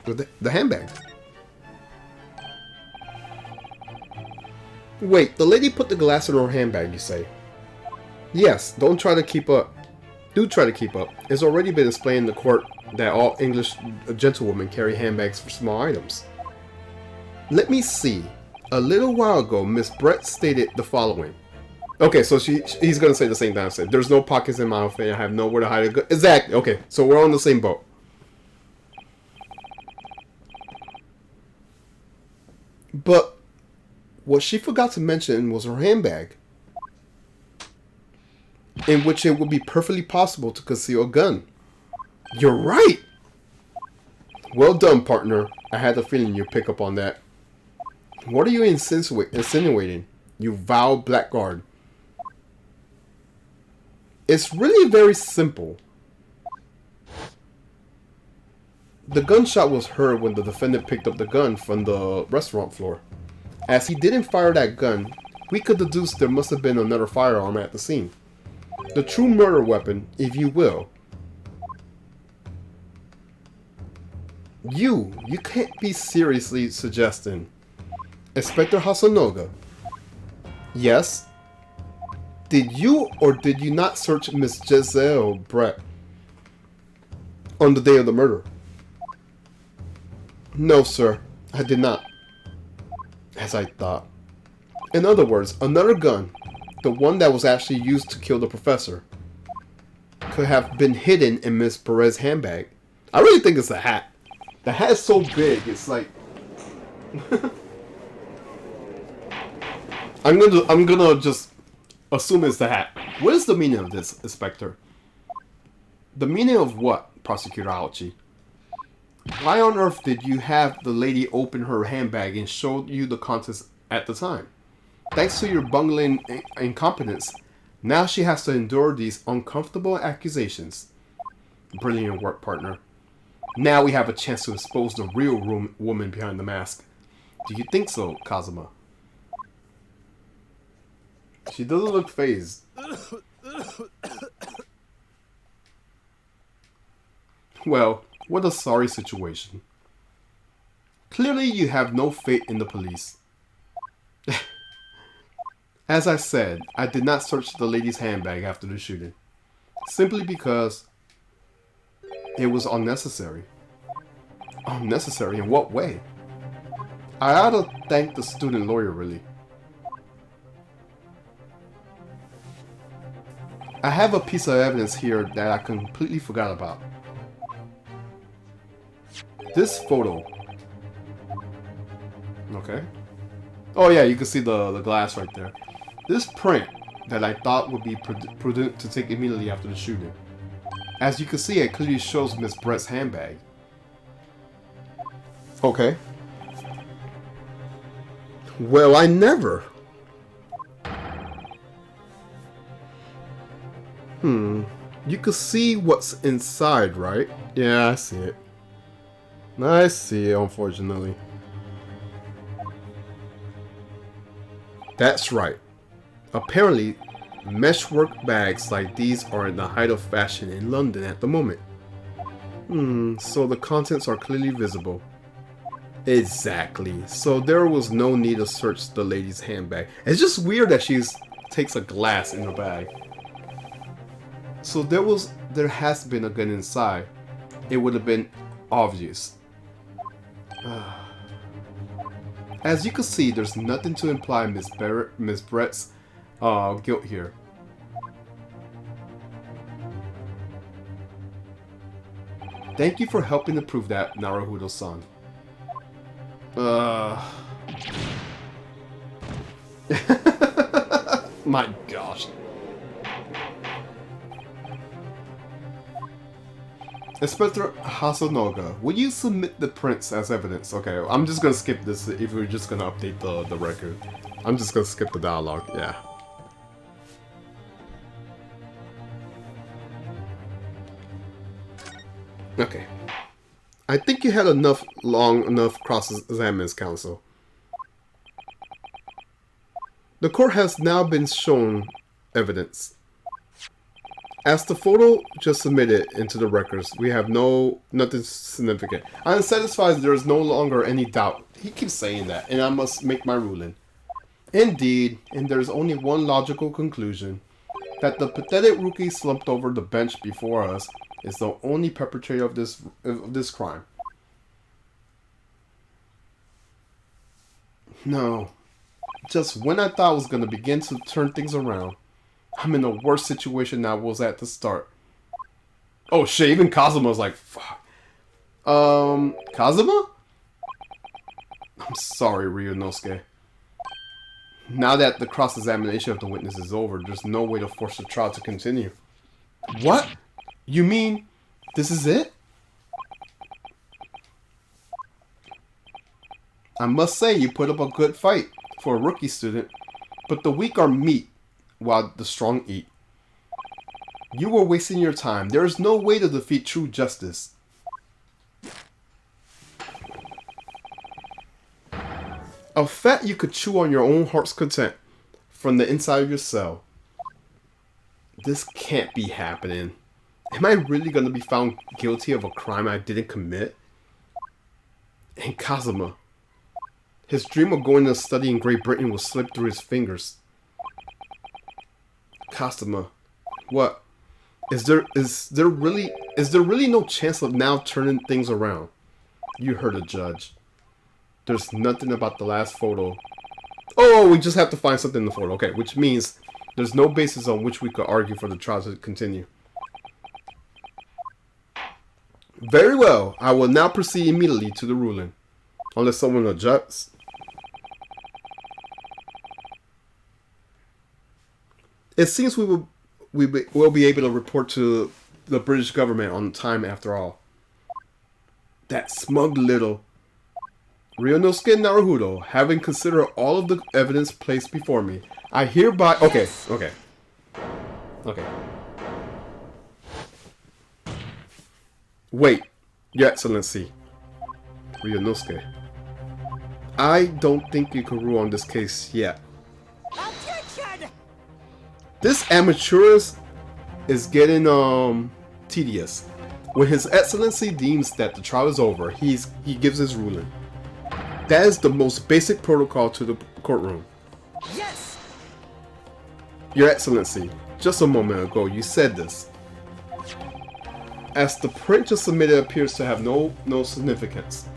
The handbag. Wait, the lady put the glass in her handbag, you say? Yes, don't try to keep up. Do try to keep up. It's already been explained in the court that all English gentlewomen carry handbags for small items. Let me see. A little while ago, Miss Brett stated the following. Okay, so he's gonna say the same thing I said. There's no pockets in my outfit. I have nowhere to hide a gun. Exactly. Okay, so we're on the same boat. But what she forgot to mention was her handbag, in which it would be perfectly possible to conceal a gun. You're right! Well done, partner. I had a feeling you'd pick up on that. What are you insinuating, you vile blackguard? It's really very simple. The gunshot was heard when the defendant picked up the gun from the restaurant floor. As he didn't fire that gun, we could deduce there must have been another firearm at the scene. The true murder weapon, if you will. You can't be seriously suggesting. Inspector Hasanoga. Yes? Did you or did you not search Miss Giselle Brett on the day of the murder? No, sir, I did not. As I thought. In other words, another gun, the one that was actually used to kill the professor, could have been hidden in Miss Perez's handbag. I really think it's the hat. The hat is so big, it's like... I'm gonna just assume it's the hat. What is the meaning of this, Inspector? The meaning of what, Prosecutor Alchi? Why on earth did you have the lady open her handbag and show you the contents at the time? Thanks to your bungling incompetence, now she has to endure these uncomfortable accusations. Brilliant work, partner. Now we have a chance to expose the real woman behind the mask. Do you think so, Kazuma? She doesn't look fazed. Well, what a sorry situation. Clearly you have no faith in the police. As I said, I did not search the lady's handbag after the shooting. Simply because it was unnecessary. Unnecessary in what way? I ought to thank the student lawyer, really. I have a piece of evidence here that I completely forgot about. This photo. Okay. Oh yeah, you can see the glass right there. This print that I thought would be prudent to take immediately after the shooting. As you can see, it clearly shows Miss Brett's handbag. Okay. Well, I never. You can see what's inside, right? Yeah, I see it. I see it, unfortunately. That's right. Apparently, meshwork bags like these are in the height of fashion in London at the moment. So the contents are clearly visible. Exactly. So there was no need to search the lady's handbag. It's just weird that she takes a glass in the bag. So there has been a gun inside. It would have been obvious. As you can see, there's nothing to imply Miss Brett's guilt here. Thank you for helping to prove that, Naruhodo-san. My gosh. Inspector Hasanoga, will you submit the prints as evidence? Okay, I'm just gonna skip this if we're just gonna update the record. I'm just gonna skip the dialogue, yeah. Okay. I think you had long enough cross-examines, counsel. The court has now been shown evidence. As the photo just submitted into the records, we have nothing significant. I am satisfied there is no longer any doubt. He keeps saying that, and I must make my ruling. Indeed, and there is only one logical conclusion, that the pathetic rookie slumped over the bench before us is the only perpetrator of this crime. No. Just when I thought I was going to begin to turn things around, I'm in a worse situation than I was at the start. Oh shit, even Kazuma was like, fuck. Kazuma? I'm sorry, Ryunosuke. Now that the cross-examination of the witness is over, there's no way to force the trial to continue. What? You mean this is it? I must say you put up a good fight for a rookie student, but the weak are meat while the strong eat. You were wasting your time. There is no way to defeat true justice. A fat you could chew on your own heart's content from the inside of your cell. This can't be happening. Am I really going to be found guilty of a crime I didn't commit? And Kazuma. His dream of going to study in Great Britain will slip through his fingers. Kazuma. What? Is there really no chance of now turning things around? You heard the judge. There's nothing about the last photo. Oh, we just have to find something in the photo. Okay, which means there's no basis on which we could argue for the trial to continue. Very well. I will now proceed immediately to the ruling. Unless someone objects. It seems we will be able to report to the British government on time after all. That smug little... Ryunosuke Naruhodo, having considered all of the evidence placed before me, I hereby... Okay. Wait, Your Excellency. Ryunosuke. I don't think you can rule on this case yet. Objection! This amateurist is getting tedious. When His Excellency deems that the trial is over, he gives his ruling. That is the most basic protocol to the courtroom. Yes! Your Excellency, just a moment ago you said this. As the print just submitted appears to have no significance.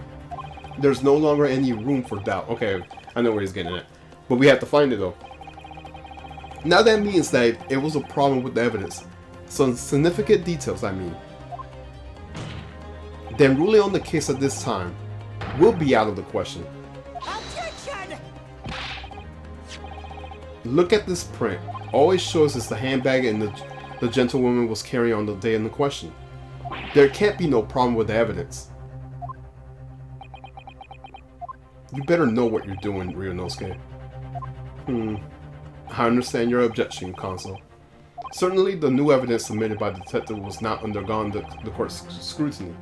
There's no longer any room for doubt. Okay, I know where he's getting at. But we have to find it though. Now that means that it was a problem with the evidence. Some significant details, I mean. Then ruling on the case at this time will be out of the question. Objection! Look at this print. All it shows is the handbag and the gentlewoman was carrying on the day in the question. There can't be no problem with the evidence. You better know what you're doing, Ryunosuke. I understand your objection, Consul. Certainly, the new evidence submitted by the detective was not undergone the court's scrutiny.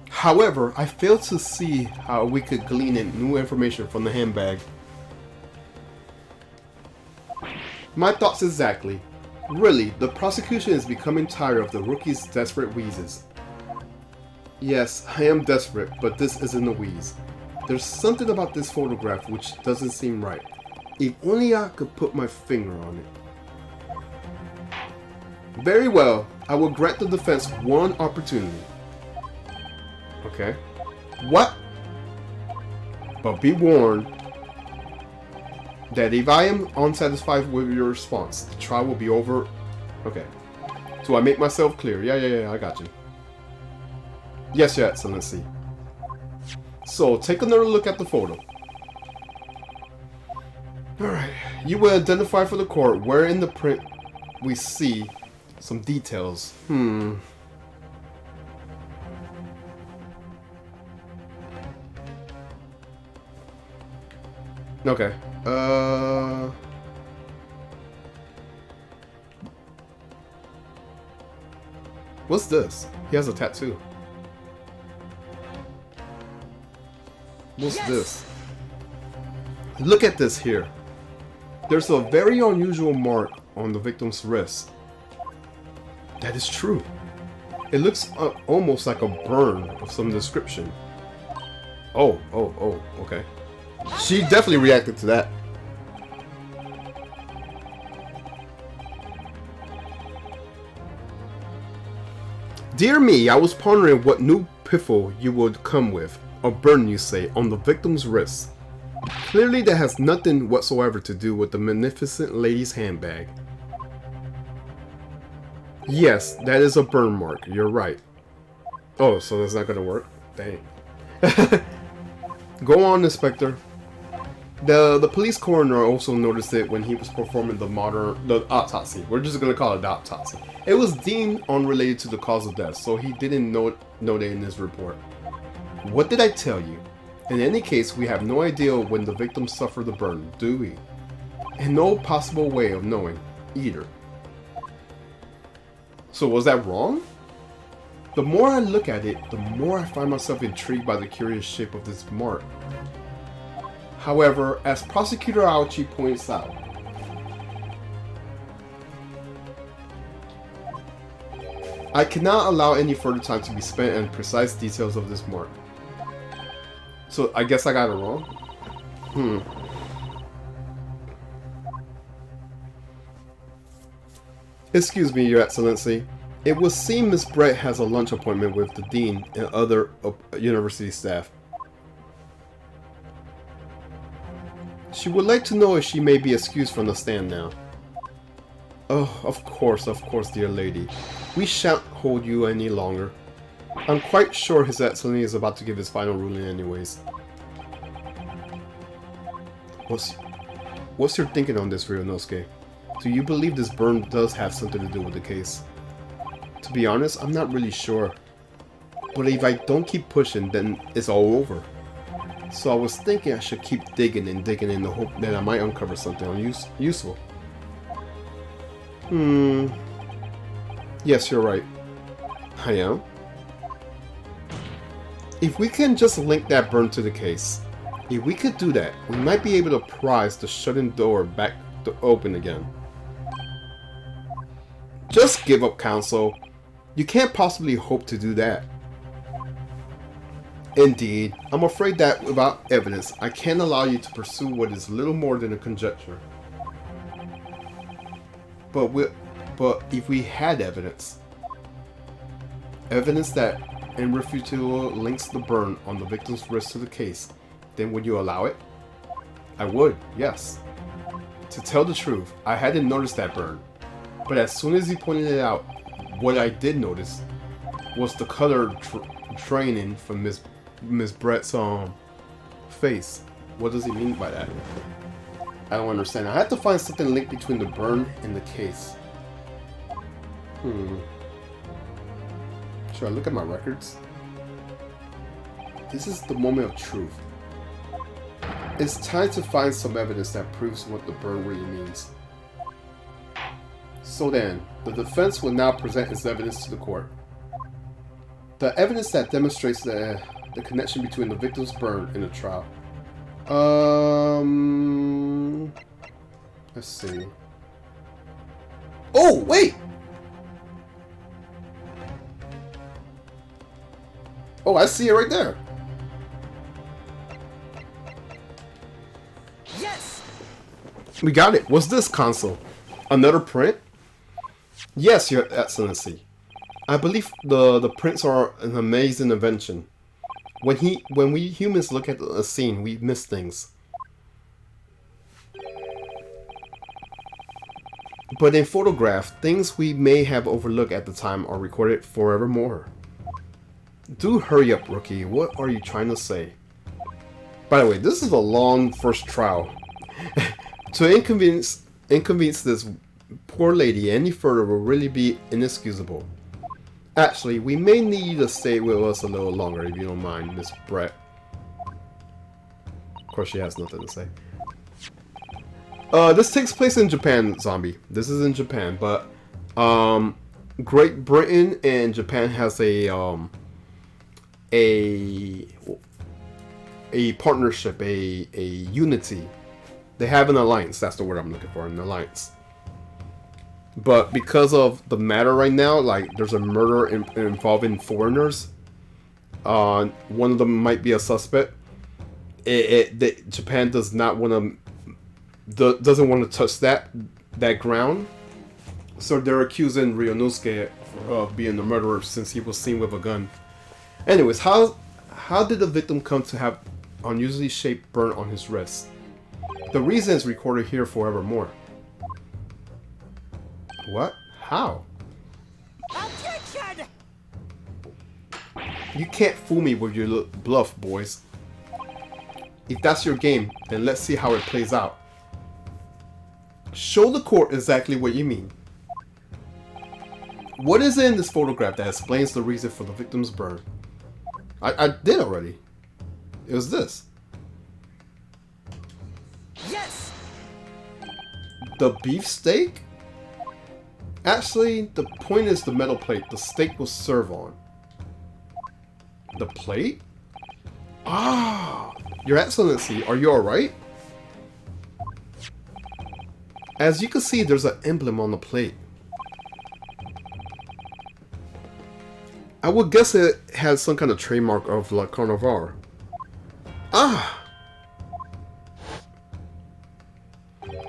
However, I fail to see how we could glean in new information from the handbag. My thoughts exactly. Really, the prosecution is becoming tired of the rookie's desperate wheezes. Yes, I am desperate, but this isn't a wheeze. There's something about this photograph which doesn't seem right. If only I could put my finger on it. Very well, I will grant the defense one opportunity. Okay. What? But be warned that if I am unsatisfied with your response, the trial will be over. Okay. Do I make myself clear? Yeah, I got you. Yes, Your Excellency. So, take another look at the photo. Alright. You will identify for the court where in the print we see some details. Okay. What's this? He has a tattoo. What's this? Look at this here. There's a very unusual mark on the victim's wrist. That is true. It looks almost like a burn of some description. Oh, okay. She definitely reacted to that. Dear me, I was pondering what new piffle you would come with. A burn, you say, on the victim's wrist. Clearly that has nothing whatsoever to do with the magnificent lady's handbag. Yes, that is a burn mark, you're right. Oh, so that's not gonna work? Dang. Go on, Inspector. The police coroner also noticed it when he was performing the autopsy. We're just gonna call it the autopsy. It was deemed unrelated to the cause of death, so he didn't note it in his report. What did I tell you? In any case, we have no idea when the victim suffered the burn, do we? And no possible way of knowing, either. So was that wrong? The more I look at it, the more I find myself intrigued by the curious shape of this mark. However, as Prosecutor Aochi points out, I cannot allow any further time to be spent on precise details of this mark. So I guess I got it wrong? Excuse me, Your Excellency. It would seem Miss Brett has a lunch appointment with the Dean and other university staff. She would like to know if she may be excused from the stand now. Oh, of course, dear lady. We shan't hold you any longer. I'm quite sure His Excellency is about to give his final ruling anyways. What's your thinking on this, Ryunosuke? Do you believe this burn does have something to do with the case? To be honest, I'm not really sure. But if I don't keep pushing, then it's all over. So I was thinking I should keep digging in the hope that I might uncover something useful. Yes, you're right. I am. If we can just link that burn to the case, if we could do that, we might be able to prise the shut-in door back to open again. Just give up, Counsel. You can't possibly hope to do that. Indeed, I'm afraid that without evidence, I can't allow you to pursue what is little more than a conjecture. But if we had evidence that irrefutable links the burn on the victim's wrist to the case, then would you allow it? I would, yes. To tell the truth, I hadn't noticed that burn, but as soon as he pointed it out, what I did notice was the color draining from Miss Brett's face. What does he mean by that? I don't understand. I have to find something linked between the burn and the case. Should I look at my records? This is the moment of truth. It's time to find some evidence that proves what the burn really means. So then, the defense will now present its evidence to the court. The evidence that demonstrates the connection between the victim's burn and the trial. Let's see. Oh, wait! Oh, I see it right there. Yes! We got it. What's this, Consul? Another print? Yes, Your Excellency. I believe the prints are an amazing invention. When we humans look at a scene, we miss things. But in photograph, things we may have overlooked at the time are recorded forevermore. Do hurry up, Rookie. What are you trying to say? By the way, this is a long first trial. To inconvenience this poor lady any further will really be inexcusable. Actually, we may need you to stay with us a little longer if you don't mind, Miss Brett. Of course, she has nothing to say. This takes place in Japan, Zombie. This is in Japan, but Great Britain and Japan has a partnership, a unity. They have an alliance. That's the word I'm looking for, an alliance. But because of the matter right now, like there's a murder involving foreigners. One of them might be a suspect. Japan does not want to, doesn't want to touch that ground. So they're accusing Ryunosuke of being the murderer since he was seen with a gun. Anyways, how did the victim come to have unusually shaped burn on his wrist? The reason is recorded here forevermore. What? How? Objection! You can't fool me with your bluff, boys. If that's your game, then let's see how it plays out. Show the court exactly what you mean. What is in this photograph that explains the reason for the victim's burn? I did already. It was this. Yes! The beefsteak? Actually, the point is the metal plate the steak was served on. The plate? Ah! Your Excellency, are you alright? As you can see, there's an emblem on the plate. I would guess it has some kind of trademark of La Carnival. Ah!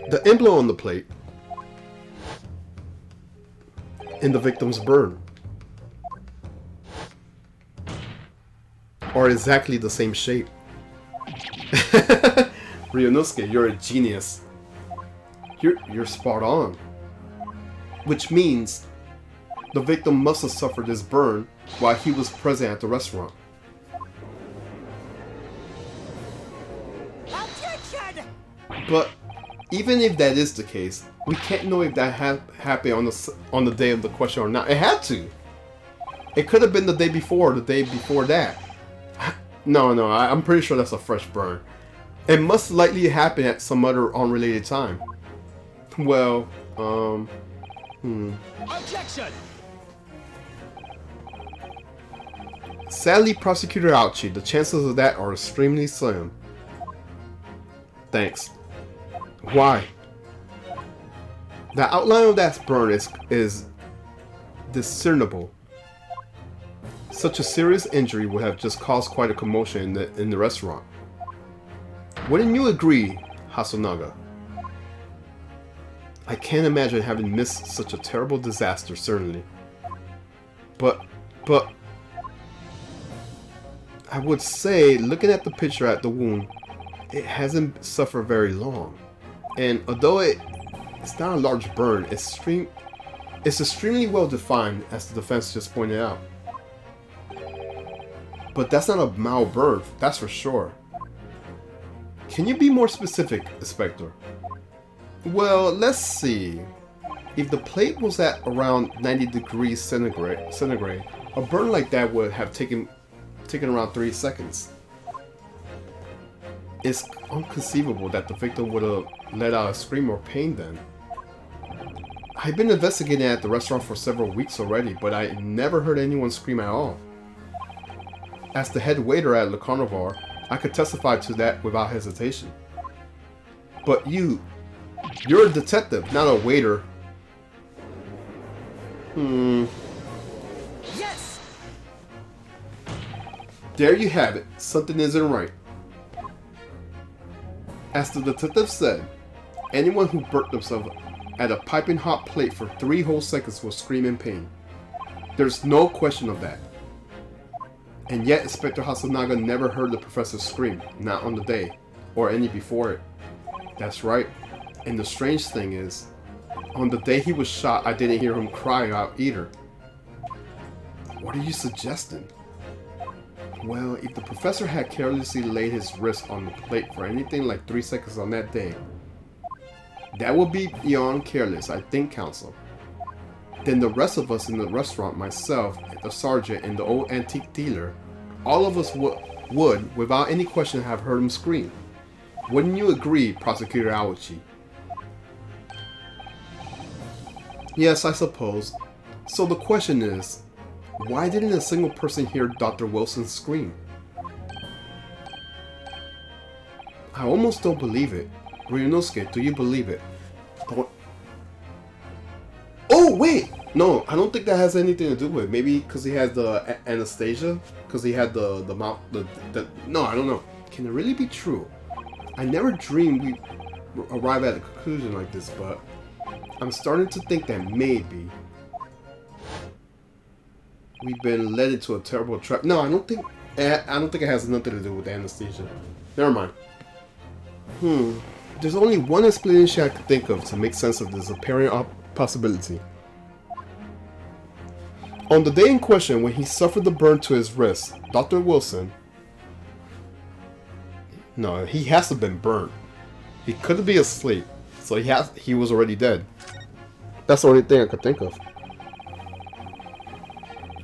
The emblem on the plate in the victim's burn are exactly the same shape. Ryunosuke, you're a genius. You're spot on. Which means the victim must have suffered this burn while he was present at the restaurant. Objection! But even if that is the case, we can't know if that happened on the day of the question or not. It had to. It could have been the day before, or the day before that. No, I'm pretty sure that's a fresh burn. It must likely happen at some other unrelated time. Well, Objection! Sadly, Prosecutor Ouchie, the chances of that are extremely slim. Thanks. Why? The outline of that burn is discernible. Such a serious injury would have just caused quite a commotion in the restaurant. Wouldn't you agree, Hasunaga? I can't imagine having missed such a terrible disaster, certainly. But... I would say, looking at the picture at the wound, it hasn't suffered very long. And although it's not a large burn, it's extremely well defined, as the defense just pointed out. But that's not a mild burn, that's for sure. Can you be more specific, Inspector? Well, let's see. If the plate was at around 90 degrees centigrade, a burn like that would have taken around 3 seconds. It's inconceivable that the victim would have let out a scream or pain then. I've been investigating at the restaurant for several weeks already, but I never heard anyone scream at all. As the head waiter at Le Carnival, I could testify to that without hesitation. But you're a detective, not a waiter. Yes! There you have it. Something isn't right. As the detective said, anyone who burnt themselves at a piping hot plate for 3 whole seconds will scream in pain. There's no question of that. And yet Inspector Hasanaga never heard the professor scream, not on the day, or any before it. That's right. And the strange thing is, on the day he was shot, I didn't hear him cry out either. What are you suggesting? Well, if the professor had carelessly laid his wrist on the plate for anything like 3 seconds on that day, that would be beyond careless, I think, counsel. Then the rest of us in the restaurant, myself, the sergeant, and the old antique dealer, all of us would, without any question, have heard him scream. Wouldn't you agree, Prosecutor Aochi? Yes, I suppose. So the question is, why didn't a single person hear Dr. Wilson scream? I almost don't believe it. Ryunosuke, do you believe it? Oh, wait! No, I don't think that has anything to do with it. Maybe because he has the anesthesia? Because he had the mouth... No, I don't know. Can it really be true? I never dreamed we'd arrive at a conclusion like this, but I'm starting to think that maybe we've been led into a terrible trap. No, I don't think it has nothing to do with the anesthesia. Never mind. There's only one explanation I could think of to make sense of this apparent possibility. On the day in question, when he suffered the burn to his wrist, Dr. Wilson... No, he has to have been burnt. He couldn't be asleep, so he was already dead. That's the only thing I could think of.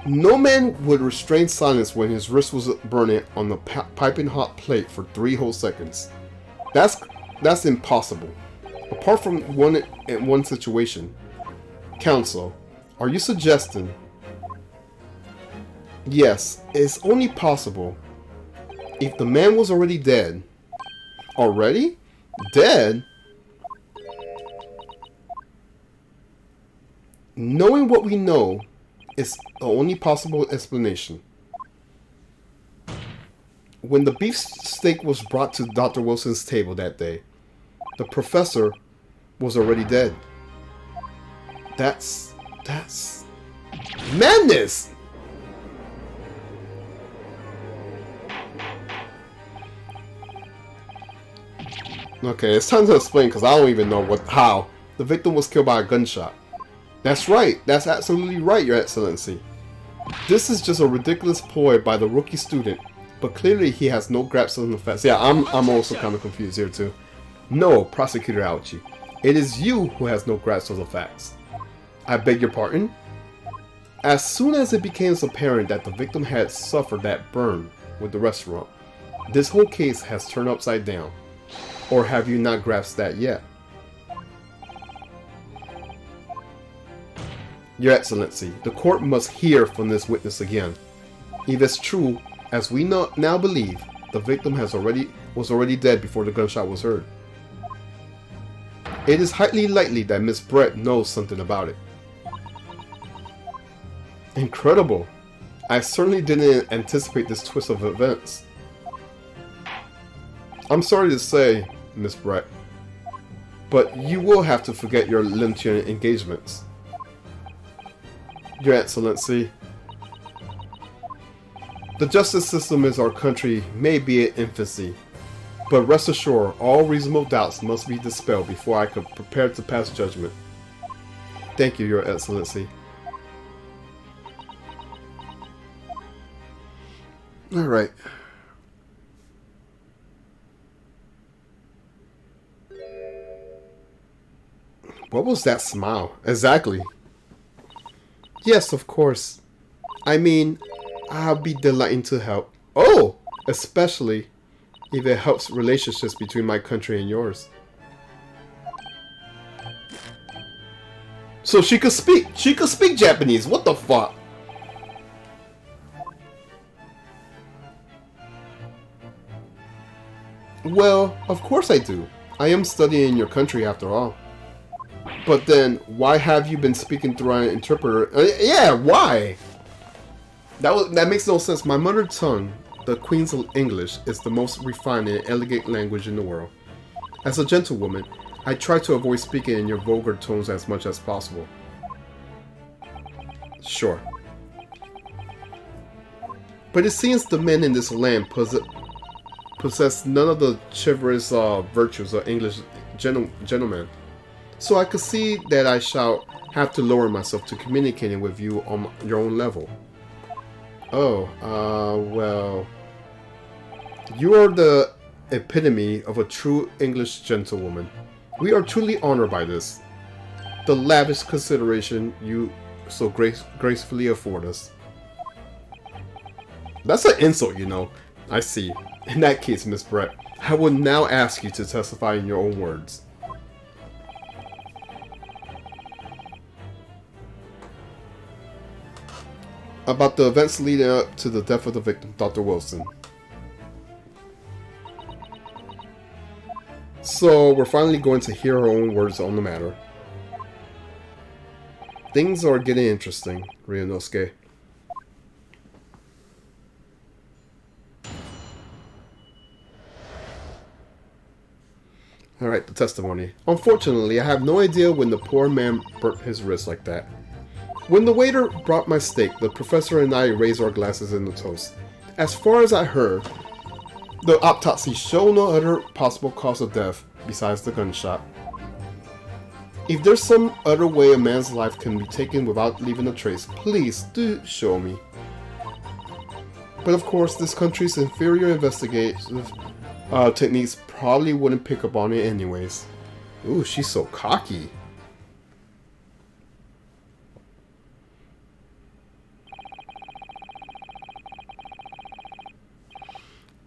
No man would restrain silence when his wrist was burning on the piping hot plate for 3 whole seconds. That's impossible. Apart from one situation. Counsel, are you suggesting? Yes, it's only possible if the man was already dead. Already? Dead? Knowing what we know is the only possible explanation. When the beef steak was brought to Dr. Wilson's table that day, the professor was already dead. That's madness! Okay, it's time to explain because I don't even know how. The victim was killed by a gunshot. That's right. That's absolutely right, Your Excellency. This is just a ridiculous ploy by the rookie student, but clearly he has no grasp on the facts. Yeah, I'm also kind of confused here too. No, Prosecutor Aochi. It is you who has no grasp of the facts. I beg your pardon? As soon as it became apparent that the victim had suffered that burn with the restaurant, this whole case has turned upside down. Or have you not grasped that yet? Your Excellency, the court must hear from this witness again. If it's true, as we now believe, the victim was already dead before the gunshot was heard. It is highly likely that Miss Brett knows something about it. Incredible! I certainly didn't anticipate this twist of events. I'm sorry to say, Miss Brett, but you will have to forget your limited engagements. Your Excellency, the justice system in our country may be in infancy, but rest assured, all reasonable doubts must be dispelled before I could prepare to pass judgment. Thank you, Your Excellency. Alright. What was that smile? Exactly. Yes, of course. I mean, I'll be delighted to help. Oh! Especially if it helps relationships between my country and yours. So she could speak. She could speak Japanese. What the fuck? Well, of course I do. I am studying in your country after all. But then, why have you been speaking through an interpreter? Yeah, why? That makes no sense. My mother tongue, the Queen's English, is the most refined and elegant language in the world. As a gentlewoman, I try to avoid speaking in your vulgar tones as much as possible. Sure. But it seems the men in this land possess none of the chivalrous virtues of English gentlemen. So I could see that I shall have to lower myself to communicating with you on your own level. Oh, well... You are the epitome of a true English gentlewoman. We are truly honored by this. The lavish consideration you so gracefully afford us. That's an insult, you know. I see. In that case, Miss Brett, I will now ask you to testify in your own words. About the events leading up to the death of the victim, Dr. Wilson. So, we're finally going to hear her own words on the matter. Things are getting interesting, Ryunosuke. Alright, the testimony. Unfortunately, I have no idea when the poor man burnt his wrist like that. When the waiter brought my steak, the professor and I raised our glasses in the toast. As far as I heard, the autopsy showed no other possible cause of death besides the gunshot. If there's some other way a man's life can be taken without leaving a trace, please do show me. But of course, this country's inferior investigative techniques probably wouldn't pick up on it anyways. Ooh, she's so cocky.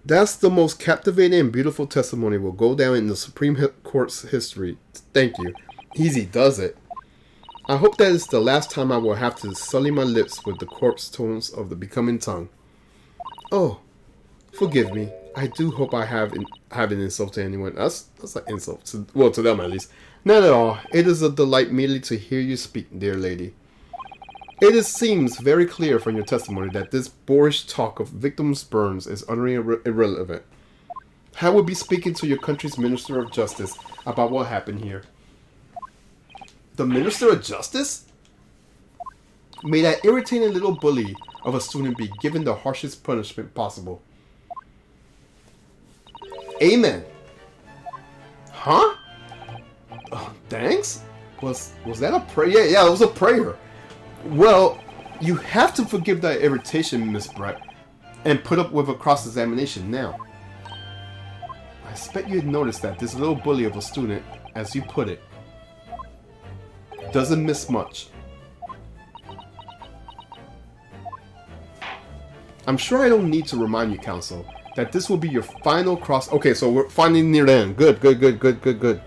That's the most captivating and beautiful testimony will go down in the Supreme Court's history. Thank you. Easy does it. I hope that is the last time I will have to sully my lips with the corpse tones of the becoming tongue. Oh, forgive me. I do hope I haven't insulted anyone. That's an insult. To them at least. Not at all. It is a delight merely to hear you speak, dear lady. It seems very clear from your testimony that this boorish talk of victims' burns is utterly irrelevant. I will be speaking to your country's Minister of Justice about what happened here. The Minister of Justice? May that irritating little bully of a student be given the harshest punishment possible. Amen. Huh? Thanks? Was that a prayer? Yeah, it was a prayer. Well, you have to forgive that irritation, Miss Brett, and put up with a cross-examination now. I expect you'd notice that this little bully of a student, as you put it, doesn't miss much. I'm sure I don't need to remind you, Counsel, that this will be your final cross... Okay, so we're finally near the end. Good.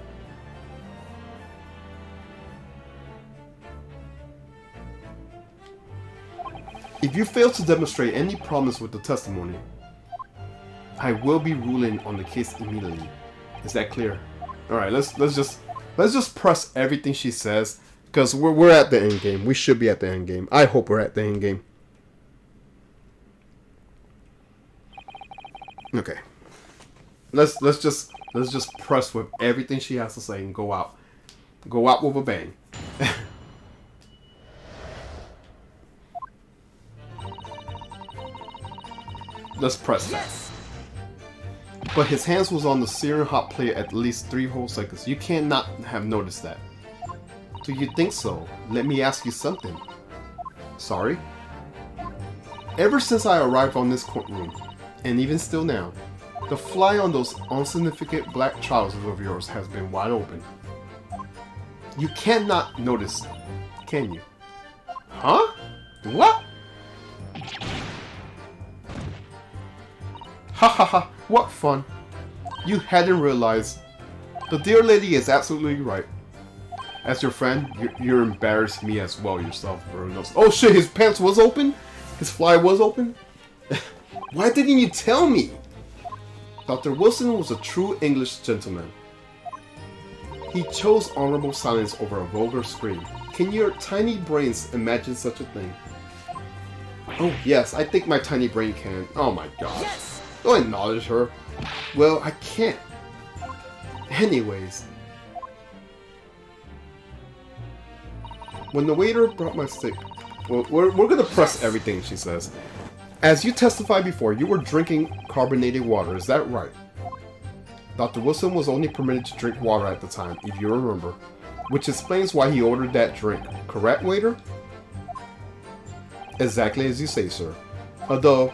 If you fail to demonstrate any promise with the testimony, I will be ruling on the case immediately. Is that clear? All right, let's just press everything she says because we're at the end game. We should be at the end game. I hope we're at the end game. Okay. Let's just press with everything she has to say and go out. Go out with a bang. Let's press that. Yes. But his hands was on the searing hot plate at least 3 whole seconds. You cannot have noticed that. Do you think so? Let me ask you something. Sorry? Ever since I arrived on this courtroom, and even still now, the fly on those insignificant black trousers of yours has been wide open. You cannot notice, can you? Huh? What? Ha ha ha, what fun. You hadn't realized. The dear lady is absolutely right. As your friend, you're embarrassed me as well yourself, Bruno. Oh shit, his pants was open? His fly was open? Why didn't you tell me? Dr. Wilson was a true English gentleman. He chose honorable silence over a vulgar scream. Can your tiny brains imagine such a thing? Oh yes, I think my tiny brain can. Oh my gosh. Yes! Don't acknowledge her. Well, I can't. Anyways. When the waiter brought my steak... Well, we're gonna press everything, she says. As you testified before, you were drinking carbonated water, is that right? Dr. Wilson was only permitted to drink water at the time, if you remember. Which explains why he ordered that drink. Correct, waiter? Exactly as you say, sir. Although...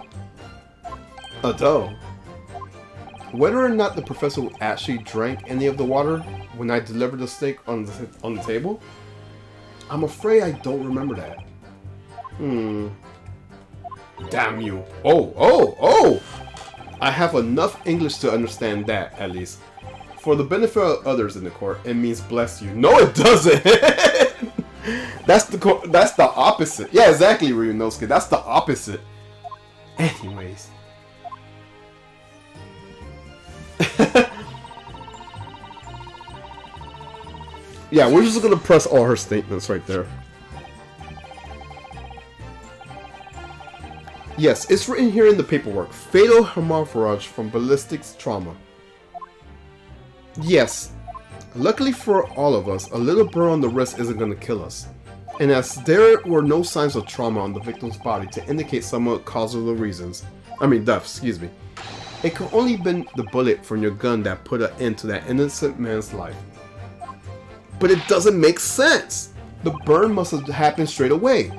Whether or not the professor actually drank any of the water when I delivered the steak on the table? I'm afraid I don't remember that. Damn you. Oh! I have enough English to understand that, at least. For the benefit of others in the court, it means bless you. No, it doesn't! That's the opposite. Yeah, exactly, Ryunosuke. That's the opposite. Anyways. Yeah, we're just gonna press all her statements right there. Yes, it's written here in the paperwork. Fatal hemorrhage from ballistics trauma. Yes. Luckily for all of us, a little burn on the wrist isn't gonna kill us. And as there were no signs of trauma on the victim's body to indicate some causal reasons, death, excuse me. It could only have been the bullet from your gun that put an end to that innocent man's life. But it doesn't make sense! The burn must have happened straight away,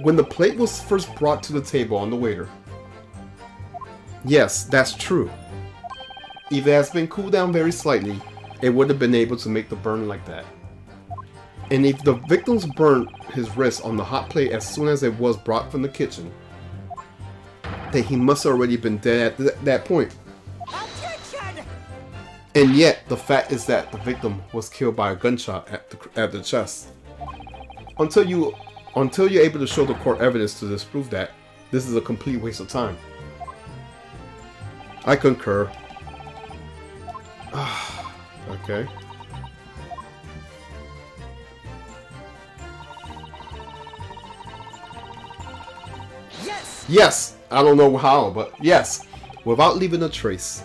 when the plate was first brought to the table on the waiter. Yes, that's true. If it has been cooled down very slightly, it would have been able to make the burn like that. And if the victims burned his wrist on the hot plate as soon as it was brought from the kitchen, then he must have already been dead at that point. Objection! And yet, the fact is that the victim was killed by a gunshot at the chest. Until you're able to show the court evidence to disprove that, this is a complete waste of time. I concur. Okay. Yes! Yes! I don't know how, but yes. Without leaving a trace.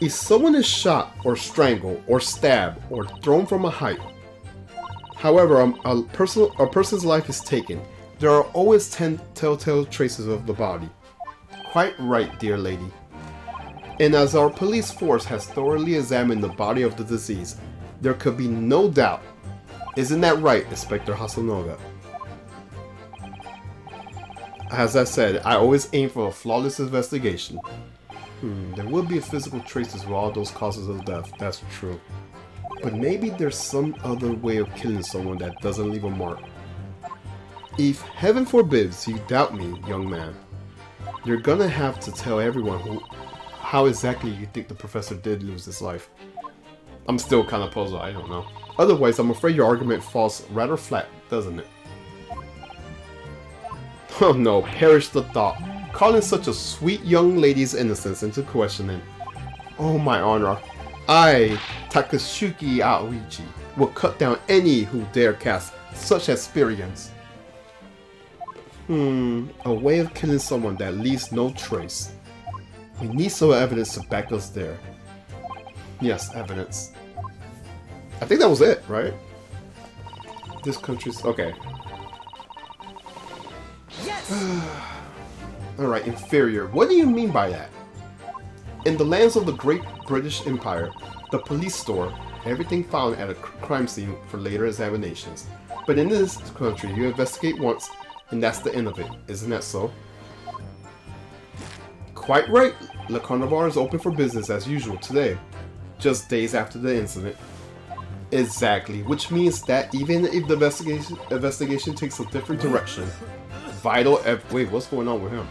If someone is shot, or strangled, or stabbed, or thrown from a height, however, a person's life is taken, there are always 10 telltale traces of the body. Quite right, dear lady. And as our police force has thoroughly examined the body of the deceased, there could be no doubt. Isn't that right, Inspector Hasanoga? As I said, I always aim for a flawless investigation. There will be physical traces of all those causes of death, that's true. But maybe there's some other way of killing someone that doesn't leave a mark. If, heaven forbids, you doubt me, young man, you're gonna have to tell everyone how exactly you think the professor did lose his life. I'm still kind of puzzled, I don't know. Otherwise, I'm afraid your argument falls rather flat, doesn't it? Oh no, perish the thought. Calling such a sweet young lady's innocence into questioning. Oh my honor, I, Takashuki Aoichi, will cut down any who dare cast such aspersions. A way of killing someone that leaves no trace. We need some evidence to back us there. Yes, evidence. I think that was it, right? This country's... okay. Yes! Alright, inferior. What do you mean by that? In the lands of the Great British Empire, the police store everything found at a crime scene for later examinations. But in this country, you investigate once, and that's the end of it. Isn't that so? Quite right. Le Carnival is open for business as usual today, just days after the incident. Exactly, which means that even if the investigation takes a different direction, wait, what's going on with him?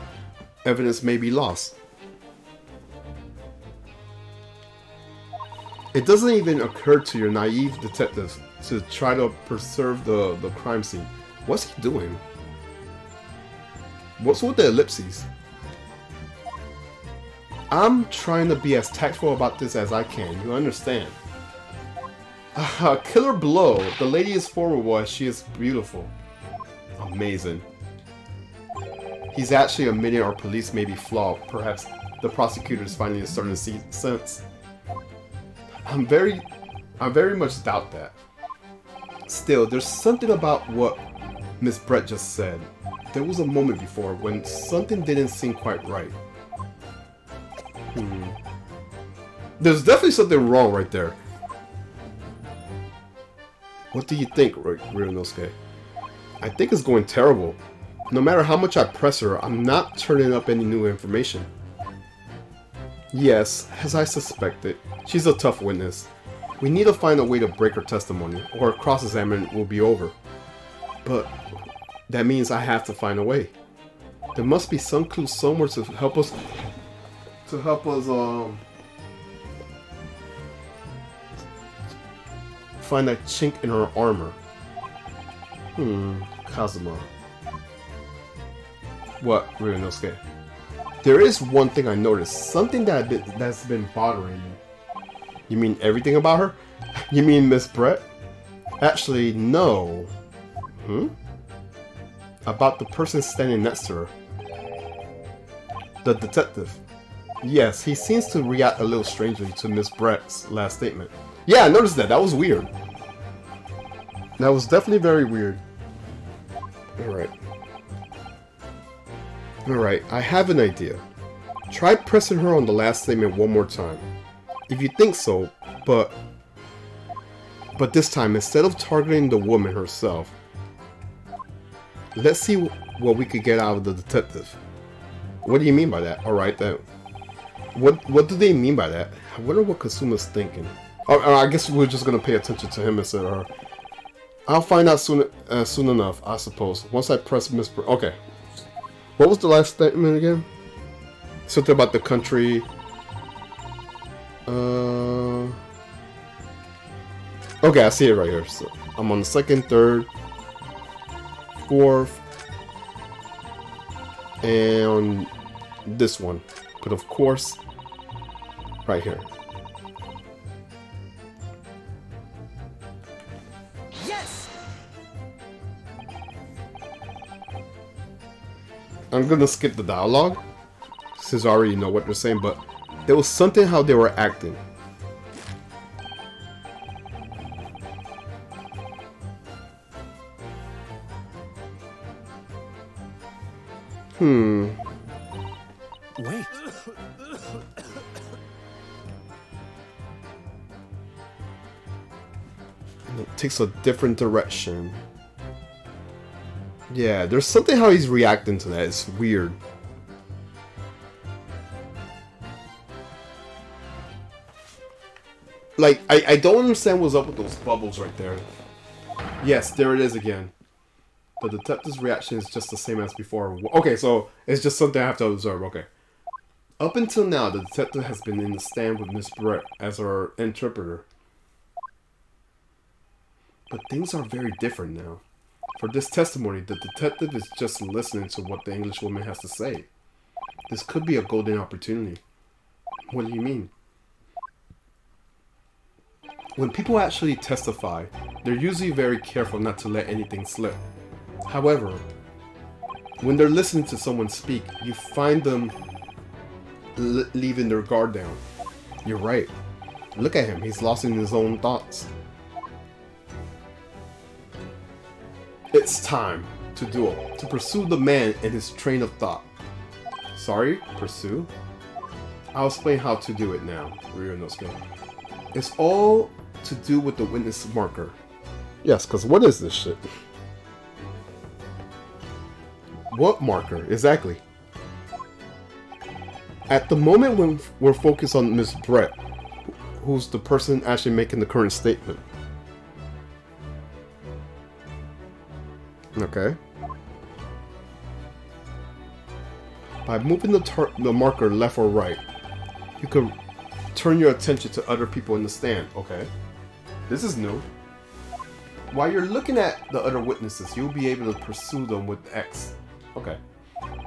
Evidence may be lost. It doesn't even occur to your naive detective to try to preserve the crime scene. What's he doing? What's with the ellipses? I'm trying to be as tactful about this as I can, you understand? Killer blow. The lady is formidable as she is beautiful. Amazing. He's actually admitting our police may be flawed. Perhaps the prosecutor is finally starting to see sense. I very much doubt that. Still, there's something about what Miss Brett just said. There was a moment before when something didn't seem quite right. There's definitely something wrong right there. What do you think, Ryunosuke? I think it's going terrible. No matter how much I press her, I'm not turning up any new information. Yes, as I suspected, she's a tough witness. We need to find a way to break her testimony, or her cross-examination will be over. But that means I have to find a way. There must be some clue somewhere to help us find that chink in her armor. Kazuma. What, Ryunosuke? There is one thing I noticed. Something that's been bothering me. You mean everything about her? You mean Miss Brett? Actually, no. About the person standing next to her. The detective. Yes, he seems to react a little strangely to Miss Brett's last statement. Yeah, I noticed that. That was weird. That was definitely very weird. Alright, I have an idea. Try pressing her on the last statement one more time. If you think so, but this time, instead of targeting the woman herself, let's see what we could get out of the detective. What do you mean by that? Alright, then. What do they mean by that? I wonder what Kasuma's thinking. I guess we're just gonna pay attention to him instead of her. I'll find out soon enough, I suppose. Once I press Miss Brett. Okay. What was the last statement again? Something about the country. Okay, I see it right here. So I'm on the second, third, fourth, and on this one. But of course, right here. Yes. I'm gonna skip the dialogue since I already know what they're saying, but there was something how they were acting. Wait. And it takes a different direction. Yeah, there's something how he's reacting to that. It's weird. Like, I don't understand what's up with those bubbles right there. Yes, there it is again. The detective's reaction is just the same as before. Okay, so it's just something I have to observe. Okay. Up until now, the detective has been in the stand with Miss Brett as her interpreter. But things are very different now. For this testimony, the detective is just listening to what the Englishwoman has to say. This could be a golden opportunity. What do you mean? When people actually testify, they're usually very careful not to let anything slip. However, when they're listening to someone speak, you find them leaving their guard down. You're right. Look at him. He's lost in his own thoughts. It's time to duel, to pursue the man in his train of thought. Sorry, pursue? I'll explain how to do it now, Ryunosuke. It's all to do with the witness marker. Yes, because what is this shit? What marker, exactly? At the moment when we're focused on Miss Brett, who's the person actually making the current statement, Okay. By moving the marker left or right, you can turn your attention to other people in the stand. Okay. This is new. While you're looking at the other witnesses, you'll be able to pursue them with X. Okay.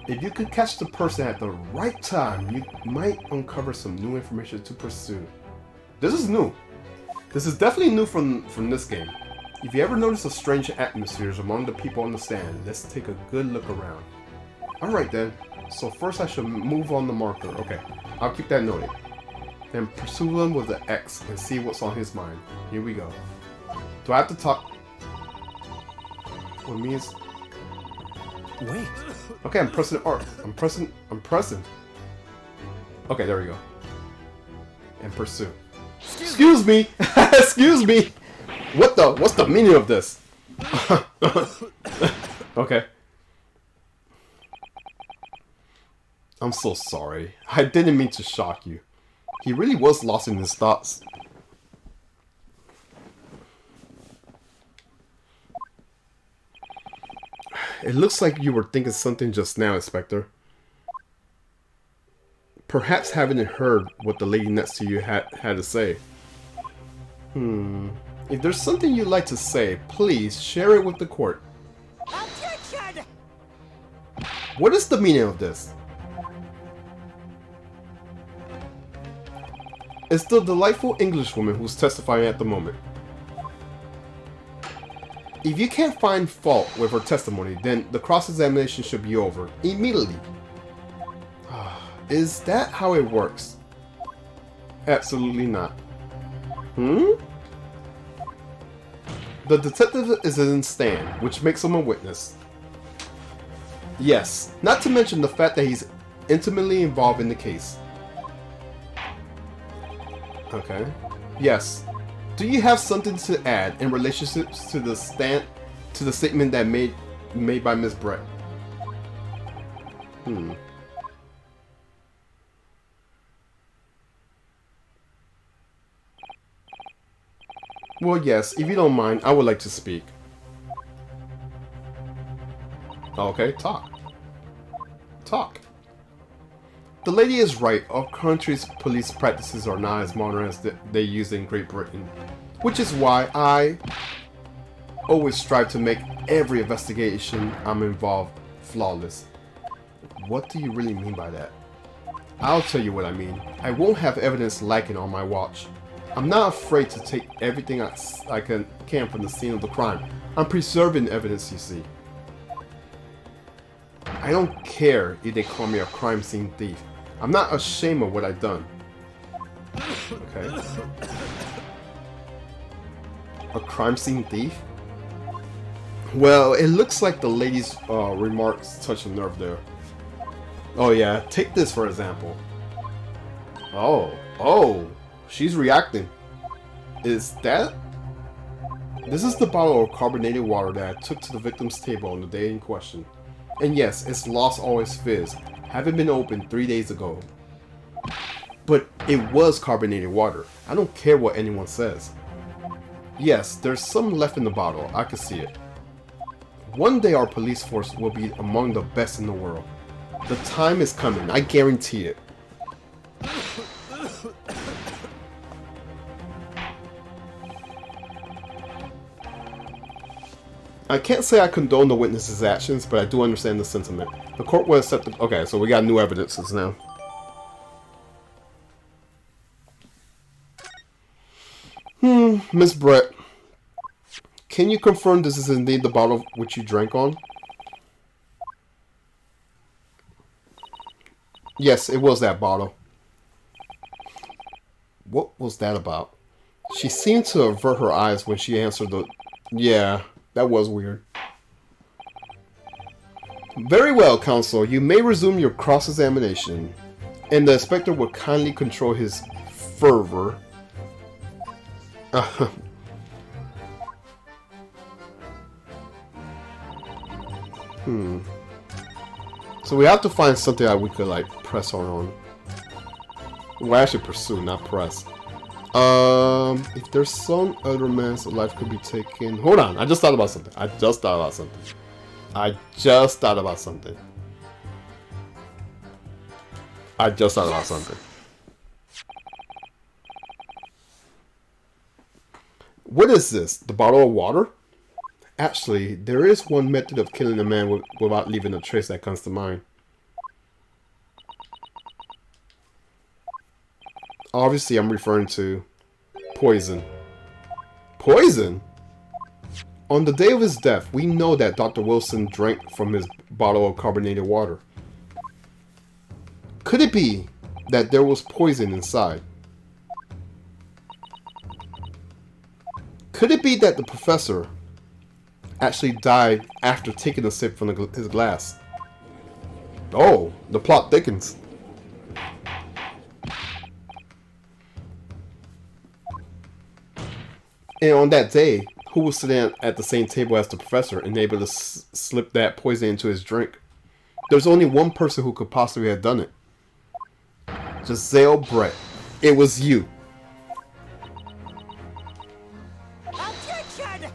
If you could catch the person at the right time, you might uncover some new information to pursue. This is new. This is definitely new from this game. If you ever notice a strange atmosphere among the people on the stand, let's take a good look around. Alright then. So first I should move on the marker. Okay. I'll keep that noted. Then pursue them with the X and see what's on his mind. Here we go. Do I have to talk? What means? Wait. Okay, I'm pressing R. I'm pressing. Okay, there we go. And pursue. Excuse me! Excuse me! What's the meaning of this? Okay. I'm so sorry. I didn't mean to shock you. He really was lost in his thoughts. It looks like you were thinking something just now, Inspector. Perhaps haven't heard what the lady next to you had to say. If there's something you'd like to say, please share it with the court. Objection! What is the meaning of this? It's the delightful Englishwoman who's testifying at the moment. If you can't find fault with her testimony, then the cross-examination should be over immediately. Is that how it works? Absolutely not. The detective is in stand, which makes him a witness. Yes, not to mention the fact that he's intimately involved in the case. Okay. Yes. Do you have something to add in relationships to the statement that made by Miss Brett? Well, yes, if you don't mind, I would like to speak. Okay, talk. Talk. The lady is right. Our country's police practices are not as modern as they use in Great Britain, which is why I always strive to make every investigation I'm involved flawless. What do you really mean by that? I'll tell you what I mean. I won't have evidence lacking on my watch. I'm not afraid to take everything I can from the scene of the crime. I'm preserving evidence, you see. I don't care if they call me a crime scene thief. I'm not ashamed of what I've done. Okay. A crime scene thief? Well, it looks like the lady's remarks touched a nerve there. Oh yeah, take this for example. Oh, she's reacting. Is that? This is the bottle of carbonated water that I took to the victim's table on the day in question. And yes, its loss always fizz, having been opened 3 days ago. But it was carbonated water. I don't care what anyone says. Yes, there's some left in the bottle, I can see it. One day our police force will be among the best in the world. The time is coming, I guarantee it. I can't say I condone the witness's actions, but I do understand the sentiment. The court will accept it. Okay, so we got new evidences now. Miss Brett, can you confirm this is indeed the bottle which you drank on? Yes, it was that bottle. What was that about? She seemed to avert her eyes when she answered the... Yeah, that was weird. Very well, counsel. You may resume your cross-examination. And the inspector will kindly control his fervor. So we have to find something that we could, like, press on. Well, actually pursue, not press. If there's some other man's life could be taken... Hold on, I just thought about something. I just thought about something. What is this? The bottle of water? Actually, there is one method of killing a man without leaving a trace that comes to mind. Obviously, I'm referring to poison. Poison? On the day of his death, we know that Dr. Wilson drank from his bottle of carbonated water. Could it be that there was poison inside? Could it be that the professor actually died after taking a sip from his glass? Oh, the plot thickens. And on that day, who was sitting at the same table as the professor and able to slip that poison into his drink? There's only one person who could possibly have done it. Giselle Brett. It was you. Objection!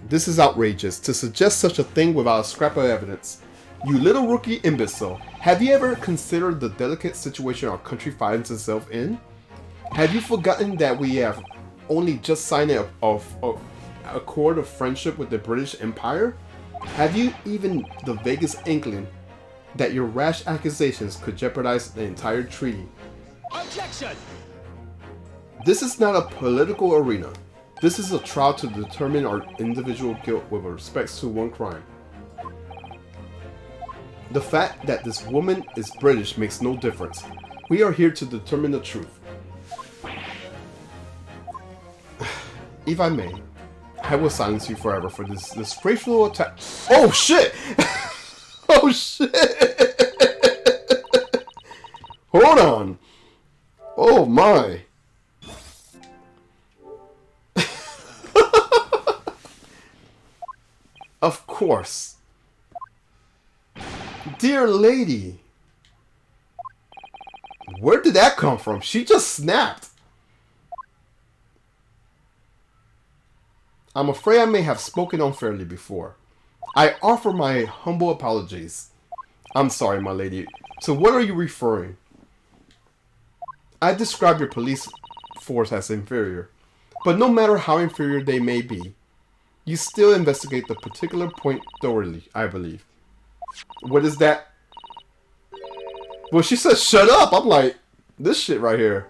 This is outrageous. To suggest such a thing without a scrap of evidence. You little rookie imbecile. Have you ever considered the delicate situation our country finds itself in? Have you forgotten that we have only just signed a accord of friendship with the British Empire? Have you even the vaguest inkling that your rash accusations could jeopardize the entire treaty? Objection! This is not a political arena. This is a trial to determine our individual guilt with respect to one crime. The fact that this woman is British makes no difference. We are here to determine the truth. If I may, I will silence you forever for this disgraceful attack. Oh shit! Oh shit! Hold on! Oh my! Of course. Dear lady. Where did that come from? She just snapped. I'm afraid I may have spoken unfairly before. I offer my humble apologies. I'm sorry, my lady. To what are you referring? I describe your police force as inferior. But no matter how inferior they may be, you still investigate the particular point thoroughly, I believe. What is that? Well, she said shut up. I'm like, this shit right here.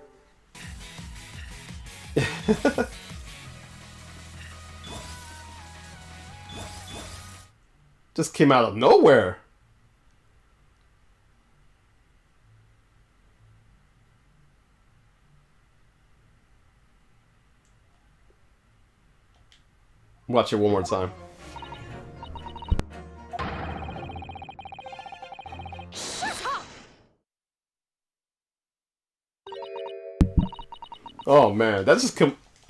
Just came out of nowhere. Watch it one more time. Oh man, that just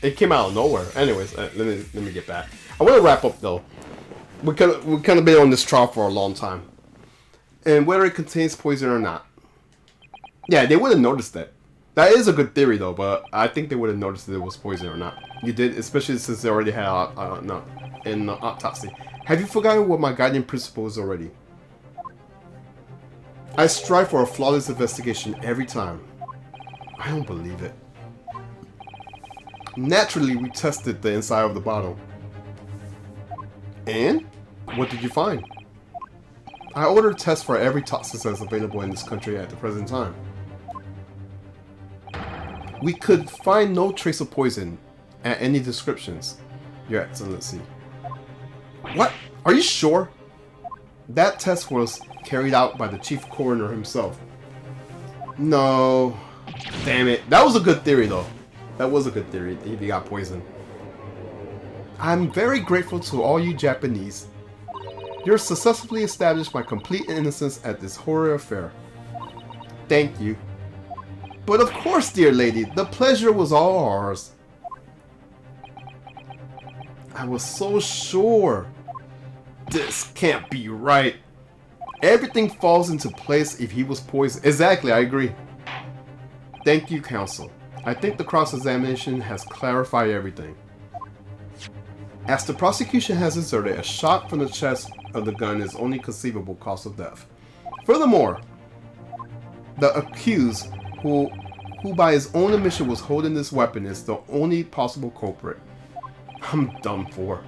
it came out of nowhere. Anyways, let me get back. I want to wrap up though. We kind of been on this trial for a long time, and whether it contains poison or not, yeah, they would have noticed that. That is a good theory though, but I think they would have noticed that it was poison or not. You did, especially since they already had an autopsy. Have you forgotten what my guiding principle is already? I strive for a flawless investigation every time. I don't believe it. Naturally, we tested the inside of the bottle. And? What did you find? I ordered tests for every toxin that's available in this country at the present time. We could find no trace of poison at any descriptions, Your Excellency. What? Are you sure? That test was carried out by the chief coroner himself. No. Damn it. That was a good theory though. That was a good theory if he got poisoned. I'm very grateful to all you Japanese. You've successfully established my complete innocence at this horror affair. Thank you. But of course, dear lady, the pleasure was all ours. I was so sure. This can't be right. Everything falls into place if he was poisoned. Exactly, I agree. Thank you, counsel. I think the cross-examination has clarified everything. As the prosecution has asserted, a shot from the chest of the gun is only conceivable cause of death. Furthermore, the accused, who by his own admission was holding this weapon, is the only possible culprit. I'm done for.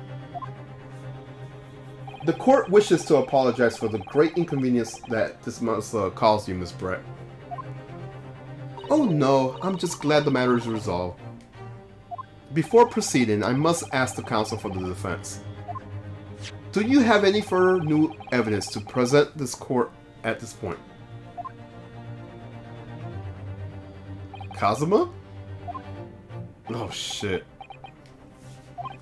The court wishes to apologize for the great inconvenience that this must cause you, Miss Brett. Oh no, I'm just glad the matter is resolved. Before proceeding, I must ask the counsel for the defense. Do you have any further new evidence to present this court at this point? Kazuma? Oh shit.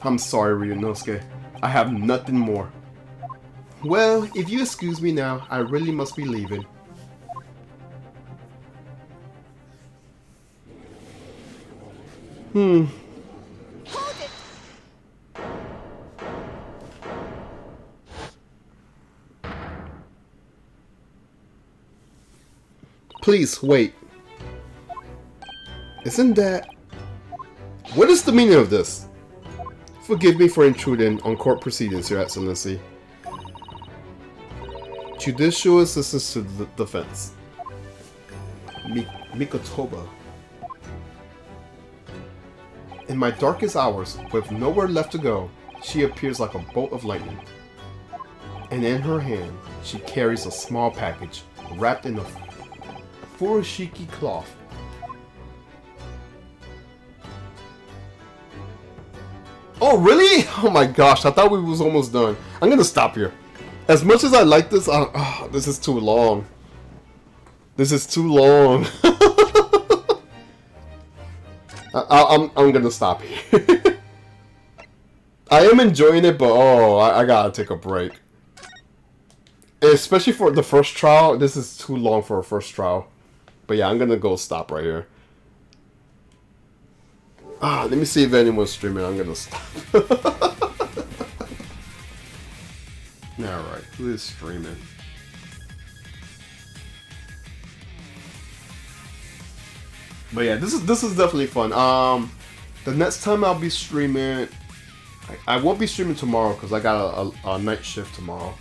I'm sorry, Ryunosuke. I have nothing more. Well, if you excuse me now, I really must be leaving. Hold it! Please, wait. Isn't that... What is the meaning of this? Forgive me for intruding on court proceedings, Your Excellency. Judicial assistance to the defense. Mikotoba. In my darkest hours, with nowhere left to go, she appears like a bolt of lightning. And in her hand, she carries a small package wrapped in a furoshiki cloth. Oh, really? Oh my gosh, I thought we was almost done. I'm gonna stop here. As much as I like this, this is too long. This is too long. I'm gonna stop here. I am enjoying it, but I gotta take a break. Especially for the first trial, this is too long for a first trial. But yeah, I'm gonna go stop right here. Let me see if anyone's streaming. I'm gonna stop. Alright, who is streaming? But yeah, this is definitely fun. The next time I'll be streaming, I won't be streaming tomorrow because I got a night shift tomorrow.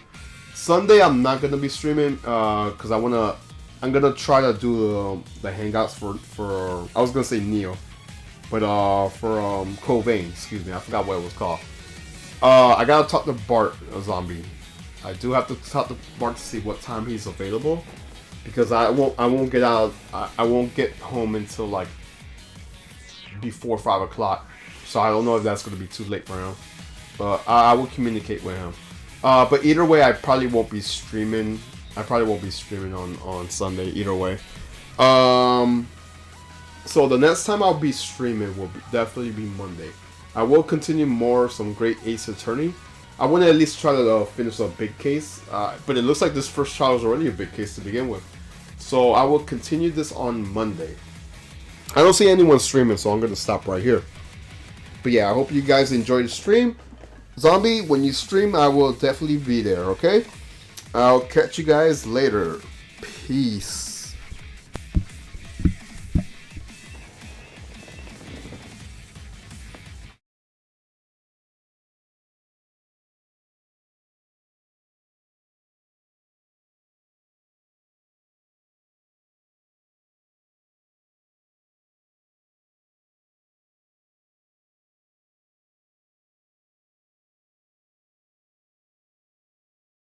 Sunday I'm not gonna be streaming because I'm gonna try to do the hangouts for I was gonna say Neo, but for Covain, excuse me, I forgot what it was called. I gotta talk to Bart, a zombie. I do have to talk to Bart to see what time he's available, because I won't get out. I won't get home until like before 5 o'clock. So I don't know if that's gonna be too late for him. But I will communicate with him. But either way, I probably won't be streaming. I probably won't be streaming on Sunday either way. So the next time I'll be streaming will definitely be Monday. I will continue some great Ace Attorney. I want to at least try to finish a big case, but it looks like this first trial is already a big case to begin with. So I will continue this on Monday. I don't see anyone streaming, so I'm going to stop right here. But yeah, I hope you guys enjoyed the stream. Zombie, when you stream, I will definitely be there, okay? I'll catch you guys later. Peace.